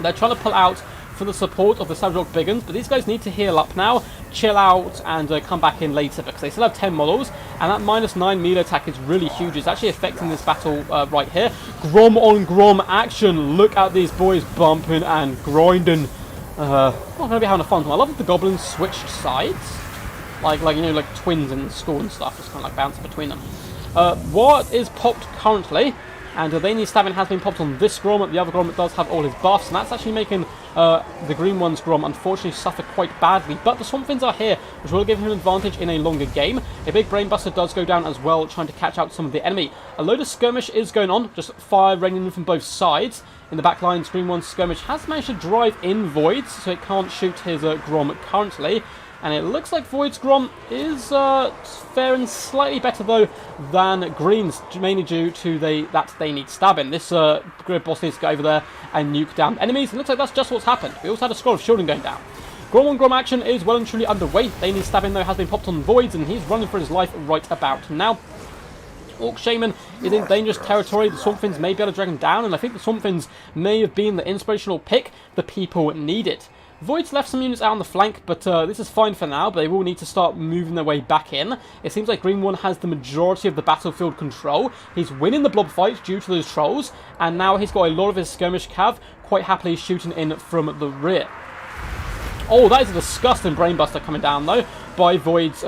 They're trying to pull out for the support of the Savage Orc Biggins, but these guys need to heal up now, chill out, and come back in later, because they still have 10 models, and that -9 melee attack is really huge. It's actually affecting this battle right here. Grom on Grom action. Look at these boys bumping and grinding. I'm going to be having a fun time. I love that the Goblins switched sides. Like you know, like twins in school and stuff. It's kind of like bouncing between them. What is popped currently, and they need stabbing has been popped on this Grom. The other Grom does have all his buffs, and that's actually making the green one's Grom unfortunately suffer quite badly. But the Swamp Fins are here, which will give him an advantage in a longer game. A big Brainbuster does go down as well, trying to catch out some of the enemy. A load of skirmish is going on, just fire raining in from both sides. In the back lines, green one's skirmish has managed to drive in Voids, so it can't shoot his Grom currently. And it looks like Void's Grom is faring slightly better, though, than Green's, mainly due to that they need stabbing. This Grid Boss needs to go over there and nuke down enemies. It looks like that's just what's happened. We also had a Scroll of Shielding going down. Grom on Grom action is well and truly underway. They need stabbing, though, has been popped on Voids, and he's running for his life right about now. Orc Shaman is in dangerous territory. The Swamp Fins may be able to drag him down, and I think the Swamp Fins may have been the inspirational pick the people needed. Void's left some units out on the flank, but this is fine for now, but they will need to start moving their way back in. It seems like Green One has the majority of the battlefield control. He's winning the blob fight due to those trolls, and now he's got a lot of his skirmish cav quite happily shooting in from the rear. Oh, that is a disgusting Brainbuster coming down, though, by Void's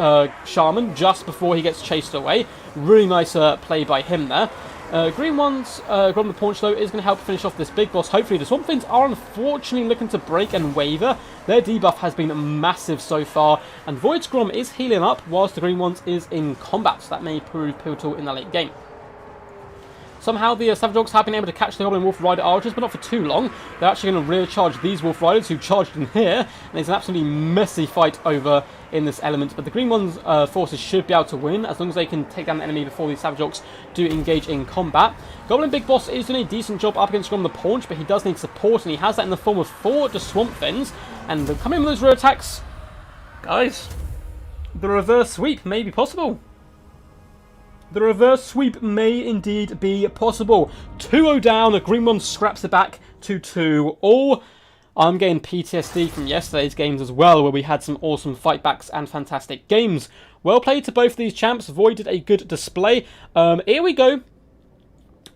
Shaman just before he gets chased away. Really nice play by him there. Green One's Grom the Paunch, though, is going to help finish off this big boss. Hopefully, the Swamp Fins are unfortunately looking to break and waver. Their debuff has been massive so far, and Void's Grom is healing up whilst the Green One's is in combat, so that may prove pivotal in the late game. Somehow the Savage Orcs have been able to catch the Goblin Wolf Rider Archers, but not for too long. They're actually going to rear charge these Wolf Riders who charged in here, and it's an absolutely messy fight over in this element. But the Green One's forces should be able to win, as long as they can take down the enemy before these Savage Orcs do engage in combat. Goblin Big Boss is doing a decent job up against Grom the Paunch, but he does need support, and he has that in the form of 4 just Swamp Fins. And coming in with those rear attacks, guys, the reverse sweep may be possible. The reverse sweep may indeed be possible. 2-0 down, the Green One scraps it back to 2-all. I'm getting PTSD from yesterday's games as well, where we had some awesome fightbacks and fantastic games. Well played to both of these champs. Void did a good display. Here we go.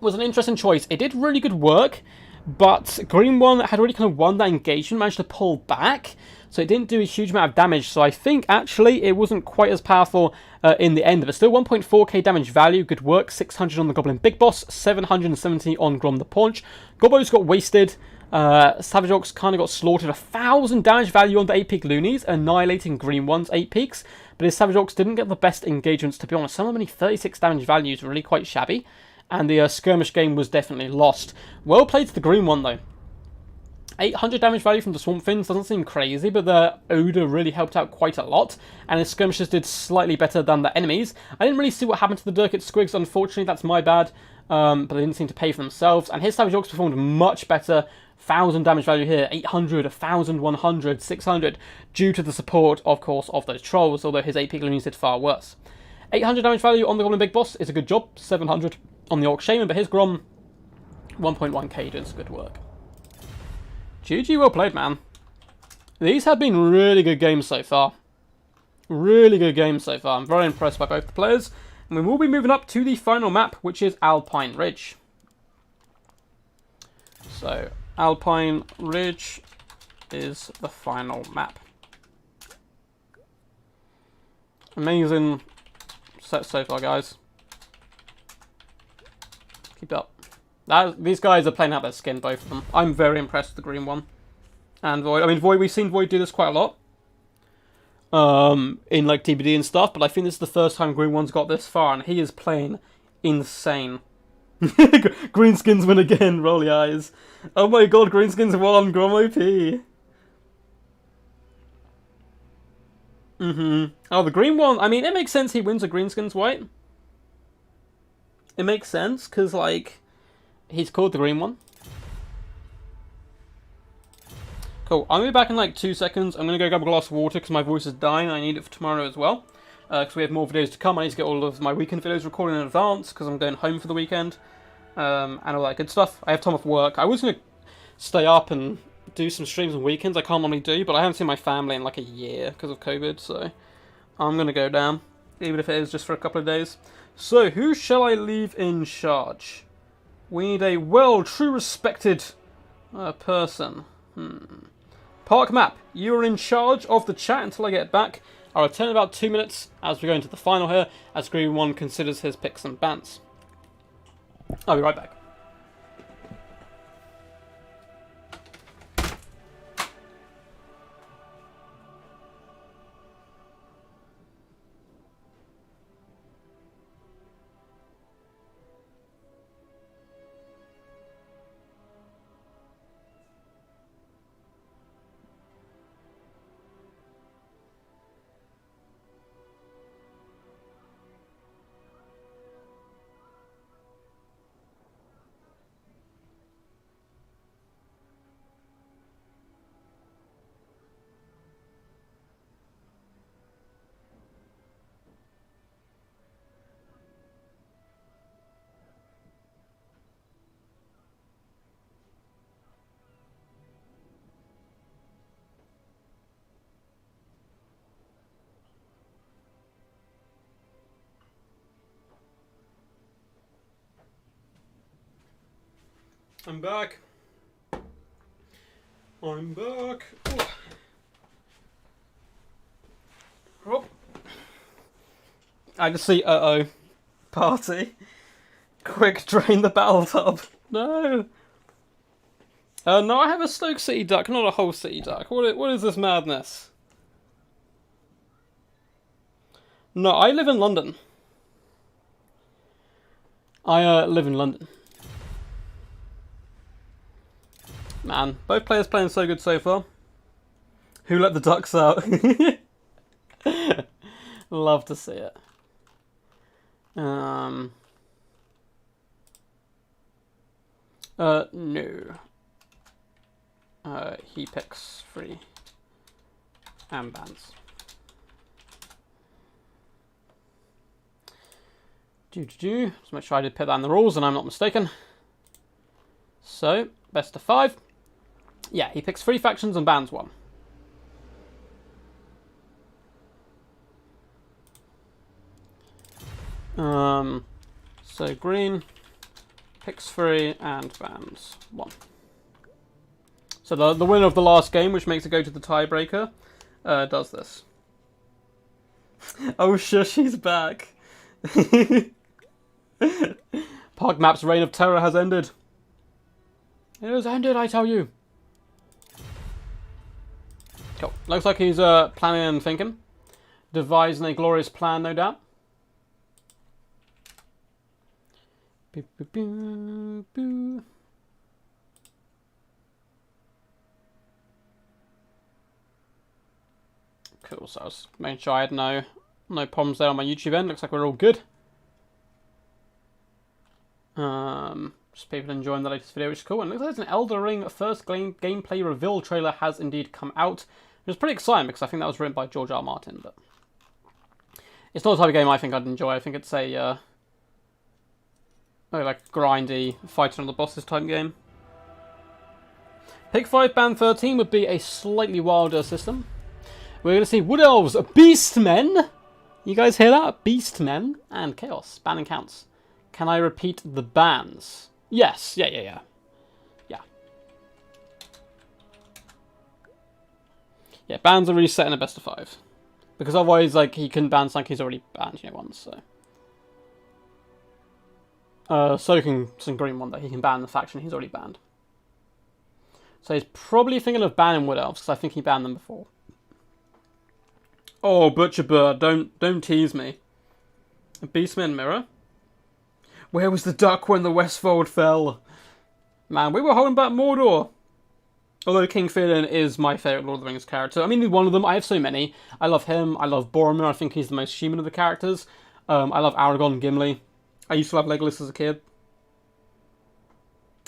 Was an interesting choice. It did really good work, but Green One had already kind of won that engagement, managed to pull back, so it didn't do a huge amount of damage. So I think actually it wasn't quite as powerful in the end, but still 1.4k damage value. Good work. 600 on the Goblin Big Boss, 770 on Grom the Paunch. Gobos got wasted. Savage Orcs kind of got slaughtered. 1,000 damage value on the 8-peak loonies, annihilating Green One's 8 peaks. But his Savage Orcs didn't get the best engagements, to be honest. Some of them only 36 damage value is really quite shabby. And the skirmish game was definitely lost. Well played to the Green One, though. 800 damage value from the Swamp Fins doesn't seem crazy, but the Odor really helped out quite a lot, and his skirmishes did slightly better than the enemies. I didn't really see what happened to the Durkit Squigs, unfortunately, that's my bad, but they didn't seem to pay for themselves, and his Savage Orcs performed much better. 1,000 damage value here, 800, 1,100, 600, due to the support, of course, of those trolls, although his 8 peak loonies did far worse. 800 damage value on the Goblin Big Boss is a good job, 700 on the Orc Shaman, but his Grom, 1.1k does good work. GG, well played, man. These have been really good games so far. Really good games so far. I'm very impressed by both the players. And we will be moving up to the final map, which is Alpine Ridge. So, Alpine Ridge is the final map. Amazing set so far, guys. Keep up. These guys are playing out their skin, both of them. I'm very impressed with the Green One. And Void. I mean, Void, we've seen Void do this quite a lot. In, like, TBD and stuff. But I think this is the first time Green One's got this far. And he is playing insane. Greenskins win again. Roll the eyes. Oh my god, Greenskins won. Grom OP. Oh, the Green One. I mean, it makes sense he wins a Greenskins white. It makes sense, because, like, he's called the Green One. Cool. I'm going to be back in, like, 2 seconds. I'm going to go grab a glass of water, because my voice is dying. I need it for tomorrow as well. Because we have more videos to come. I need to get all of my weekend videos recorded in advance, because I'm going home for the weekend. And all that good stuff. I have time off work. I was going to stay up and do some streams on weekends. I can't normally do, but I haven't seen my family in, like, a year, because of COVID, so I'm going to go down. Even if it is just for a couple of days. So, who shall I leave in charge? We need a true respected person. Park Map, you are in charge of the chat until I get back. I'll return in about 2 minutes as we go into the final here, as Green One considers his picks and bans. I'll be right back. I'm back. I'm back. Oh. I just see, party. Quick, drain the battle tub. No. No, I have a Stoke City duck, not a whole city duck. What is this madness? No, I live in London. I live in London. Man, both players playing so good so far. Who let the ducks out? Love to see it. No. He picks free and bans. Just make sure I did put that in the rules and I'm not mistaken. So, best of 5. Yeah, he picks 3 factions and bans 1. So green picks 3 and bans 1. So the winner of the last game, which makes it go to the tiebreaker, does this. Oh shush, he's back. Park Map's reign of terror has ended. It has ended, I tell you. Cool. Looks like he's planning and thinking. Devising a glorious plan, no doubt. Boo, boo, boo, boo. Cool, so I was making sure I had no problems there on my YouTube end. Looks like we're all good. Just people enjoying the latest video, which is cool. And it looks like there's an Elden Ring first gameplay reveal trailer has indeed come out. It was pretty exciting because I think that was written by George R. Martin, but it's not the type of game I think I'd enjoy. I think it's a like grindy fighting on the bosses type game. Pick 5 ban 13 would be a slightly wilder system. We're going to see Wood Elves, Beastmen. You guys hear that? Beastmen and Chaos. Banning counts. Can I repeat the bans? Yes. Yeah. Yeah, bans are reset in a best of 5. Because otherwise, like, he can ban something he's already banned, once, so. So can some green one that he can ban the faction he's already banned. So he's probably thinking of banning Wood Elves, because I think he banned them before. Oh, Butcher Bird, don't tease me. Beastman Mirror? Where was the duck when the Westfold fell? Man, we were holding back Mordor. Although King Theoden is my favourite Lord of the Rings character. I mean, one of them. I have so many. I love him. I love Boromir. I think he's the most human of the characters. I love Aragorn and Gimli. I used to love Legolas as a kid.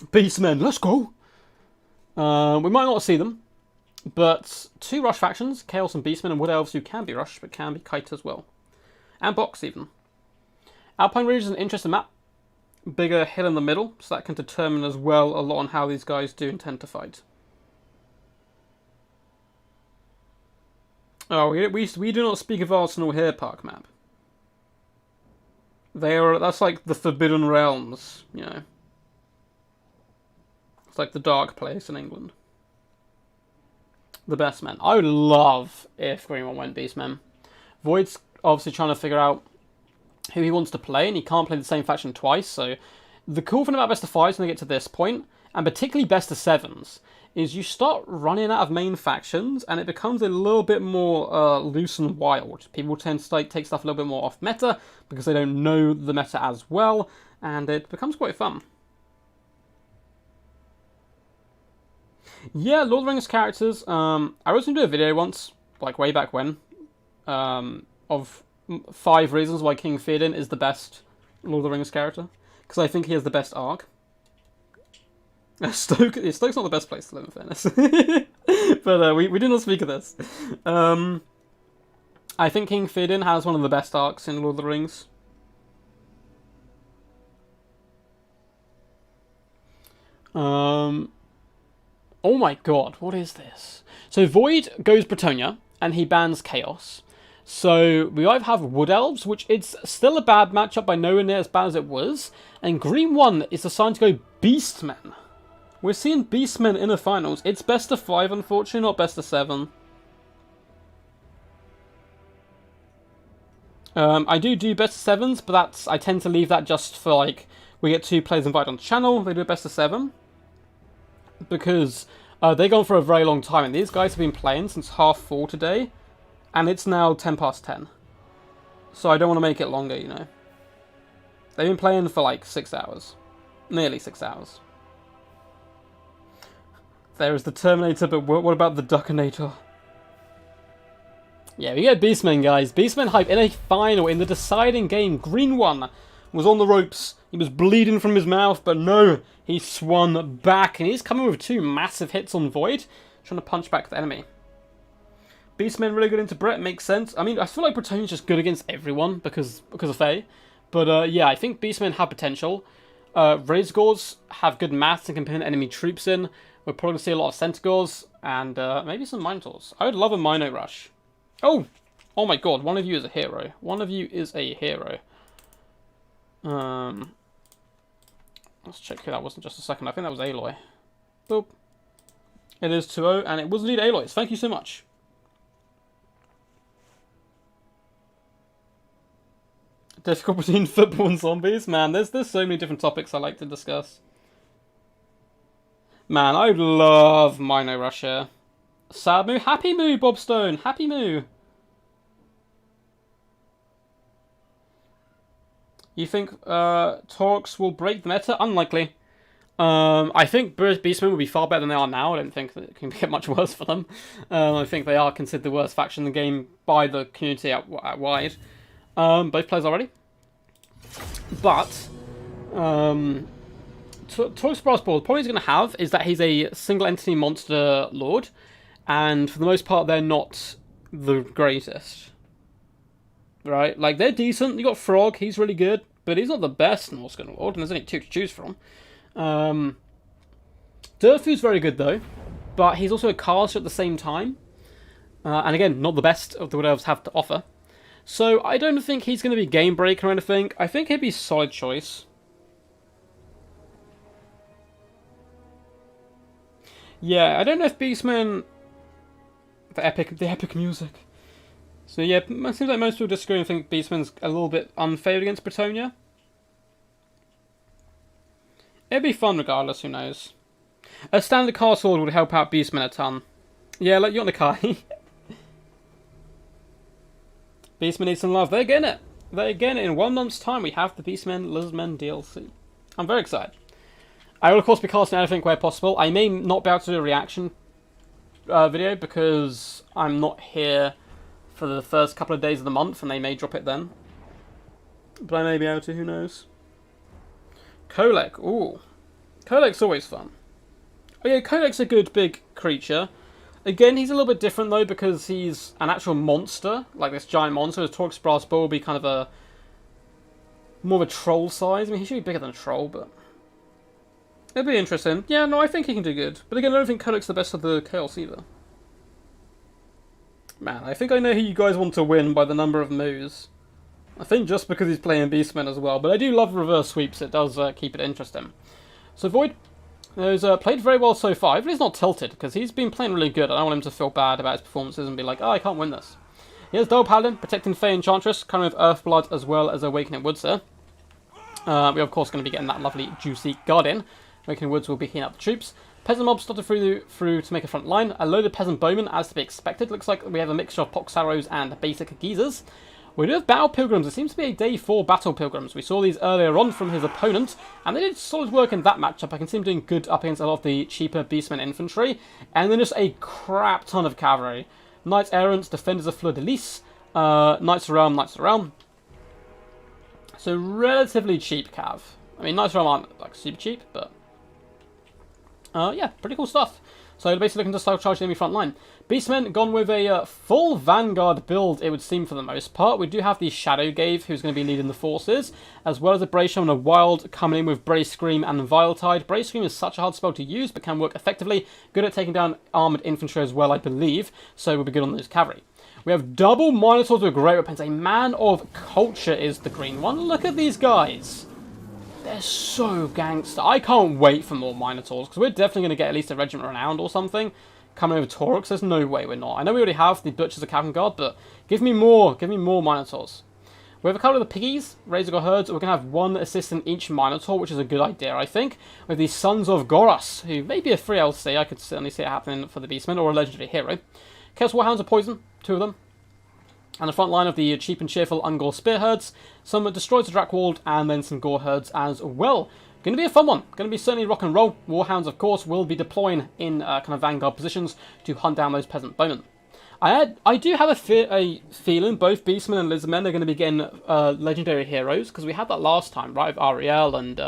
Beastmen, let's go! We might not see them. But 2 rush factions, Chaos and Beastmen and Wood Elves, who can be rushed, but can be kite as well. And box even. Alpine Ridge is an interesting map. Bigger hill in the middle, so that can determine as well a lot on how these guys do intend to fight. Oh, we do not speak of Arsenal here, Park Map. That's like the Forbidden Realms, It's like the dark place in England. The best men. I would love if Green One went Beastmen. Void's obviously trying to figure out who he wants to play, and he can't play the same faction twice, so the cool thing about best of 5s when they get to this point, and particularly best of 7s, is you start running out of main factions, and it becomes a little bit more loose and wild. People tend to take stuff a little bit more off meta, because they don't know the meta as well, and it becomes quite fun. Yeah, Lord of the Rings characters, I was going to do a video once, like way back when, of 5 reasons why King Theoden is the best Lord of the Rings character. Because I think he has the best arc. Stoke's not the best place to live, in fairness. But we did not speak of this. I think King Theoden has one of the best arcs in Lord of the Rings. Oh my god, what is this? So Void goes Bretonia, and he bans Chaos. So we either have Wood Elves, which it's still a bad matchup, but nowhere near as bad as it was. And Green 1 is assigned to go Beastmen. We're seeing Beastmen in the finals. It's best of 5, unfortunately, not best of 7. I do best of 7s, but I tend to leave that just for, like, we get 2 players invited on the channel, they do a best of 7. Because they've gone for a very long time, and these guys have been playing since 4:30 today. And it's now 10 past 10. So I don't want to make it longer, They've been playing for like 6 hours. Nearly 6 hours. There is the Terminator, but what about the Duckinator? Yeah, we get Beastmen, guys. Beastmen hype in a final, in the deciding game. Green 1 was on the ropes. He was bleeding from his mouth, but no, he swung back. And he's coming with 2 massive hits on Void, trying to punch back the enemy. Beastmen really good into Brett, makes sense. I mean, I feel like Bretonia's just good against everyone because of Faye. But yeah, I think Beastmen have potential. Razorgors have good maths and can pin enemy troops in, We're probably going to see a lot of Centaurs and maybe some Minotaurs. I would love a Mino Rush. Oh! Oh my god, one of you is a hero. One of you is a hero. Let's check who that was in just a second. I think that was Aloy. Boop. It is 2-0, and it was indeed Aloy. Thank you so much. Difficult between football and zombies? Man, there's so many different topics I like to discuss. Man, I love Mino Rush here. Sad moo. Happy moo, Bob Stone. Happy moo. You think Torx will break the meta? Unlikely. I think Beastmen will be far better than they are now. I don't think that it can get much worse for them. I think they are considered the worst faction in the game by the community out wide. Both players already. But Torx Brass Ball, the problem he's going to have is that he's a single entity monster lord, and for the most part they're not the greatest. Right? Like, they're decent. You got Frog, he's really good, but he's not the best Norscan Lord, and there's only 2 to choose from. Durfu's very good, though, but he's also a caster at the same time. And again, not the best of the Wood Elves have to offer. So I don't think he's going to be game breaker or anything. I think he'd be a solid choice. Yeah, I don't know if Beastmen... The epic music... So yeah, it seems like most people disagree and think Beastman's a little bit unfavored against Bretonia. It'd be fun regardless, who knows. A standard cast sword would help out Beastmen a ton. Yeah, like Yotnakai. Beastmen need some love. They're getting it. They're getting it. In 1 month's time, we have the Beastmen Lizardmen DLC. I'm very excited. I will, of course, be casting everything where possible. I may not be able to do a reaction video because I'm not here for the first couple of days of the month, and they may drop it then. But I may be able to, who knows. Kolek, ooh. Kolek's always fun. Oh yeah, Kolek's a good big creature. Again, he's a little bit different though, because he's an actual monster, like this giant monster. His Torx Brass Bull will be kind of a... more of a troll size. I mean, he should be bigger than a troll, but... it'd be interesting. Yeah, no, I think he can do good. But again, I don't think Kolek's the best of the Chaos either. Man, I think I know who you guys want to win by the number of moves. I think just because he's playing Beastmen as well, but I do love reverse sweeps. It does keep it interesting. So Void has played very well so far. Even he's not tilted, because he's been playing really good. I don't want him to feel bad about his performances and be like, oh, I can't win this. He has Dull Paladin, protecting Fae Enchantress, coming with Earthblood as well as Awakening Woods there. We're of course going to be getting that lovely juicy Guardian. Awakening Woods will be healing up the troops. Peasant mobs started through to make a front line. A loaded peasant bowman, as to be expected. Looks like we have a mixture of pox arrows and basic geezers. We do have battle pilgrims. It seems to be a day 4 battle pilgrims. We saw these earlier on from his opponent, and they did solid work in that matchup. I can see him doing good up against a lot of the cheaper Beastmen infantry, and then just a crap ton of cavalry. Knights Errants, Defenders of Fleur de Lis, Knights of the Realm. So relatively cheap cav. I mean, Knights of the Realm aren't like super cheap, but yeah, pretty cool stuff. So basically looking to style charge the enemy front line. Beastmen gone with a full Vanguard build, it would seem, for the most part. We do have the Shadow Gave, who's going to be leading the forces, as well as a Brayshaw and a Wild coming in with Brace Scream and Viletide. Brace Scream is such a hard spell to use, but can work effectively. Good at taking down armoured infantry as well, I believe, so we'll be good on those cavalry. We have double Minotaurs with great weapons. A Man of Culture is the green one. Look at these guys. They're so gangster. I can't wait for more Minotaurs, because we're definitely going to get at least a regiment renowned or something coming over Torx. There's no way we're not. I know we already have the Butchers of Cavern Guard, but give me more Minotaurs. We have a couple of the piggies, Razor God Herds. We're going to have one assistant each Minotaur, which is a good idea, I think. We have the Sons of Goros, who may be a free LC. I could certainly see it happening for the Beastmen, or a legendary hero. Chaos Warhounds of Poison, 2 of them. And the front line of the cheap and cheerful Ungor Spear Herds, some Destroyed to Drakwold, and then some Gore Herds as well. Going to be a fun one. Going to be certainly rock and roll. Warhounds, of course, will be deploying in kind of vanguard positions to hunt down those peasant bowmen. I do have a feeling both Beastmen and Lizardmen are going to be getting legendary heroes, because we had that last time, right, with Ariel and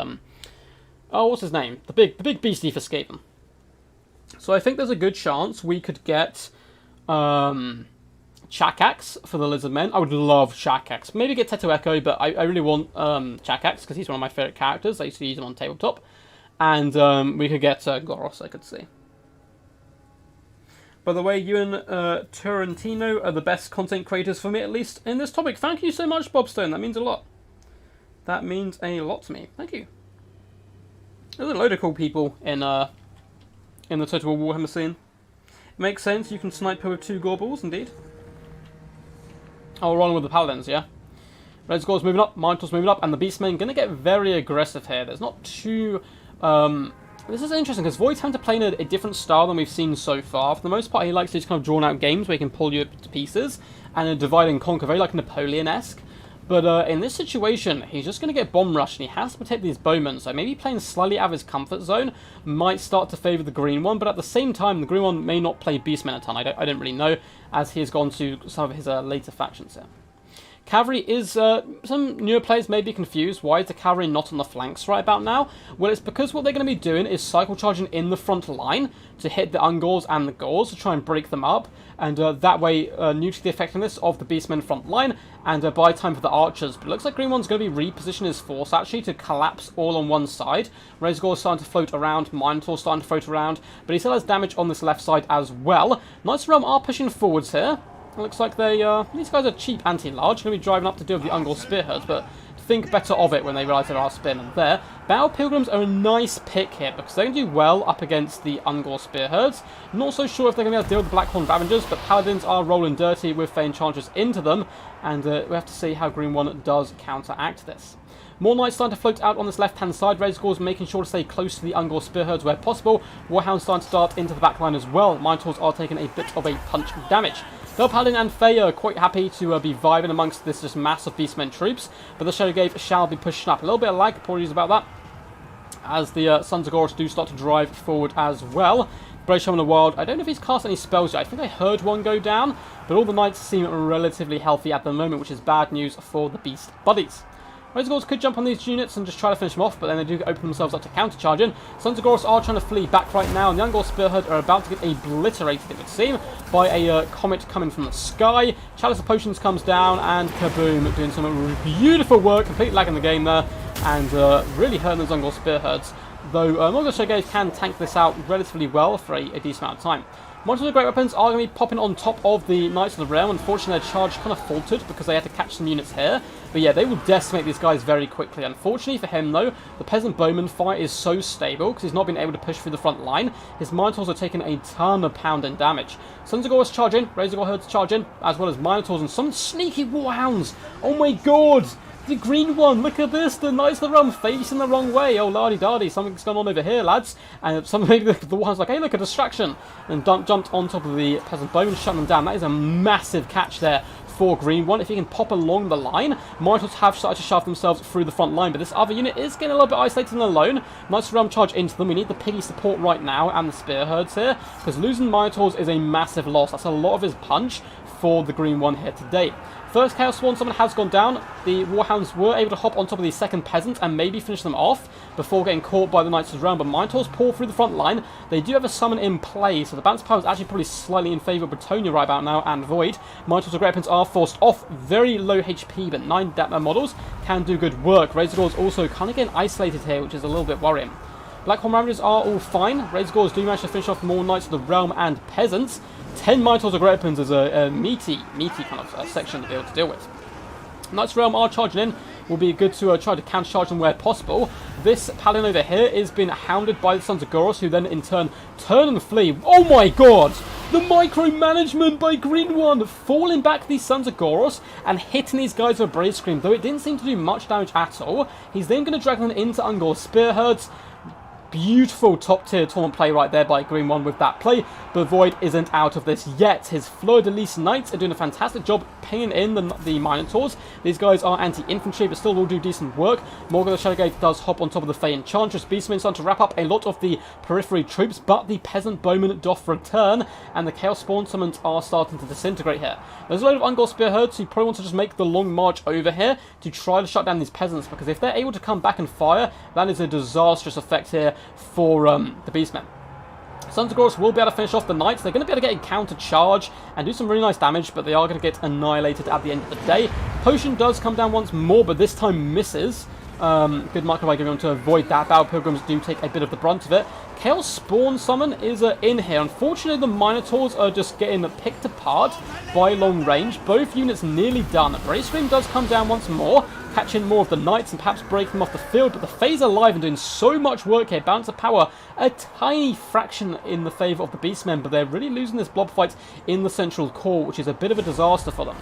oh, what's his name? The big beastie for Skaven. So I think there's a good chance we could get Chakax for the Lizardmen. I would love Chakax. Maybe get Teto Echo, but I really want Chakax, because he's one of my favourite characters. I used to use him on tabletop. And we could get Goros, I could see. By the way, you and Turrentino are the best content creators for me, at least in this topic. Thank you so much, Bobstone. That means a lot. That means a lot to me. Thank you. There's a load of cool people in the Total War Warhammer scene. It makes sense. You can snipe her with 2 Gorballs, indeed. Oh, we're on with the Paladins, yeah? Red Score's moving up, Minotaur's moving up, and the Beastmen going to get very aggressive here. There's not too... this is interesting, because Void's having to play in a different style than we've seen so far. For the most part, he likes these kind of drawn-out games where he can pull you to pieces, and divide and conquer, very like Napoleon-esque. But in this situation, he's just going to get bomb rushed, and he has to protect these bowmen, so maybe playing slightly out of his comfort zone might start to favour the green one, but at the same time, the green one may not play Beastmen a ton. I don't really know, as he has gone to some of his later factions here. Cavalry is, some newer players may be confused. Why is the cavalry not on the flanks right about now? Well, it's because what they're going to be doing is cycle charging in the front line to hit the Ungors and the Gauls to try and break them up, and that way neutralize the effectiveness of the Beastmen front line and buy time for the archers. But it looks like Green One's going to be repositioning his force actually to collapse all on one side. Razorgor's starting to float around, Minotaur's starting to float around, but he still has damage on this left side as well. Knights of the Realm are pushing forwards here. It looks like they, these guys are cheap anti-large, going to be driving up to deal with the Ungor Spearheads, but think better of it when they realise there are spearmen there. Battle Pilgrims are a nice pick here, because they can do well up against the Ungor Spearheads. Not so sure if they're going to be able to deal with the Blackhorn Ravengers, but Paladins are rolling dirty with Fane Chargers into them, and we have to see how Green One does counteract this. More Knights starting to float out on this left-hand side. Razorgor's making sure to stay close to the Ungor Spearheads where possible. Warhound's starting to dart into the back line as well. Minotaurs are taking a bit of a punch damage. Del Paladin and Faye are quite happy to be vibing amongst this just mass of Beastmen troops, but the Shadowgate shall be pushing up. A little bit of lag, apologies about that, as the Sons of Gorus do start to drive forward as well. Brave Shaman of the Wild, I don't know if he's cast any spells yet. I think I heard one go down, but all the Knights seem relatively healthy at the moment, which is bad news for the Beast Buddies. Razorgors could jump on these units and just try to finish them off, but then they do open themselves up to counter-charging. Sons of Gorus are trying to flee back right now, and the Ungor Spearhead are about to get obliterated, it would seem, by a comet coming from the sky. Chalice of Potions comes down, and kaboom, doing some beautiful work, complete lag in the game there, and really hurting those Ungor Spearheads. Though Morgan Showgate can tank this out relatively well for a decent amount of time. Most of the great weapons are going to be popping on top of the Knights of the Realm. Unfortunately, their charge kind of faltered because they had to catch some units here. But yeah, they will decimate these guys very quickly. Unfortunately for him, though, the Peasant Bowman fight is so stable because he's not been able to push through the front line. His Minotaurs are taking a ton of pounding damage. Sons of Gorus charge in, Razorgor herds charge in, as well as Minotaurs and some sneaky Warhounds. Oh my god! The green one, look at this, the Knights of the Realm facing the wrong way. Oh, lardy-dardy, something's going on over here, lads. And maybe the Warhound's like, hey, look, a distraction. And jumped on top of the Peasant Bowman, shut them down. That is a massive catch there for green one. If he can pop along the line, Minotaurs have started to shove themselves through the front line, but this other unit is getting a little bit isolated and alone. Knights of the Realm charge into them. We need the piggy support right now and the Spearheads here, because losing Minotaurs is a massive loss. That's a lot of his punch for the green one here today. First Chaos Spawn Summon has gone down. The Warhounds were able to hop on top of the second Peasant and maybe finish them off before getting caught by the Knights of the Realm, but Minotaurs pour through the front line. They do have a summon in play, so the balance power is actually probably slightly in favour of Bretonia right about now and Void. Minotaurs and Great Weapons are forced off. Very low HP, but 9 models can do good work. Razorgors also kind of getting isolated here, which is a little bit worrying. Blackhorn Ravagers are all fine. Razorgors do manage to finish off more Knights of the Realm and Peasants. 10 Minotaurs and Great Weapons is a meaty kind of section to be able to deal with. Knights of the Realm are charging in. Will be good to try to counter-charge them where possible. This Paladin over here is being hounded by the Sons of Gorus, who then in turn turn and flee. Oh my god! The micromanagement by Green One, falling back these Sons of Gorus and hitting these guys with a Brave Scream, though it didn't seem to do much damage at all. He's then going to drag them into Ungor Spearheads. Beautiful top-tier tournament play right there by Green One with that play, but Void isn't out of this yet. His Fleur-de-Lis Knights are doing a fantastic job pinging in the Minotaurs. These guys are anti-infantry, but still will do decent work. Morgan the Shadowgate does hop on top of the Fey Enchantress. Beastmen starting to wrap up a lot of the periphery troops, but the Peasant Bowman doth return, and the Chaos Spawn Summons are starting to disintegrate here. There's a load of Ungor Spearheads who probably want to just make the long march over here to try to shut down these Peasants, because if they're able to come back and fire, that is a disastrous effect here for the Beastmen. Sons of Gorus will be able to finish off the Knights. They're going to be able to get a counter charge and do some really nice damage, but they are going to get annihilated at the end of the day. Potion does come down once more, but this time misses. Good micro by going on to avoid that. Battle Pilgrims do take a bit of the brunt of it. Chaos Spawn Summon is in here. Unfortunately, the Minotaurs are just getting picked apart by long range. Both units nearly done. Brave Scream does come down once more, catching more of the Knights and perhaps breaking them off the field. But the Phase are alive and doing so much work here. Balance of power, a tiny fraction in the favour of the Beastmen, but they're really losing this blob fight in the central core, which is a bit of a disaster for them.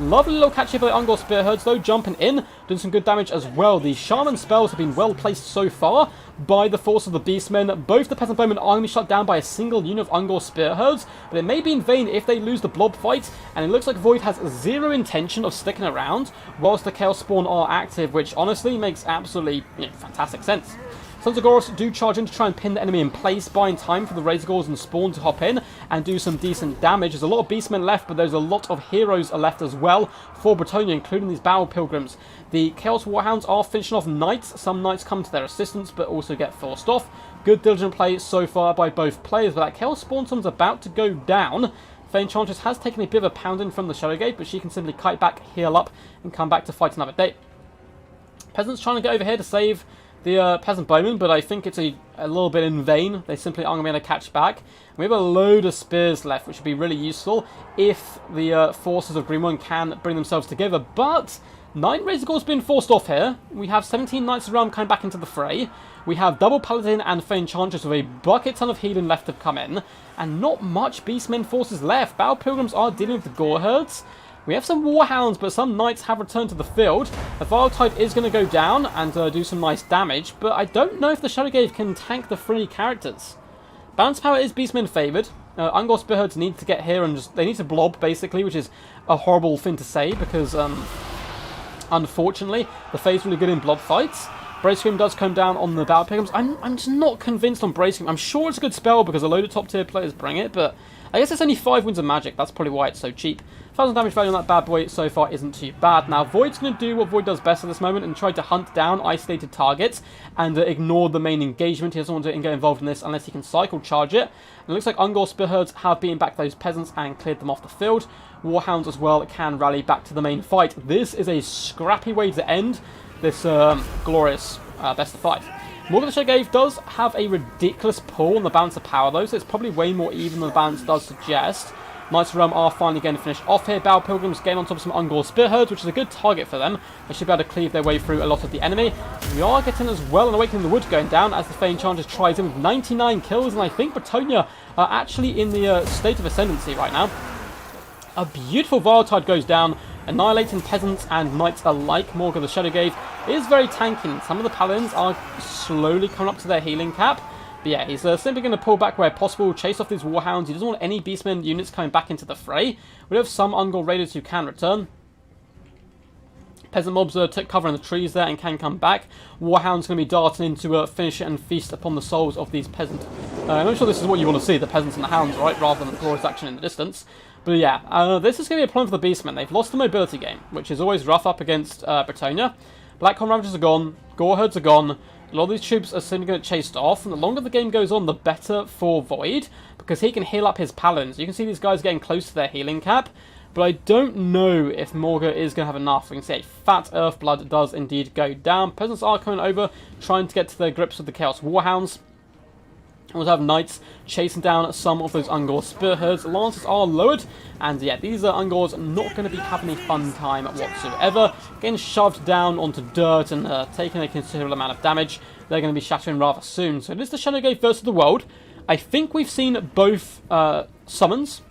Lovely little catch here by the Ungor Spearheads, though, jumping in, doing some good damage as well. The Shaman spells have been well placed so far by the force of the Beastmen. Both the Peasant Bowmen are going to be shut down by a single unit of Ungor Spearheads, but it may be in vain if they lose the blob fight, and it looks like Void has zero intention of sticking around whilst the Chaos Spawn are active, which honestly makes absolutely fantastic sense. Sons of Goros do charge in to try and pin the enemy in place, buying time for the Razorgors and Spawn to hop in and do some decent damage. There's a lot of Beastmen left, but there's a lot of heroes left as well for Bretonnia, including these Battle Pilgrims. The Chaos Warhounds are finishing off Knights. Some Knights come to their assistance, but also get forced off. Good diligent play so far by both players, but that Chaos Spawn Summon's about to go down. Faye Enchantress has taken a bit of a pounding from the Shadowgate, but she can simply kite back, heal up, and come back to fight another day. Peasants trying to get over here to save the Peasant Bowmen, but I think it's a little bit in vain. They simply aren't going to be able to catch back. We have a load of spears left, which would be really useful if the forces of Green One can bring themselves together. But 9 Razorgors being forced off here. We have 17 Knights of Realm coming back into the fray. We have double Paladin and Fae Enchantress with a bucket ton of healing left to come in. And not much Beastmen forces left. Battle Pilgrims are dealing with the Gore Herds. We have some Warhounds, but some Knights have returned to the field. The Vile Tide is going to go down and do some nice damage, but I don't know if the Shadowgate can tank the 3 characters. Balance power is Beastmen favoured. Ungor Spearheads need to get here and they need to blob, basically, which is a horrible thing to say because, unfortunately, the Fae's really good in blob fights. Brave Scream does come down on the Battle Pilgrims. I'm just not convinced on Brave Scream. I'm sure it's a good spell because a load of top tier players bring it, but I guess it's only 5 wins of magic. That's probably why it's so cheap. 1,000 damage value on that bad boy so far isn't too bad. Now, Void's going to do what Void does best at this moment and try to hunt down isolated targets and ignore the main engagement. He doesn't want to get involved in this unless he can cycle charge it. And it looks like Ungor Spearheads have beaten back those peasants and cleared them off the field. Warhounds as well can rally back to the main fight. This is a scrappy way to end this glorious best of 5. Morgan the Shadowgate does have a ridiculous pull on the balance of power though, so it's probably way more even than the balance does suggest. Knights of Realm are finally getting finished off here. Battle Pilgrims getting on top of some Ungor Spearheads, which is a good target for them. They should be able to cleave their way through a lot of the enemy. We are getting as well an Awakening in the Wood going down as the Fae Enchantress tries in with 99 kills, and I think Bretonnia are actually in the state of ascendancy right now. A beautiful Vile Tide goes down, annihilating peasants and knights alike. Morgan the Shadowgate is very tanky. Some of the paladins are slowly coming up to their healing cap. But yeah, he's simply going to pull back where possible, chase off these Warhounds. He doesn't want any Beastmen units coming back into the fray. We have some Ungor Raiders who can return. Peasant mobs took cover in the trees there and can come back. Warhound's going to be darting in to finish and feast upon the souls of these peasants. I'm sure this is what you want to see, the peasants and the hounds, right? Rather than glorious action in the distance. But yeah, this is going to be a problem for the Beastmen. They've lost the mobility game, which is always rough up against Bretonnia. Black Con Ravagers are gone. Gore Herds are gone. A lot of these troops are simply going to get chased off, and the longer the game goes on, the better for Void, because he can heal up his paladins. You can see these guys getting close to their healing cap, but I don't know if Morga is going to have enough. We can see a fat Earthblood does indeed go down. Peasants are coming over, trying to get to their grips with the Chaos Warhounds. We also have Knights chasing down some of those Ungor Spearheads. Lances are lowered, and yeah, these Ungors not going to be having a fun time whatsoever. Getting shoved down onto dirt and taking a considerable amount of damage. They're going to be shattering rather soon. So it is the Shadowgate versus the world. I think we've seen both summons,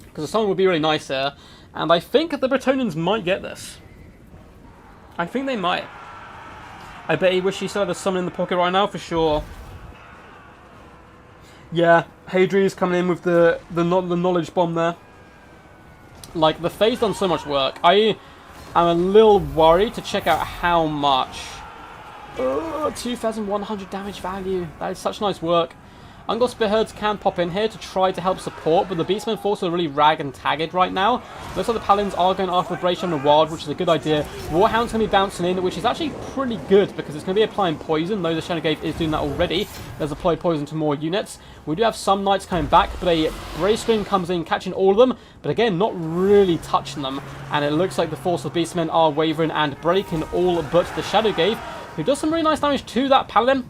because the summon would be really nice here, and I think the Bretonians might get this. I think they might. I bet he wish he still had a summon in the pocket right now for sure. Yeah, Hadri's coming in with the knowledge bomb there. Like, the Fae's done so much work. I am a little worried to check out how much. 2,100 damage value. That is such nice work. Ungor Spearheads can pop in here to try to help support, but the Beastmen force are really rag and tagged right now. Looks like the Paladins are going after the Bracesham and the Wild, which is a good idea. Warhound's going to be bouncing in, which is actually pretty good because it's going to be applying poison, though the Shadowgate is doing that already. There's applied poison to more units. We do have some Knights coming back, but a Brave Scream comes in, catching all of them, but again, not really touching them. And it looks like the force of Beastmen are wavering and breaking all but the Shadowgate, who does some really nice damage to that Paladin.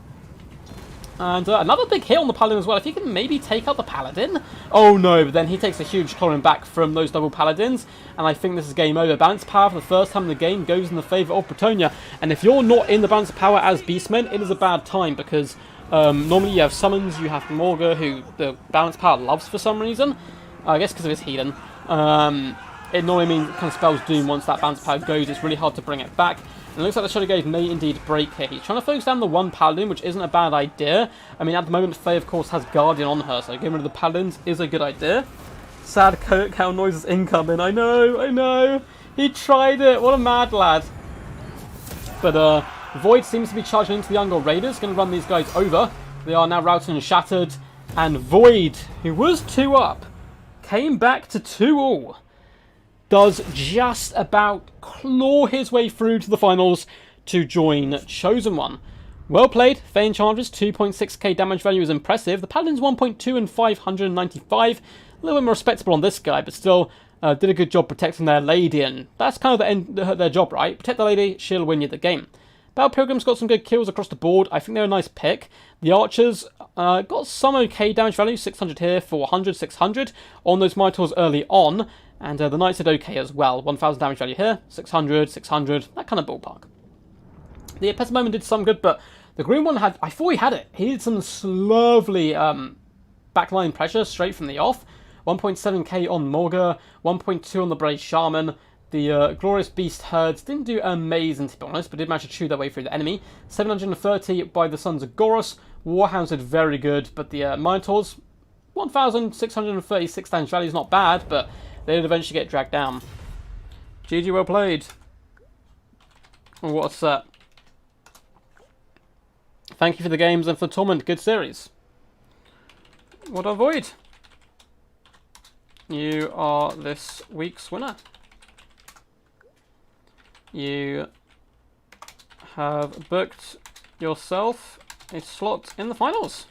And another big hit on the Paladin as well. If he can maybe take out the Paladin. Oh no, but then he takes a huge clawing back from those double Paladins. And I think this is game over. Balance power for the first time in the game goes in the favour of Bretonnia. And if you're not in the balance of power as Beastmen, it is a bad time. Because normally you have summons, you have Morga, who the balance power loves for some reason. I guess because of his healing. It normally means it kind of spells doom once that balance power goes. It's really hard to bring it back. And it looks like the Shadowgate may indeed break here. He's trying to focus down the one Paladin, which isn't a bad idea. I mean, at the moment, Faye, of course, has Guardian on her, so getting rid of the Paladins is a good idea. Sad cow noises incoming. I know. He tried it. What a mad lad. But Void seems to be charging into the Ungor Raiders. Going to run these guys over. They are now routed and shattered. And Void, who was 2 up, came back to 2-all. Does just about claw his way through to the finals to join Chosen One. Well played. Fey Enchantress, 2.6k damage value is impressive. The Paladin's 1.2 and 595. A little bit more respectable on this guy, but still did a good job protecting their lady, and that's kind of the end their job, right? Protect the lady, she'll win you the game. Battle Pilgrim's got some good kills across the board. I think they're a nice pick. The Archers got some okay damage value, 600 here, 400, 600 on those Minotaurs early on. And the Knights did okay as well. 1,000 damage value here, 600, 600, that kind of ballpark. The Pessimist Moment did some good, but the Green One had, I thought he had it. He did some lovely backline pressure straight from the off. 1.7k on Morga, 1.2 on the Brave Shaman. The Glorious Beast Herds didn't do amazing, to be honest, but did manage to chew their way through the enemy. 730 by the Sons of Goros. Warhounds did very good, but the Minotaurs, 1,636 damage value is not bad, but they did eventually get dragged down. GG, well played. What a set. Thank you for the games and for the tournament. Good series. What a Void. You are this week's winner. You have booked yourself a slot in the finals.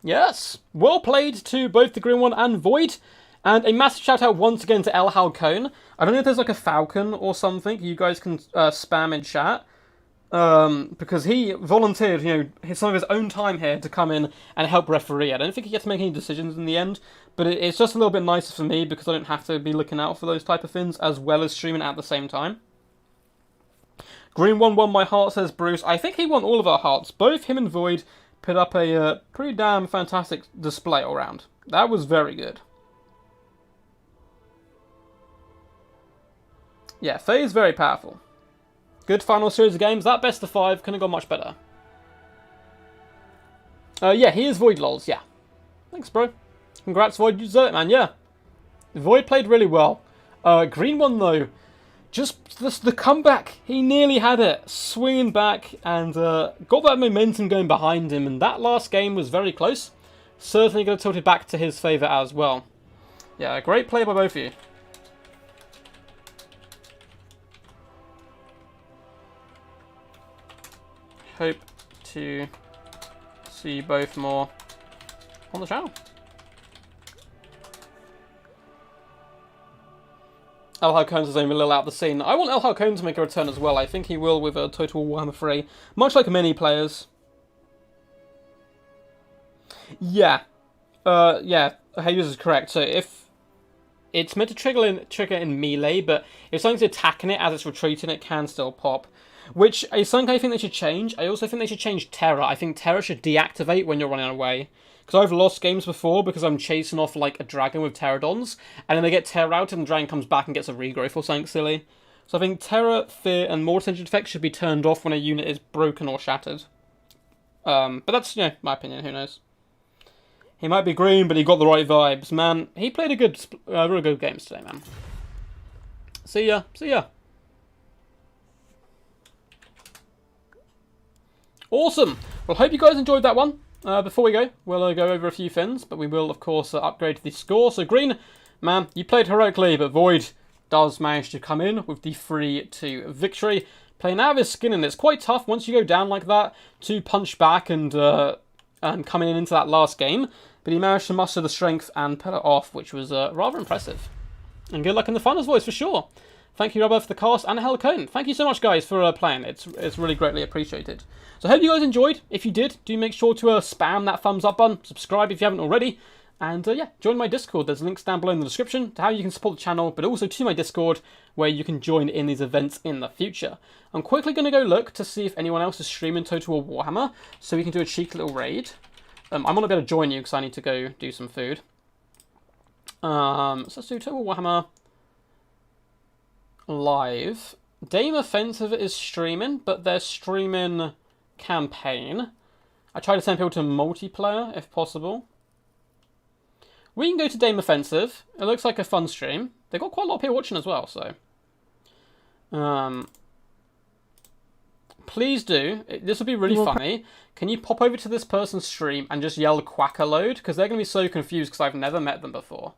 Yes, well played to both the Green One and Void. And a massive shout out once again to El Halcone. I don't know if there's like a falcon or something you guys can spam in chat. Because he volunteered, some of his own time here to come in and help referee. I don't think he gets to make any decisions in the end, but it's just a little bit nicer for me because I don't have to be looking out for those type of things as well as streaming at the same time. Green One won my heart, says Bruce. I think he won all of our hearts. Both him and Void put up a pretty damn fantastic display all round. That was very good. Yeah, Faye is very powerful. Good final series of games. That best of 5 couldn't have gone much better. Yeah, he is Void lols, yeah. Thanks, bro. Congrats, Void. You deserve it, man, yeah. Void played really well. Green One, though, just the comeback. He nearly had it. Swinging back and got that momentum going behind him. And that last game was very close. Certainly going to tilt it back to his favour as well. Yeah, great play by both of you. Hope to see you both more on the channel. El Halcone's only a little out of the scene. I want El Halcone to make a return as well. I think he will with a Total Warhammer 3. Much like many players. Yeah. Yeah, Hayes is correct. So if it's meant to trigger in melee, but if something's attacking it as it's retreating, it can still pop. Which is something I think they should change. I also think they should change Terror. I think Terror should deactivate when you're running away. Because I've lost games before because I'm chasing off like a dragon with Pterodons, and then they get Terror out and the dragon comes back and gets a regrowth or something silly. So I think Terror, Fear, and More Attention effects should be turned off when a unit is broken or shattered. But that's, my opinion, who knows. He might be green, but he got the right vibes. Man, he played a good, really good games today, man. See ya. Awesome. Well, hope you guys enjoyed that one. Before we go, we'll go over a few things, but we will, of course, upgrade the score. So, Green, man, you played heroically, but Void does manage to come in with the 3-2 victory. Playing out of his skin, and it's quite tough once you go down like that to punch back and coming into that last game. But he managed to muster the strength and pull it off, which was rather impressive. And good luck in the finals, boys, for sure. Thank you, Robert, for the cast, and Helicone. Thank you so much, guys, for playing. It's really greatly appreciated. So I hope you guys enjoyed. If you did, do make sure to spam that thumbs up button, subscribe if you haven't already, and yeah, join my Discord. There's links down below in the description to how you can support the channel, but also to my Discord, where you can join in these events in the future. I'm quickly going to go look to see if anyone else is streaming Total War Warhammer, so we can do a cheeky little raid. I'm not going to be able to join you because I need to go do some food. So let's do Total War Warhammer live. Dame Offensive is streaming, but they're streaming campaign. I try to send people to multiplayer if possible. We can go to Dame Offensive. It looks like a fun stream. They've got quite a lot of people watching as well, so please do. This would be really funny. Can you pop over to this person's stream and just yell quack a load? Because they're going to be so confused because I've never met them before.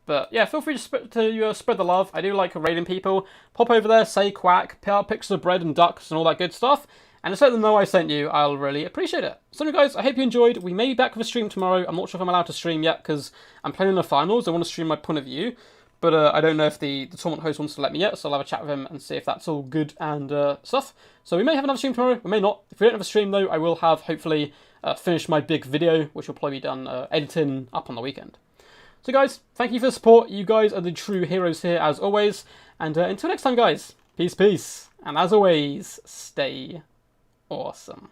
But yeah, feel free to spread the love. I do like raiding people. Pop over there, say quack, put out pictures of bread and ducks and all that good stuff. And just let them know I sent you. I'll really appreciate it. So anyway, guys, I hope you enjoyed. We may be back with a stream tomorrow. I'm not sure if I'm allowed to stream yet because I'm playing in the finals. I want to stream my point of view. But I don't know if the tournament host wants to let me yet. So I'll have a chat with him and see if that's all good and stuff. So we may have another stream tomorrow. We may not. If we don't have a stream, though, I will have, hopefully, finished my big video, which will probably be done editing up on the weekend. So guys, thank you for the support. You guys are the true heroes here, as always. And until next time, guys, peace, peace. And as always, stay awesome.